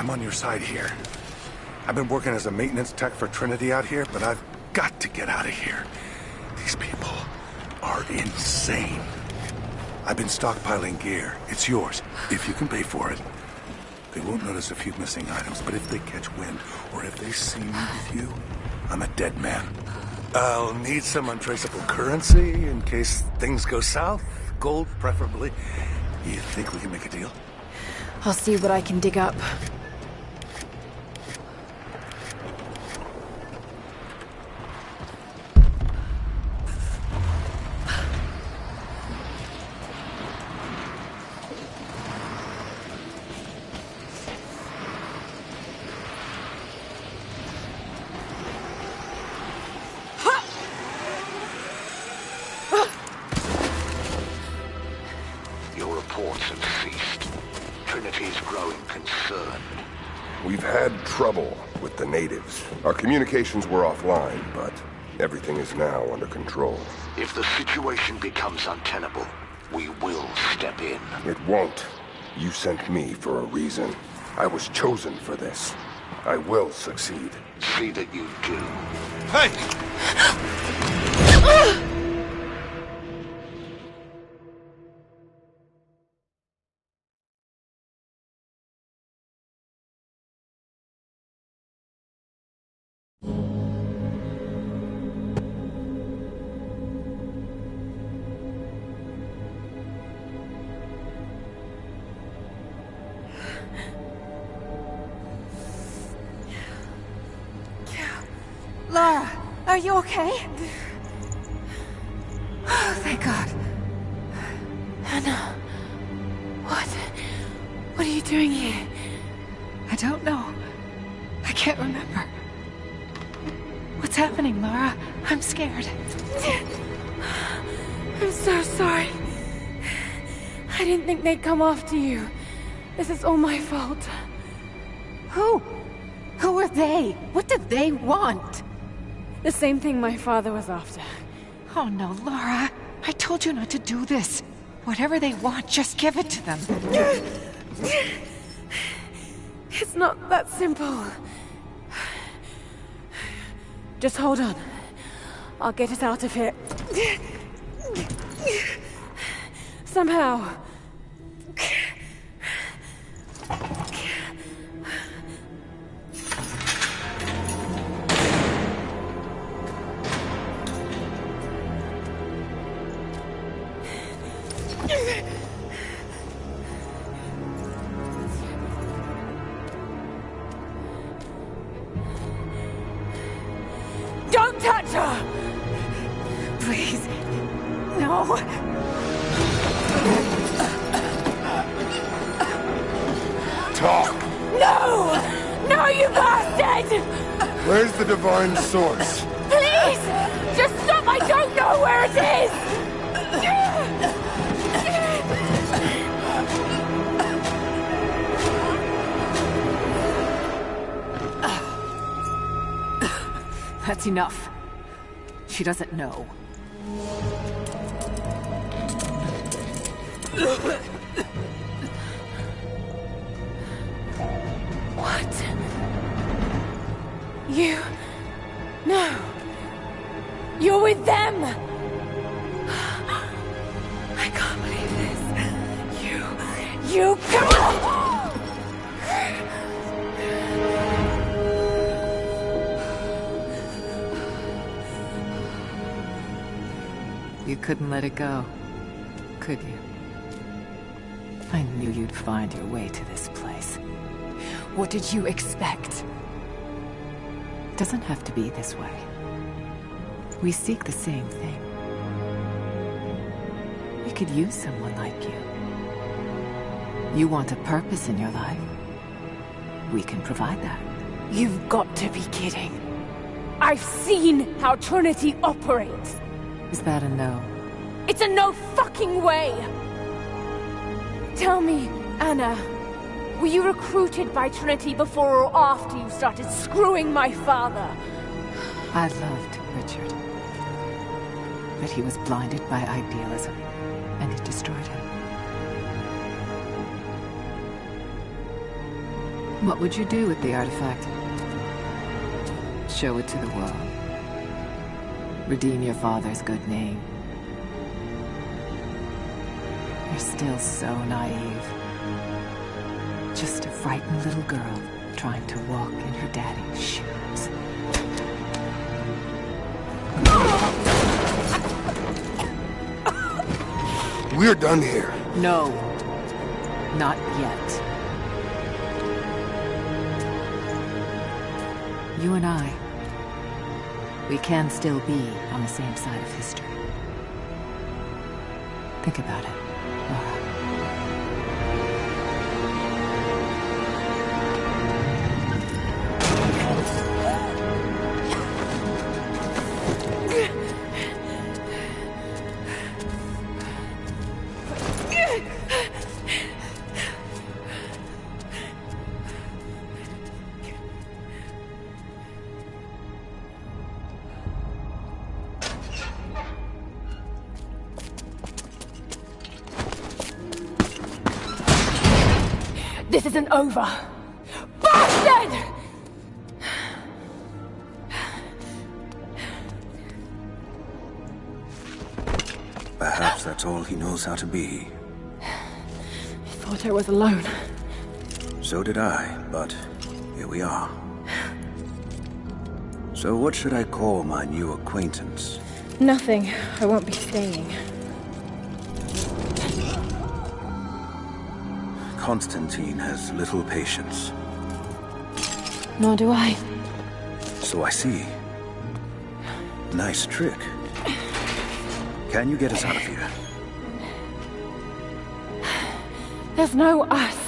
I'm on your side here. I've been working as a maintenance tech for Trinity out here, but I've got to get out of here. These people are insane. I've been stockpiling gear. It's yours, if you can pay for it. They won't notice a few missing items, but if they catch wind, or if they see me with you, I'm a dead man. I'll need some untraceable currency in case things go south. Gold, preferably. You think we can make a deal? I'll see what I can dig up. Your reports have ceased. Trinity's growing concerned. We've had trouble with the natives. Our communications were offline, but everything is now under control. If the situation becomes untenable, we will step in. It won't. You sent me for a reason. I was chosen for this. I will succeed. See that you do. Hey! Lara, are you okay? Oh, thank God. Anna, what are you doing here? I don't know. I can't remember. What's happening, Lara? I'm scared. I'm so sorry. I didn't think they'd come after you. This is all my fault. Who? Who are they? What do they want? The same thing my father was after. Oh no, Lara. I told you not to do this. Whatever they want, just give it to them. It's not that simple. Just hold on. I'll get us out of here. Somehow. Don't touch her! Please. No. Talk! No! No, you bastard! Where's the divine source? Please! Just stop! I don't know where it is! That's enough. She doesn't know. What? You... No. You're with them! I can't believe this. You... You couldn't let it go, could you? I knew you'd find your way to this place. What did you expect? It doesn't have to be this way. We seek the same thing. We could use someone like you. You want a purpose in your life. We can provide that. You've got to be kidding. I've seen how Trinity operates. Is that a no? It's a no fucking way! Tell me, Anna, were you recruited by Trinity before or after you started screwing my father? I loved Richard. But he was blinded by idealism, and it destroyed him. What would you do with the artifact? Show it to the world. Redeem your father's good name. You're still so naive. Just a frightened little girl trying to walk in her daddy's shoes. We're done here. No. Not yet. You and I, we can still be on the same side of history. Think about it, Lara. This isn't over! Bastard! Perhaps that's all he knows how to be. I thought I was alone. So did I, but here we are. So what should I call my new acquaintance? Nothing. I won't be staying. Constantine has little patience. Nor do I. So I see. Nice trick. Can you get us out of here? There's no us.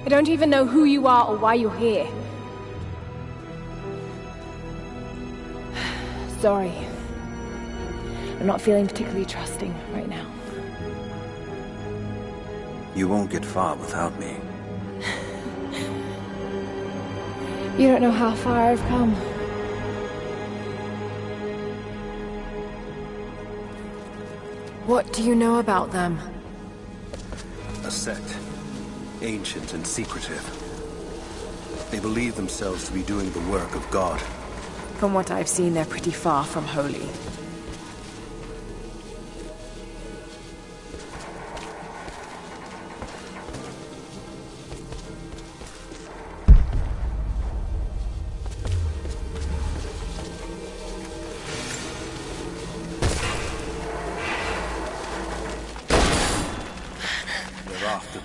I don't even know who you are or why you're here. Sorry. I'm not feeling particularly trusting right now. You won't get far without me. You don't know how far I've come. What do you know about them? A sect. Ancient and secretive. They believe themselves to be doing the work of God. From what I've seen, they're pretty far from holy.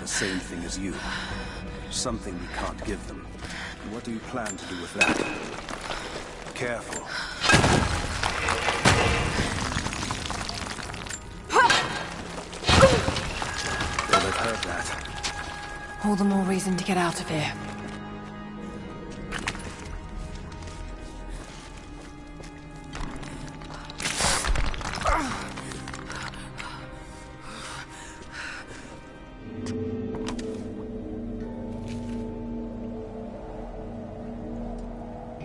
Same thing as you. Something we can't give them. What do you plan to do with that? Careful. Well, they've heard that. All the more reason to get out of here.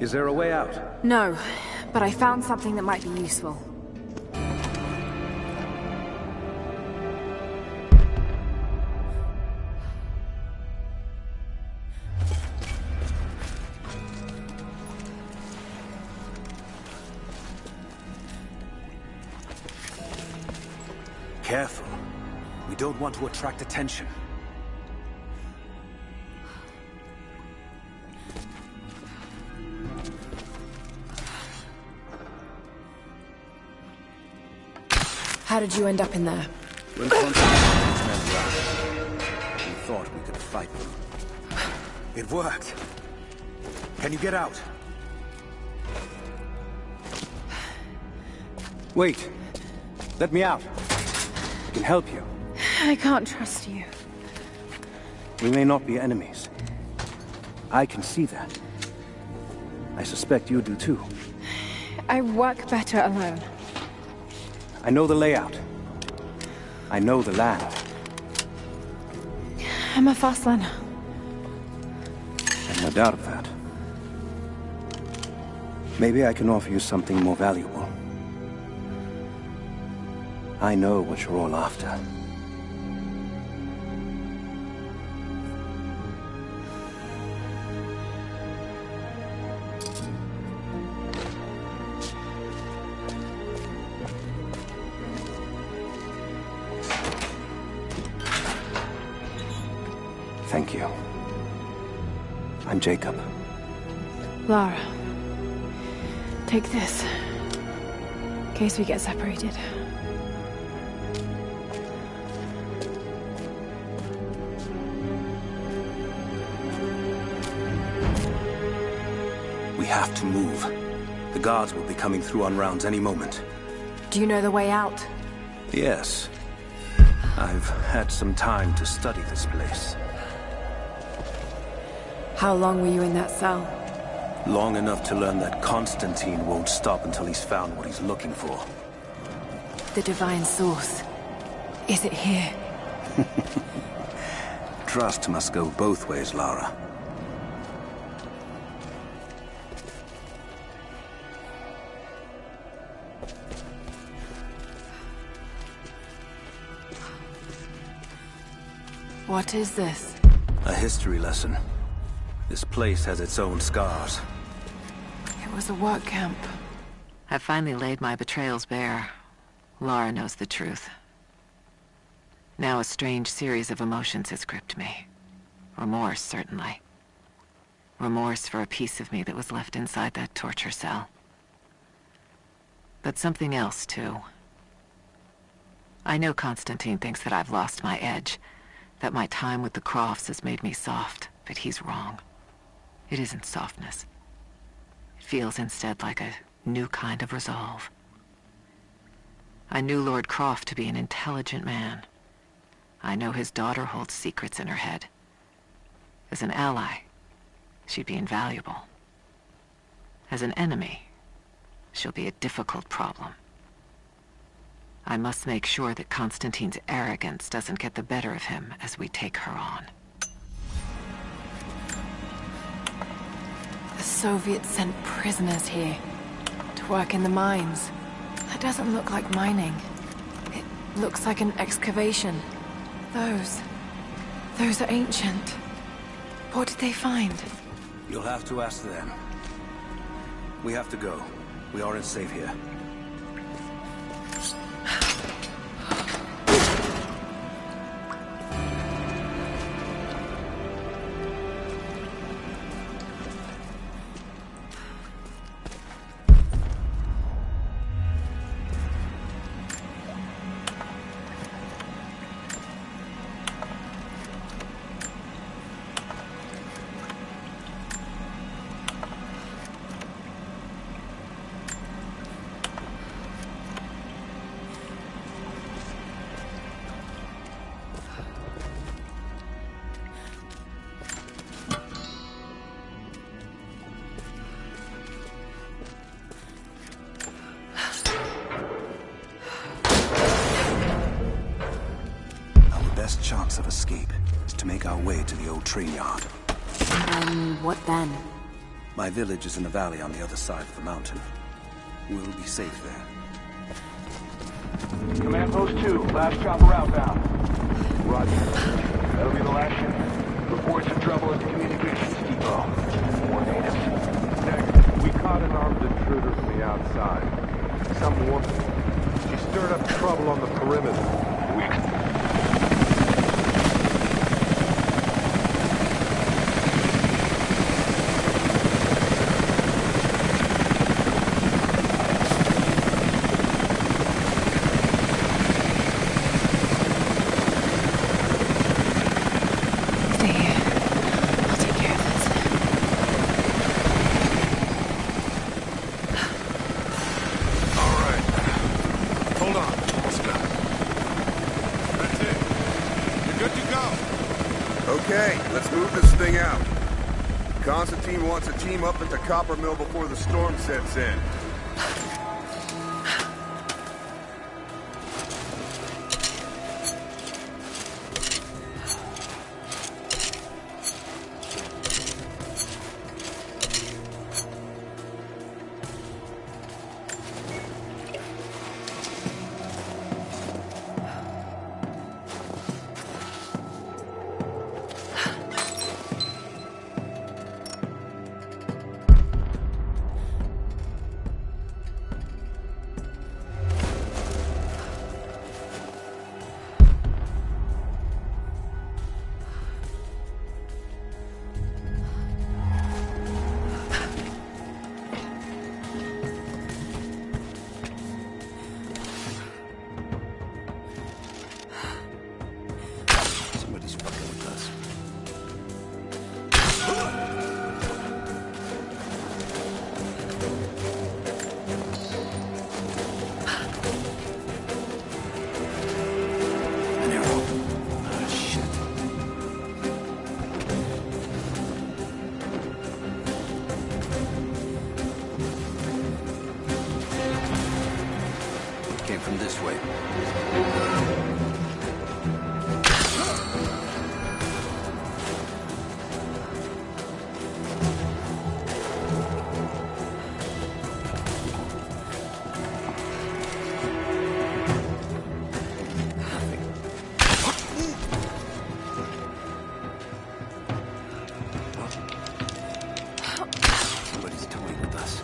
Is there a way out? No, but I found something that might be useful. Careful. We don't want to attract attention. How did you end up in there? When Constantine's men arrived, we thought we could fight them. It worked. Can you get out? Wait. Let me out. I can help you. I can't trust you. We may not be enemies. I can see that. I suspect you do too. I work better alone. I know the layout. I know the land. I'm a fast learner. I've no doubt of that. Maybe I can offer you something more valuable. I know what you're all after. Thank you. I'm Jacob. Lara. Take this. In case we get separated. We have to move. The guards will be coming through on rounds any moment. Do you know the way out? Yes. I've had some time to study this place. How long were you in that cell? Long enough to learn that Constantine won't stop until he's found what he's looking for. The Divine Source. Is it here? Trust must go both ways, Lara. What is this? A history lesson. This place has its own scars. It was a work camp. I finally laid my betrayals bare. Lara knows the truth. Now a strange series of emotions has gripped me. Remorse, certainly. Remorse for a piece of me that was left inside that torture cell. But something else, too. I know Constantine thinks that I've lost my edge, that my time with the Crofts has made me soft, but he's wrong. It isn't softness. It feels instead like a new kind of resolve. I knew Lord Croft to be an intelligent man. I know his daughter holds secrets in her head. As an ally, she'd be invaluable. As an enemy, she'll be a difficult problem. I must make sure that Constantine's arrogance doesn't get the better of him as we take her on. The Soviets sent prisoners here to work in the mines. That doesn't look like mining. It looks like an excavation. Those are ancient. What did they find? You'll have to ask them. We have to go. We aren't safe here. Chance of escape is to make our way to the old train yard. And what then? My village is in a valley on the other side of the mountain. We'll be safe there. Command Post 2, last chopper outbound. Roger. That'll be the last ship. Reports of trouble at the communications depot. More natives. Negative. We caught an armed intruder from the outside. Some woman. She stirred up trouble on the perimeter. Constantine wants a team up at the copper mill before the storm sets in. this way. Somebody's toying with us.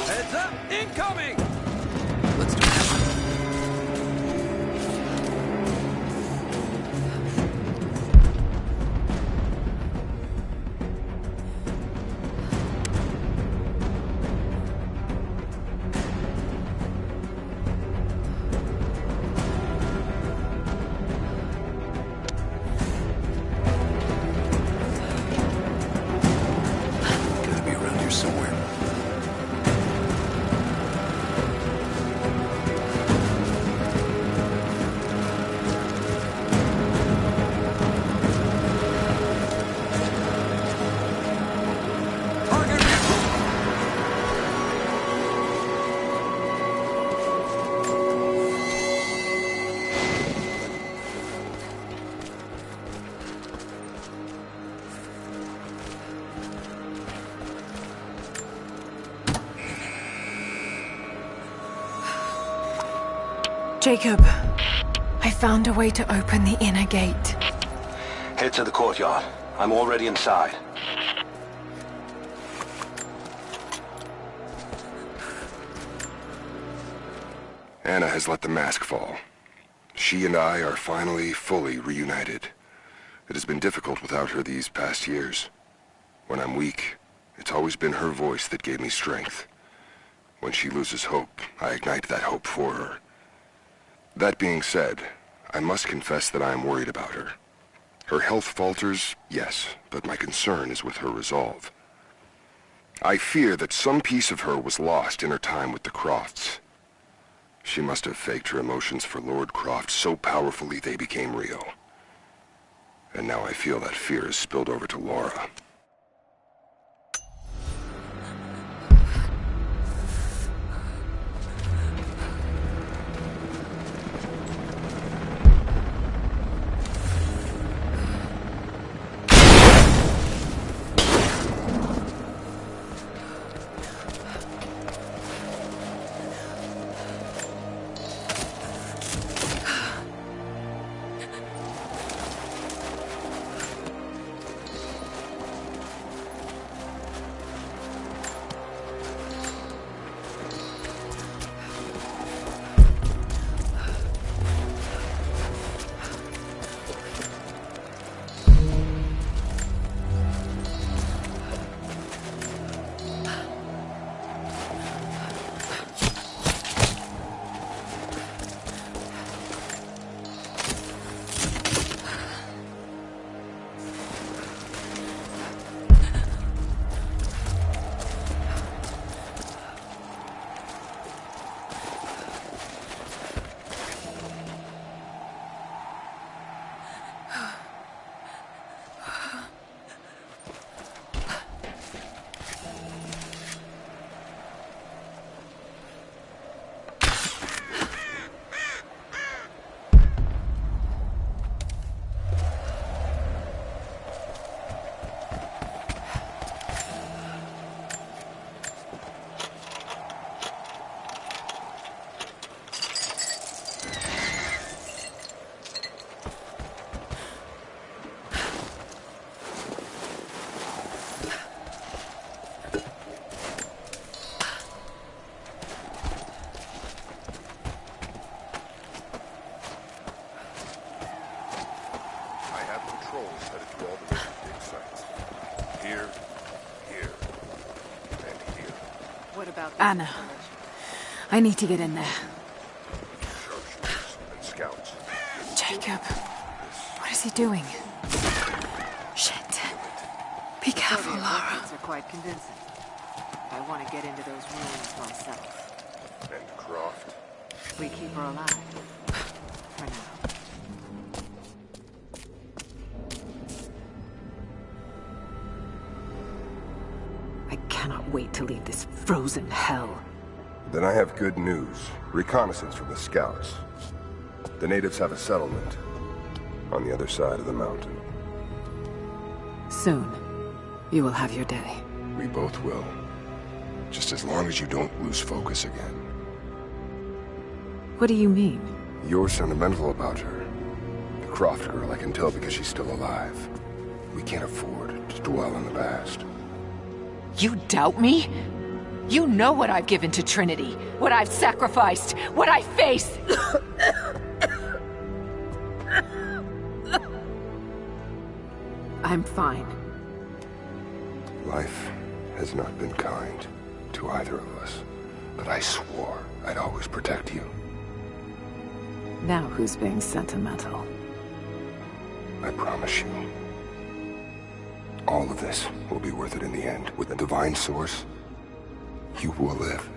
Heads up! Incoming! Let's do it. Gotta be around here somewhere. Jacob, I found a way to open the inner gate. Head to the courtyard. I'm already inside. Anna has let the mask fall. She and I are finally fully reunited. It has been difficult without her these past years. When I'm weak, it's always been her voice that gave me strength. When she loses hope, I ignite that hope for her. That being said, I must confess that I am worried about her. Her health falters, yes, but my concern is with her resolve. I fear that some piece of her was lost in her time with the Crofts. She must have faked her emotions for Lord Croft so powerfully they became real. And now I feel that fear has spilled over to Laura. Anna, I need to get in there. And scouts. Jacob, what is he doing? Shit. Be careful, Lara. Are quite convincing. I want to get into those ruins myself. And Croft. We keep her alive. For now. I cannot wait to leave this frozen hell. Then I have good news. Reconnaissance from the scouts. The natives have a settlement on the other side of the mountain. Soon, you will have your day. We both will. Just as long as you don't lose focus again. What do you mean? You're sentimental about her. The Croft girl I can tell because she's still alive. We can't afford to dwell on the past. You doubt me? You know what I've given to Trinity, what I've sacrificed, what I face! I'm fine. Life has not been kind to either of us, but I swore I'd always protect you. Now who's being sentimental? I promise you. All of this will be worth it in the end. With the divine source, you will live.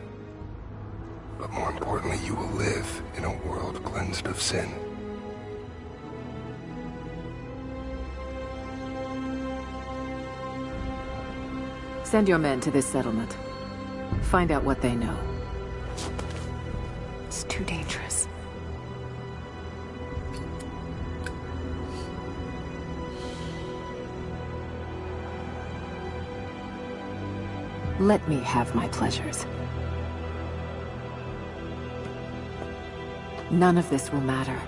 But more importantly, you will live in a world cleansed of sin. Send your men to this settlement. Find out what they know. It's too dangerous. Let me have my pleasures. None of this will matter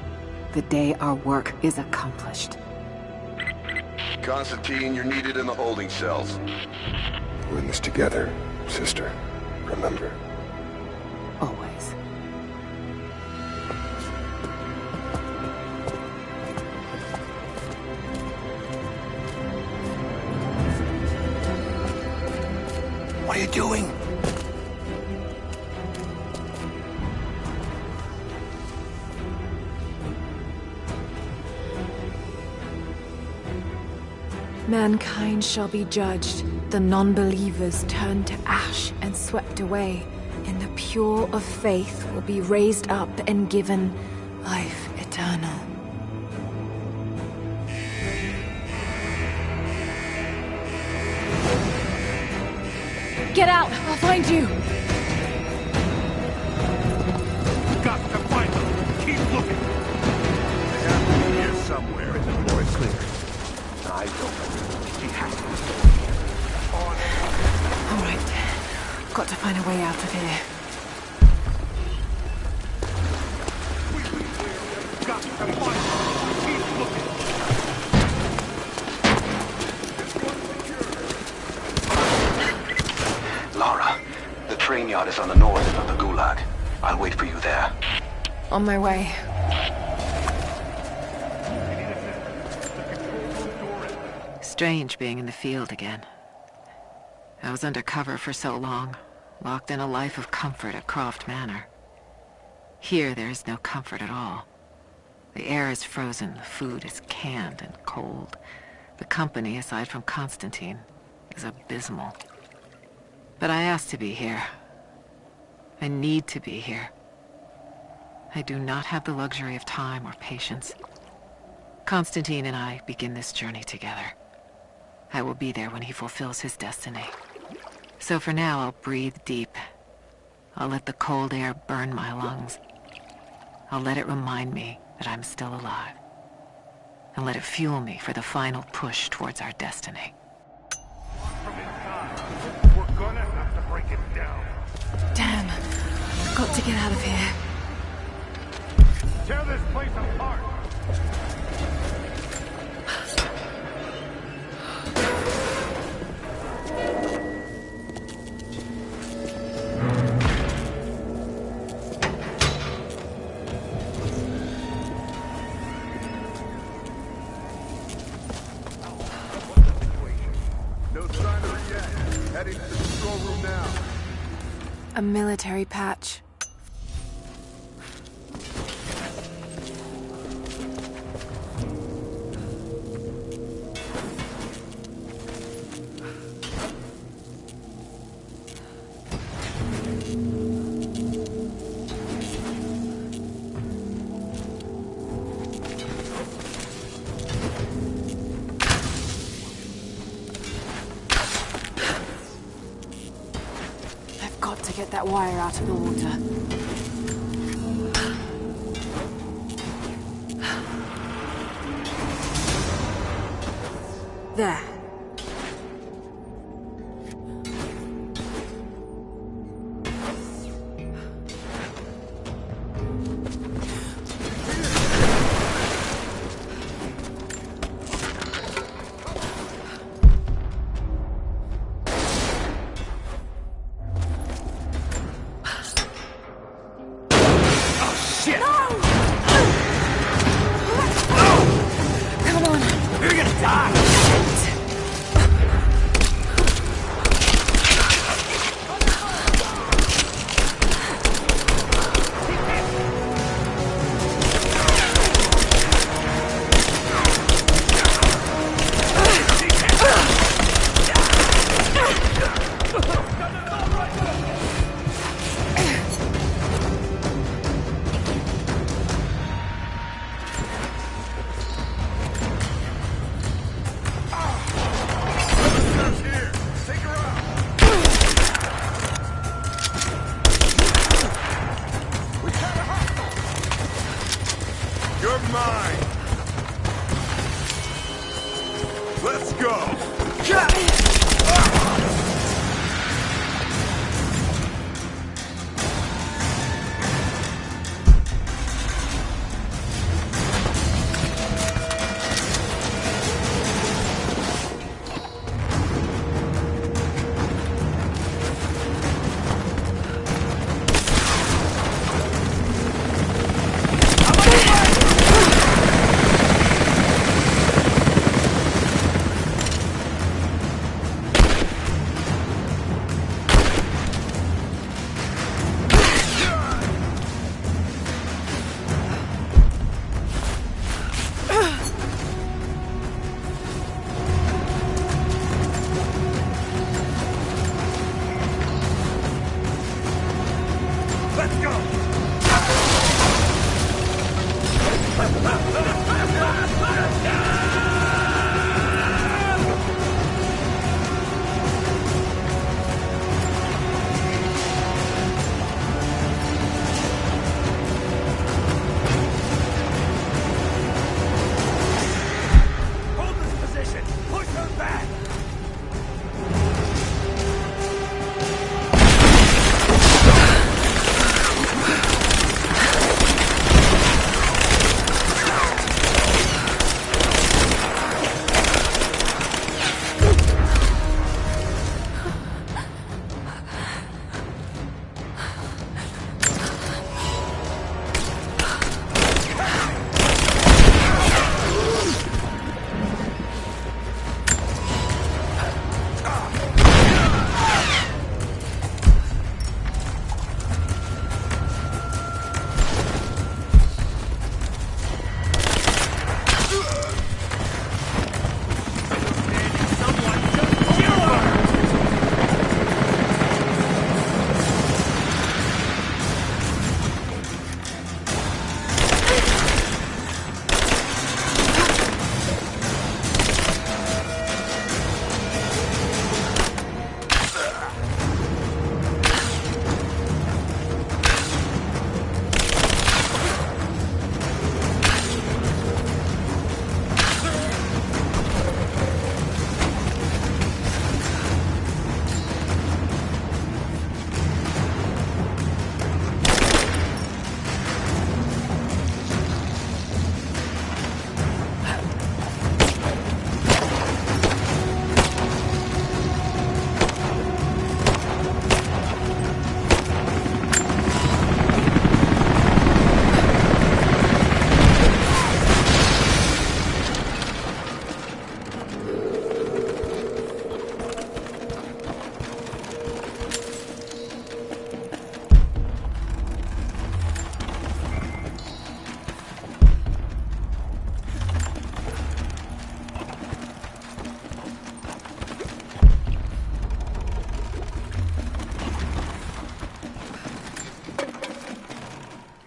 the day our work is accomplished. Constantine, you're needed in the holding cells. We're in this together, sister. Remember. Always. What are you doing? Mankind shall be judged, the non-believers turned to ash and swept away, and the pure of faith will be raised up and given life eternal. Get out! I'll find you! Got to find them! Keep looking! They have to be here somewhere in the forest clear. I don't. She has to be here. All right. Got to find a way out of here. Got to find them! Keep looking! Lara, the train yard is on the north end of the Gulag. I'll wait for you there. On my way. Strange being in the field again. I was undercover for so long, locked in a life of comfort at Croft Manor. Here there is no comfort at all. The air is frozen, the food is canned and cold. The company, aside from Constantine, is abysmal. But I asked to be here. I need to be here. I do not have the luxury of time or patience. Constantine and I begin this journey together. I will be there when he fulfills his destiny. So for now, I'll breathe deep. I'll let the cold air burn my lungs. I'll let it remind me that I'm still alive. And let it fuel me for the final push towards our destiny. We're gonna have to break it down. Damn. Got to get out of here. Tear this place apart! No sign of her yet. Heading to the control room now. A military patch. Get that wire out of the water. There.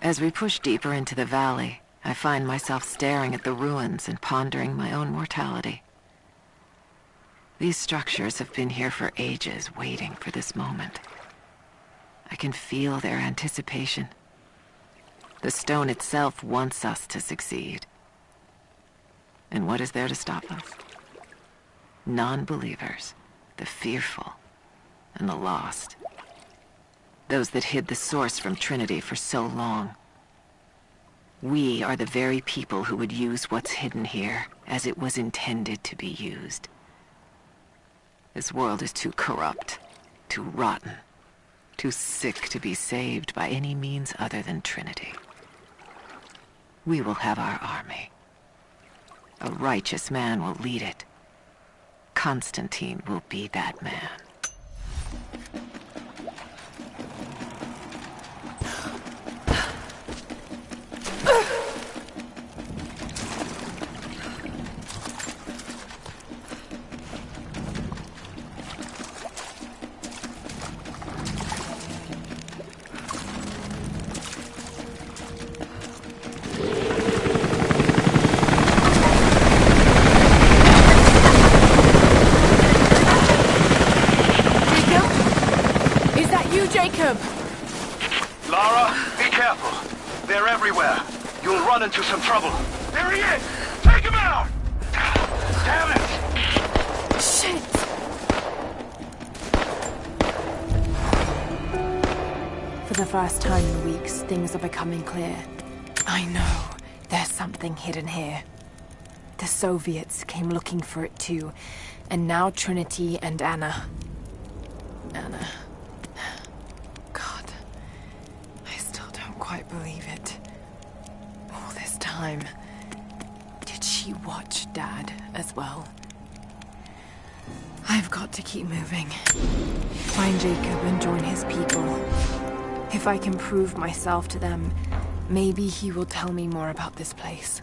As we push deeper into the valley, I find myself staring at the ruins and pondering my own mortality. These structures have been here for ages, waiting for this moment. I can feel their anticipation. The stone itself wants us to succeed. And what is there to stop us? Non-believers, the fearful, and the lost. Those that hid the source from Trinity for so long. We are the very people who would use what's hidden here as it was intended to be used. This world is too corrupt, too rotten, too sick to be saved by any means other than Trinity. We will have our army. A righteous man will lead it. Constantine will be that man. Lara, be careful. They're everywhere. You'll run into some trouble. There he is! Take him out! Damn it! Shit! For the first time in weeks, things are becoming clear. I know there's something hidden here. The Soviets came looking for it too, and now Trinity and Anna. Anna. God, I still don't quite believe it. All this time, did she watch Dad as well? I've got to keep moving. Find Jacob and join his people. If I can prove myself to them, maybe he will tell me more about this place.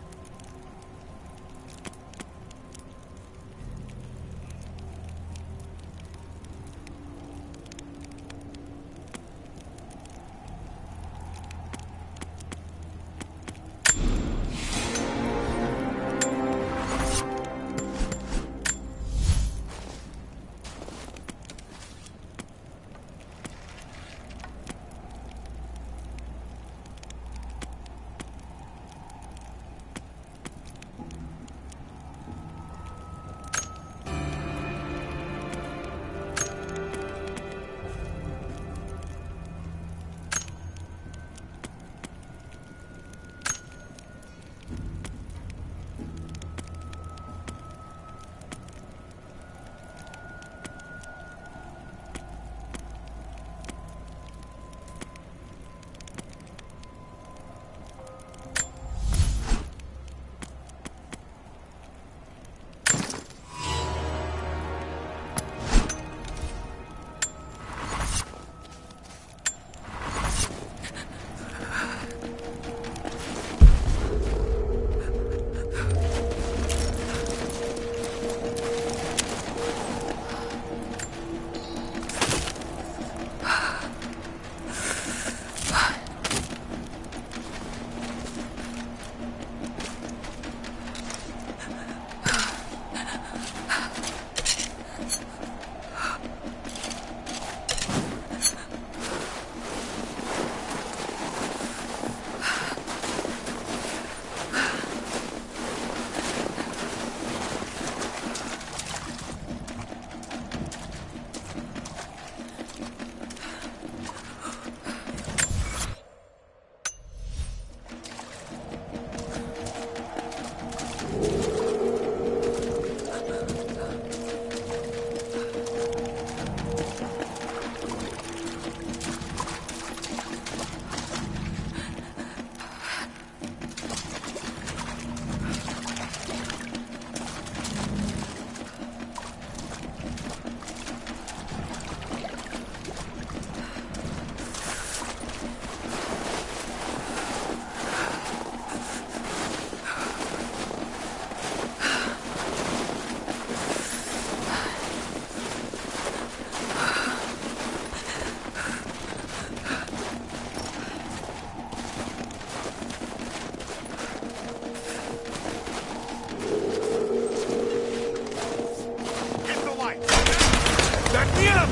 Back me up!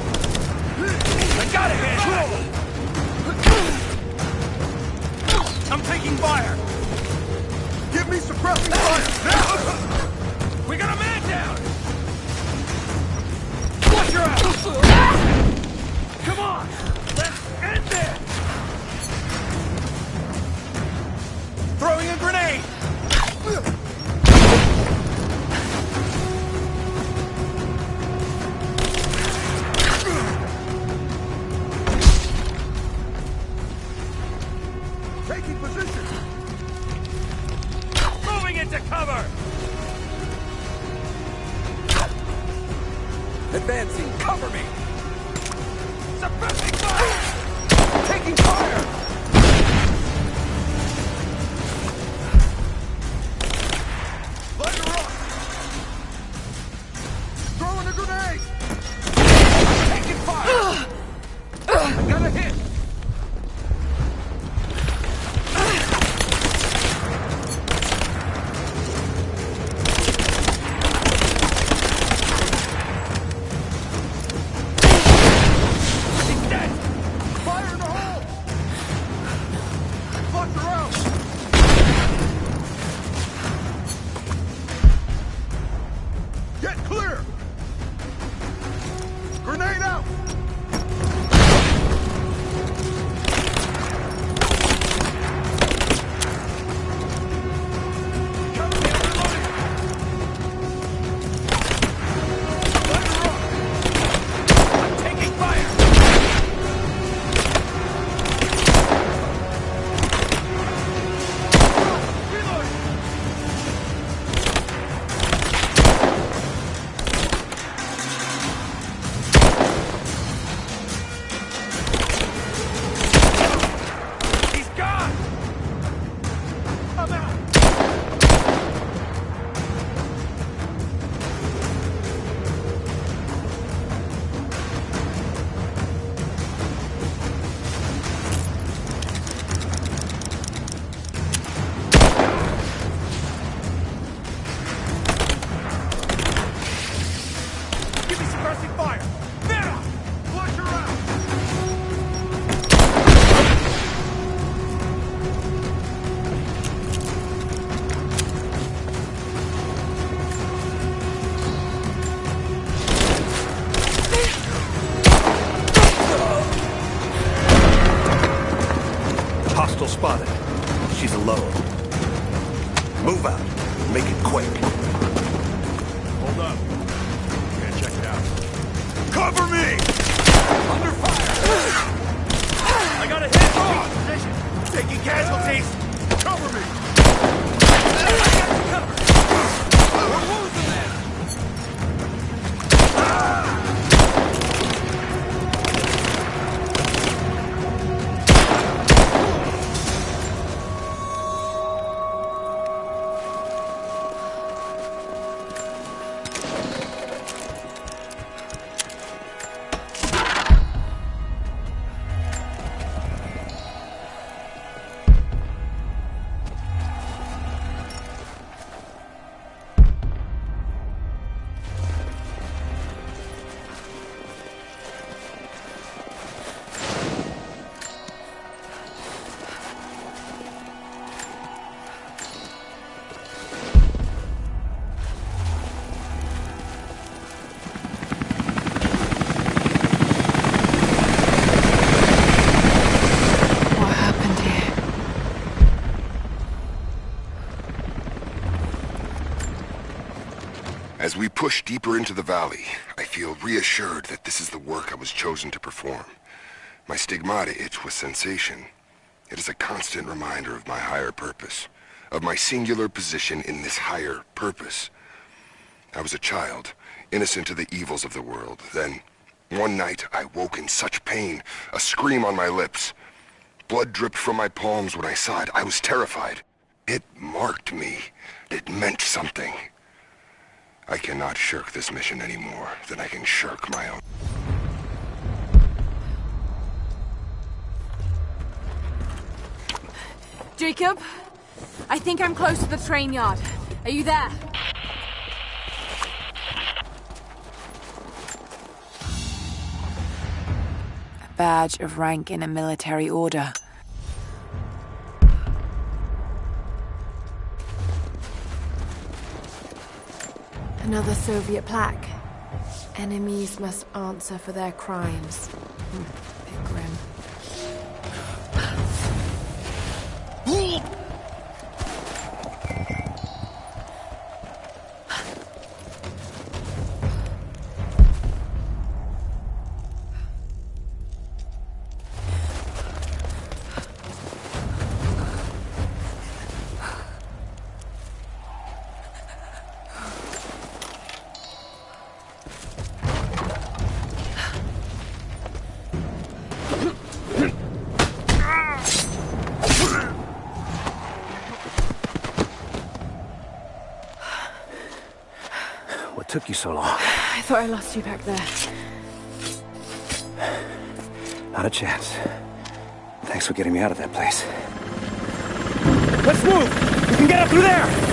I got a hit! I'm taking fire! Give me suppressing fire, now! We got a man down! Watch your ass! Come on! Let's end this! Throwing a grenade! Taking position! Moving into cover! Advancing, cover me! Suppressing fire! Taking fire! Light her up! Throwing a grenade! Taking fire! I got a hit! He's dead! Fire in the hole! Flush her out! Get clear! Grenade out! Taking fire! He's gone! I'm out! Give me suppressing fire! Now! Flush her out! Hostile spotted. She's alone. Move out. Make it quick. Hold up. Can't check it out. Cover me! Under fire! I got a hit! Position! Taking casualties! Cover me! I got you covered! We're losing them! As we push deeper into the valley, I feel reassured that this is the work I was chosen to perform. My stigmata itch with sensation. It is a constant reminder of my higher purpose, of my singular position in this higher purpose. I was a child, innocent to the evils of the world. Then, one night, I woke in such pain, a scream on my lips. Blood dripped from my palms when I saw it. I was terrified. It marked me. It meant something. I cannot shirk this mission any more than I can shirk my own. Jacob, I think I'm close to the train yard. Are you there? badge of rank in a military order. Another Soviet plaque. Enemies must answer for their crimes. Bit grim. What took you so long? I thought I lost you back there. Not a chance. Thanks for getting me out of that place. Let's move! We can get up through there!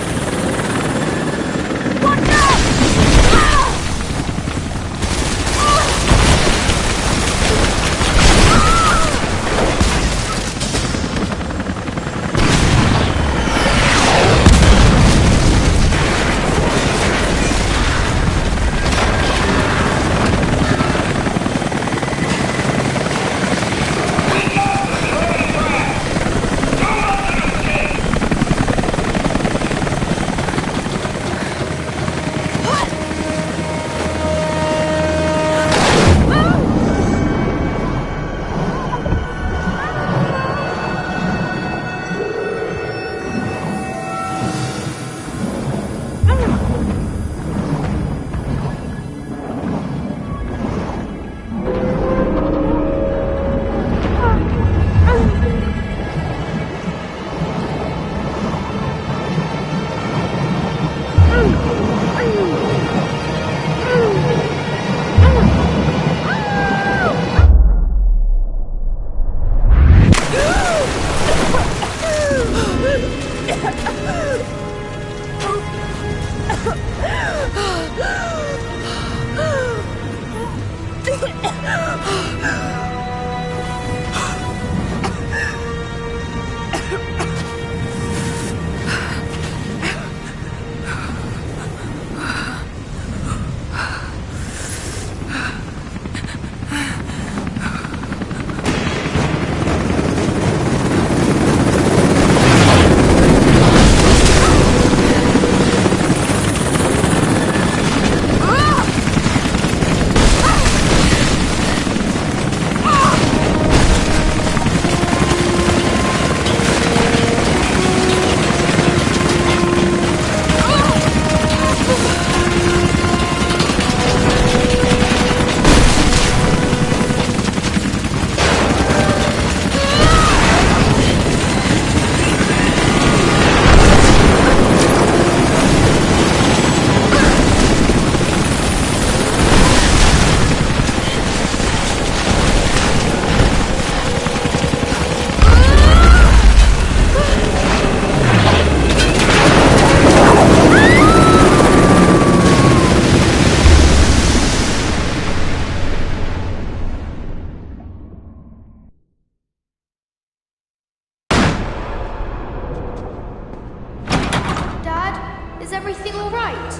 Is everything all right?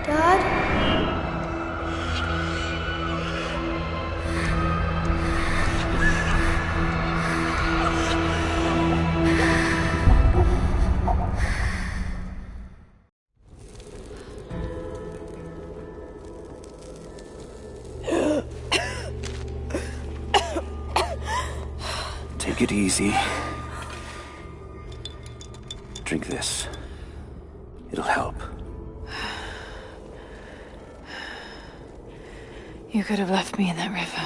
Dad? Take it easy. Drink this. It'll help. You could have left me in that river.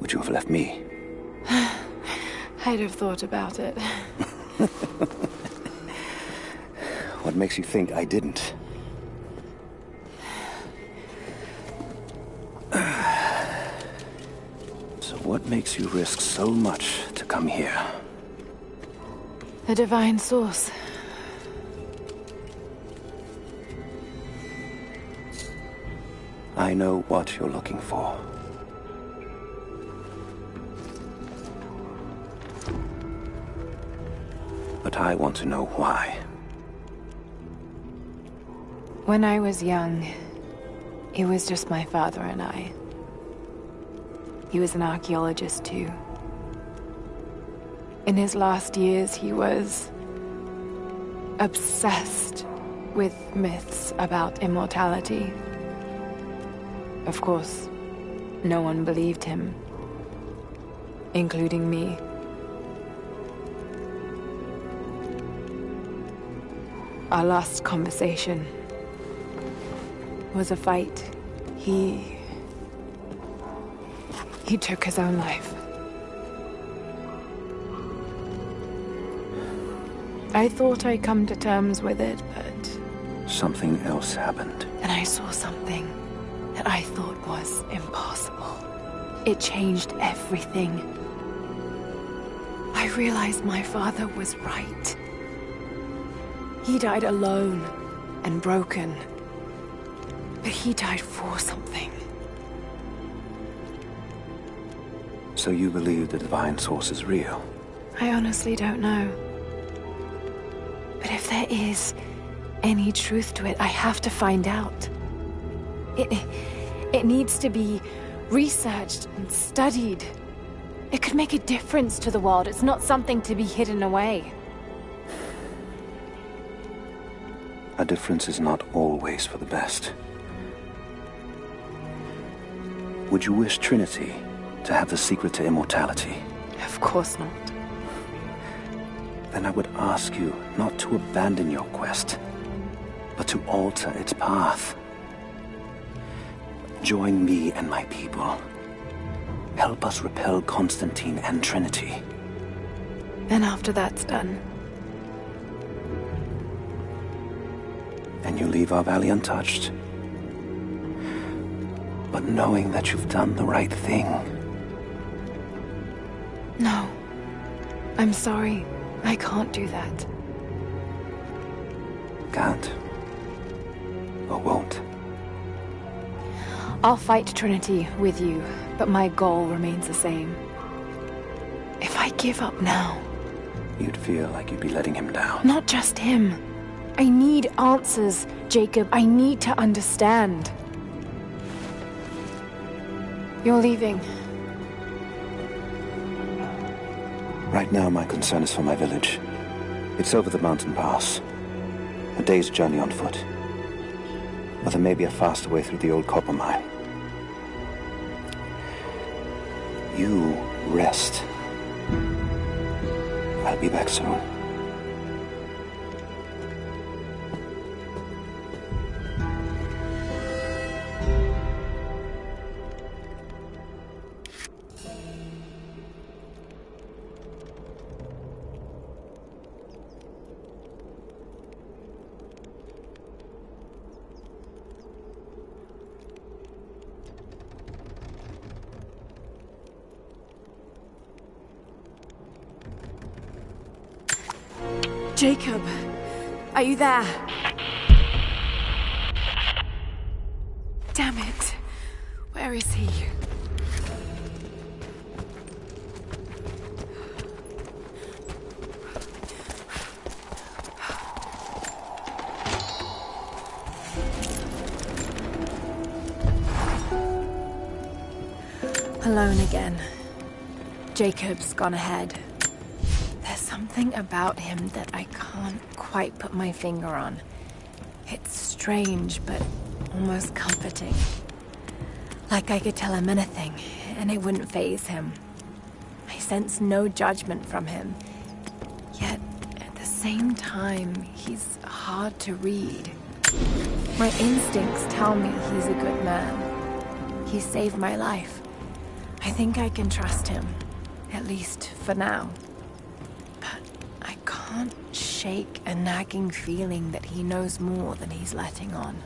Would you have left me? I'd have thought about it. What makes you think I didn't? So what makes you risk so much to come here? The divine source. I know what you're looking for. but I want to know why. When I was young, it was just my father and I. He was an archaeologist too. In his last years, he was obsessed with myths about immortality. Of course, no one believed him, including me. Our last conversation was a fight. He took his own life. I thought I'd come to terms with it, but... Something else happened. And I saw something that I thought was impossible. It changed everything. I realized my father was right. He died alone and broken. But he died for something. So you believe the divine source is real? I honestly don't know. But if there is any truth to it, I have to find out. It needs to be researched and studied. It could make a difference to the world. It's not something to be hidden away. A difference is not always for the best. Would you wish Trinity to have the secret to immortality? Of course not. Then I would ask you not to abandon your quest, but to alter its path. Join me and my people. Help us repel Constantine and Trinity. And after that's done? And you leave our valley untouched. But knowing that you've done the right thing. No. I'm sorry. I can't do that. Can't. Or won't. I'll fight Trinity with you, but my goal remains the same. If I give up now... You'd feel like you'd be letting him down. Not just him. I need answers, Jacob. I need to understand. You're leaving. Right now, my concern is for my village. It's over the mountain pass. A day's journey on foot. But there may be a faster way through the old copper mine. You rest. I'll be back soon. Jacob, are you there? Damn it. Where is he? Alone again. Jacob's gone ahead. There's something about him that I can't quite put my finger on. It's strange, but almost comforting. Like I could tell him anything, and it wouldn't faze him. I sense no judgment from him. Yet, at the same time, he's hard to read. My instincts tell me he's a good man. He saved my life. I think I can trust him, at least for now. But I can't shake a nagging feeling that he knows more than he's letting on.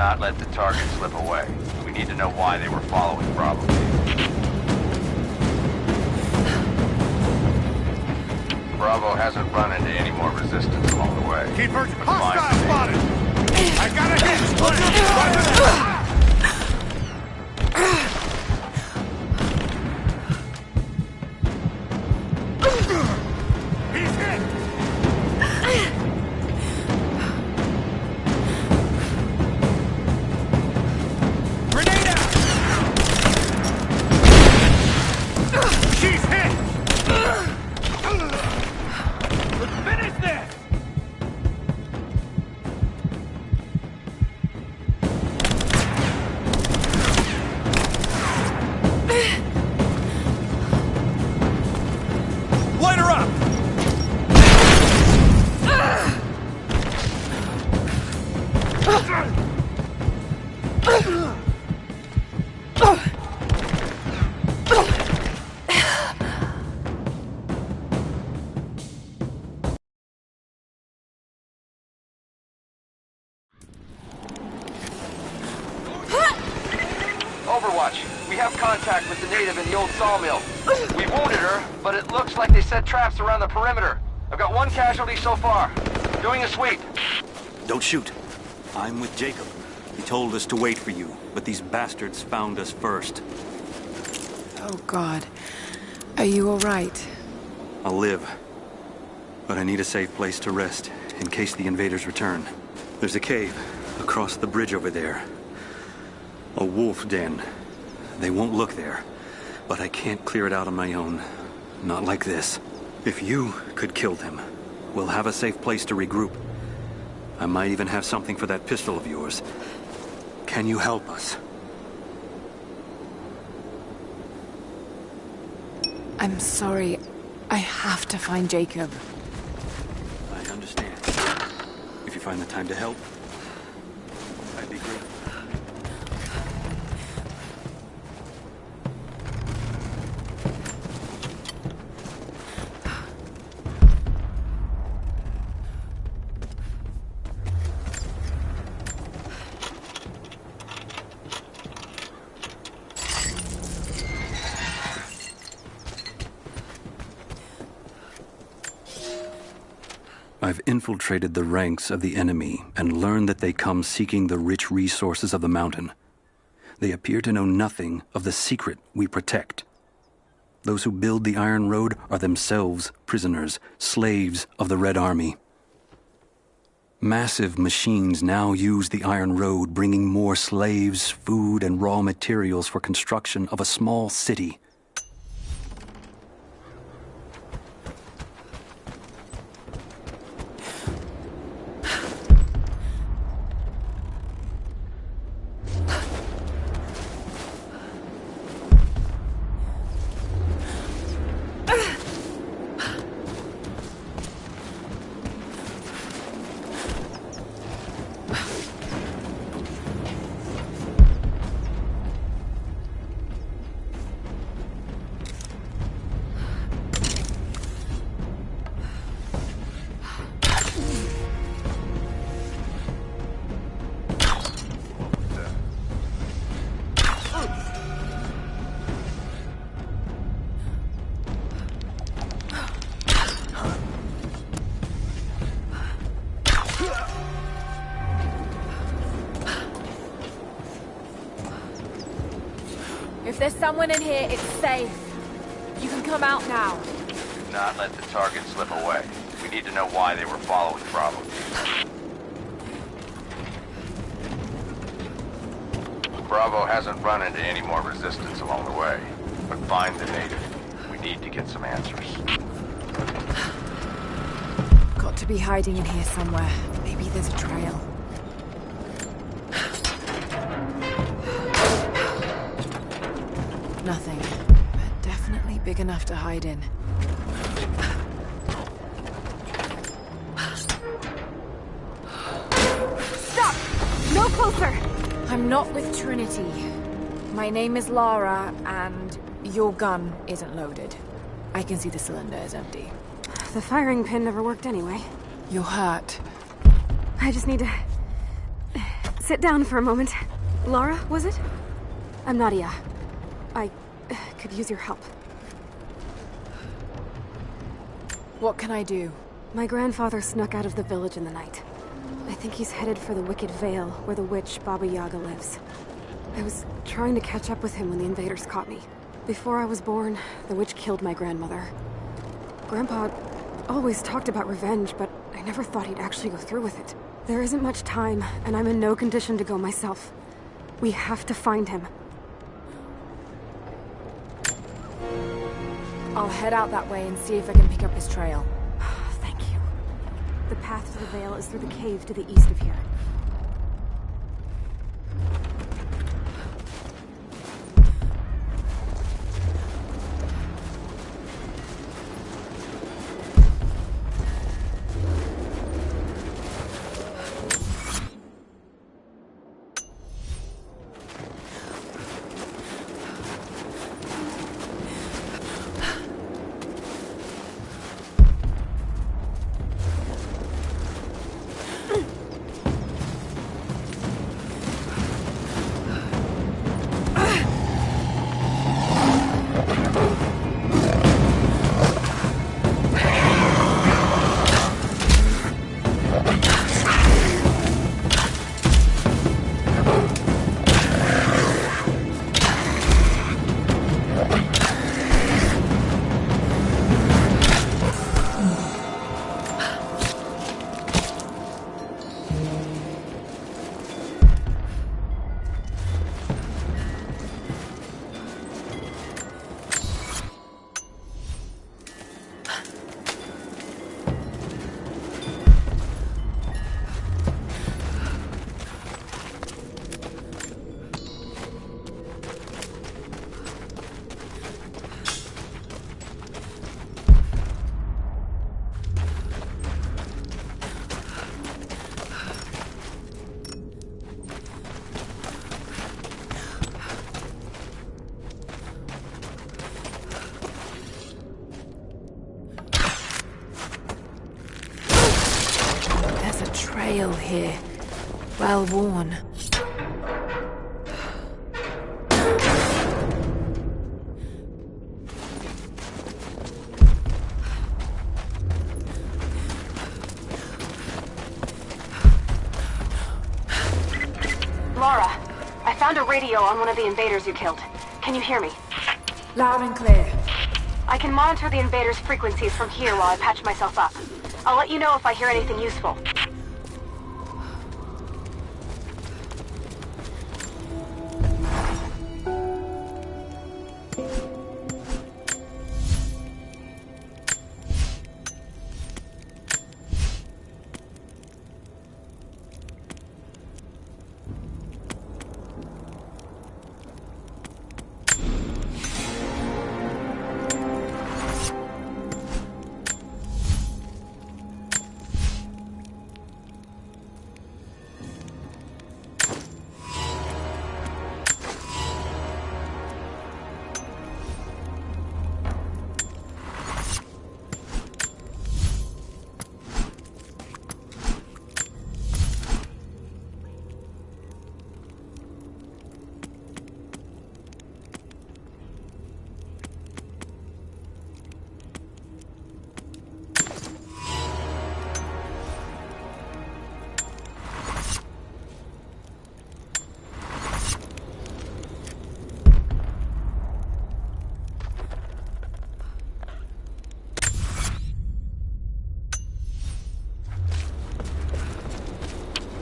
not let the target slip away. We need to know why they were following Bravo. Bravo hasn't run into any more resistance along the way. Keep urging. Hostile spotted! I got a hit! He's hit! Grenade out! She's hit! Let's finish this! Light her up! Overwatch, we have contact with the native in the old sawmill. We wounded her, but it looks like they set traps around the perimeter. I've got one casualty so far. Doing a sweep. Don't shoot. I'm with Jacob. He told us to wait for you, but these bastards found us first. Oh, God. Are you all right? I'll live. But I need a safe place to rest, in case the invaders return. There's a cave across the bridge over there. A wolf den. They won't look there, but I can't clear it out on my own. Not like this. If you could kill them, we'll have a safe place to regroup. I might even have something for that pistol of yours. Can you help us? I'm sorry. I have to find Jacob. I understand. If you find the time to help, I'd be grateful. I've infiltrated the ranks of the enemy and learned that they come seeking the rich resources of the mountain. They appear to know nothing of the secret we protect. Those who build the Iron Road are themselves prisoners, slaves of the Red Army. Massive machines now use the Iron Road, bringing more slaves, food, and raw materials for construction of a small city. If there's someone in here, it's safe. You can come out now. Do not let the target slip away. We need to know why they were following Bravo. Bravo hasn't run into any more resistance along the way. But find the native. We need to get some answers. Got to be hiding in here somewhere. Maybe there's a trail. Nothing. But definitely big enough to hide in. Stop! No closer! I'm not with Trinity. My name is Lara, and your gun isn't loaded. I can see the cylinder is empty. The firing pin never worked anyway. You're hurt. I just need to Sit down for a moment. Lara, was it? I'm Nadia. I could use your help. What can I do? My grandfather snuck out of the village in the night. I think he's headed for the Wicked Vale, where the witch Baba Yaga lives. I was trying to catch up with him when the invaders caught me. Before I was born, the witch killed my grandmother. Grandpa always talked about revenge, but I never thought he'd actually go through with it. There isn't much time, and I'm in no condition to go myself. We have to find him. I'll head out that way and see if I can pick up his trail. Thank you. The path to the Vale is through the cave to the east of here. Trail here. Well worn. Lara, I found a radio on one of the invaders you killed. Can you hear me? Loud and clear. I can monitor the invaders' frequencies from here while I patch myself up. I'll let you know if I hear anything useful.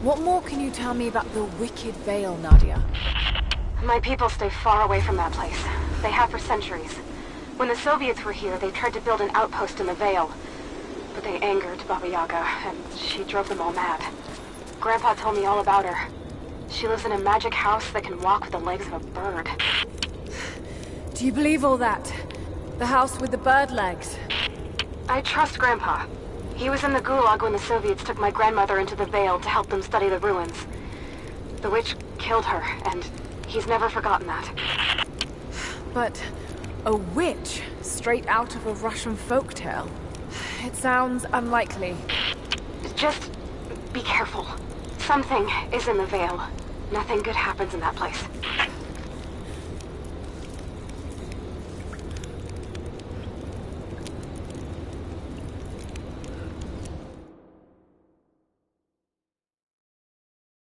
What more can you tell me about the Wicked Vale, Nadia? My people stay far away from that place. They have for centuries. When the Soviets were here, they tried to build an outpost in the Vale. But they angered Baba Yaga, and she drove them all mad. Grandpa told me all about her. She lives in a magic house that can walk with the legs of a bird. Do you believe all that? The house with the bird legs? I trust Grandpa. He was in the Gulag when the Soviets took my grandmother into the Vale to help them study the ruins. The witch killed her, and he's never forgotten that. But a witch straight out of a Russian folktale? It sounds unlikely. Just be careful. Something is in the Vale. Nothing good happens in that place.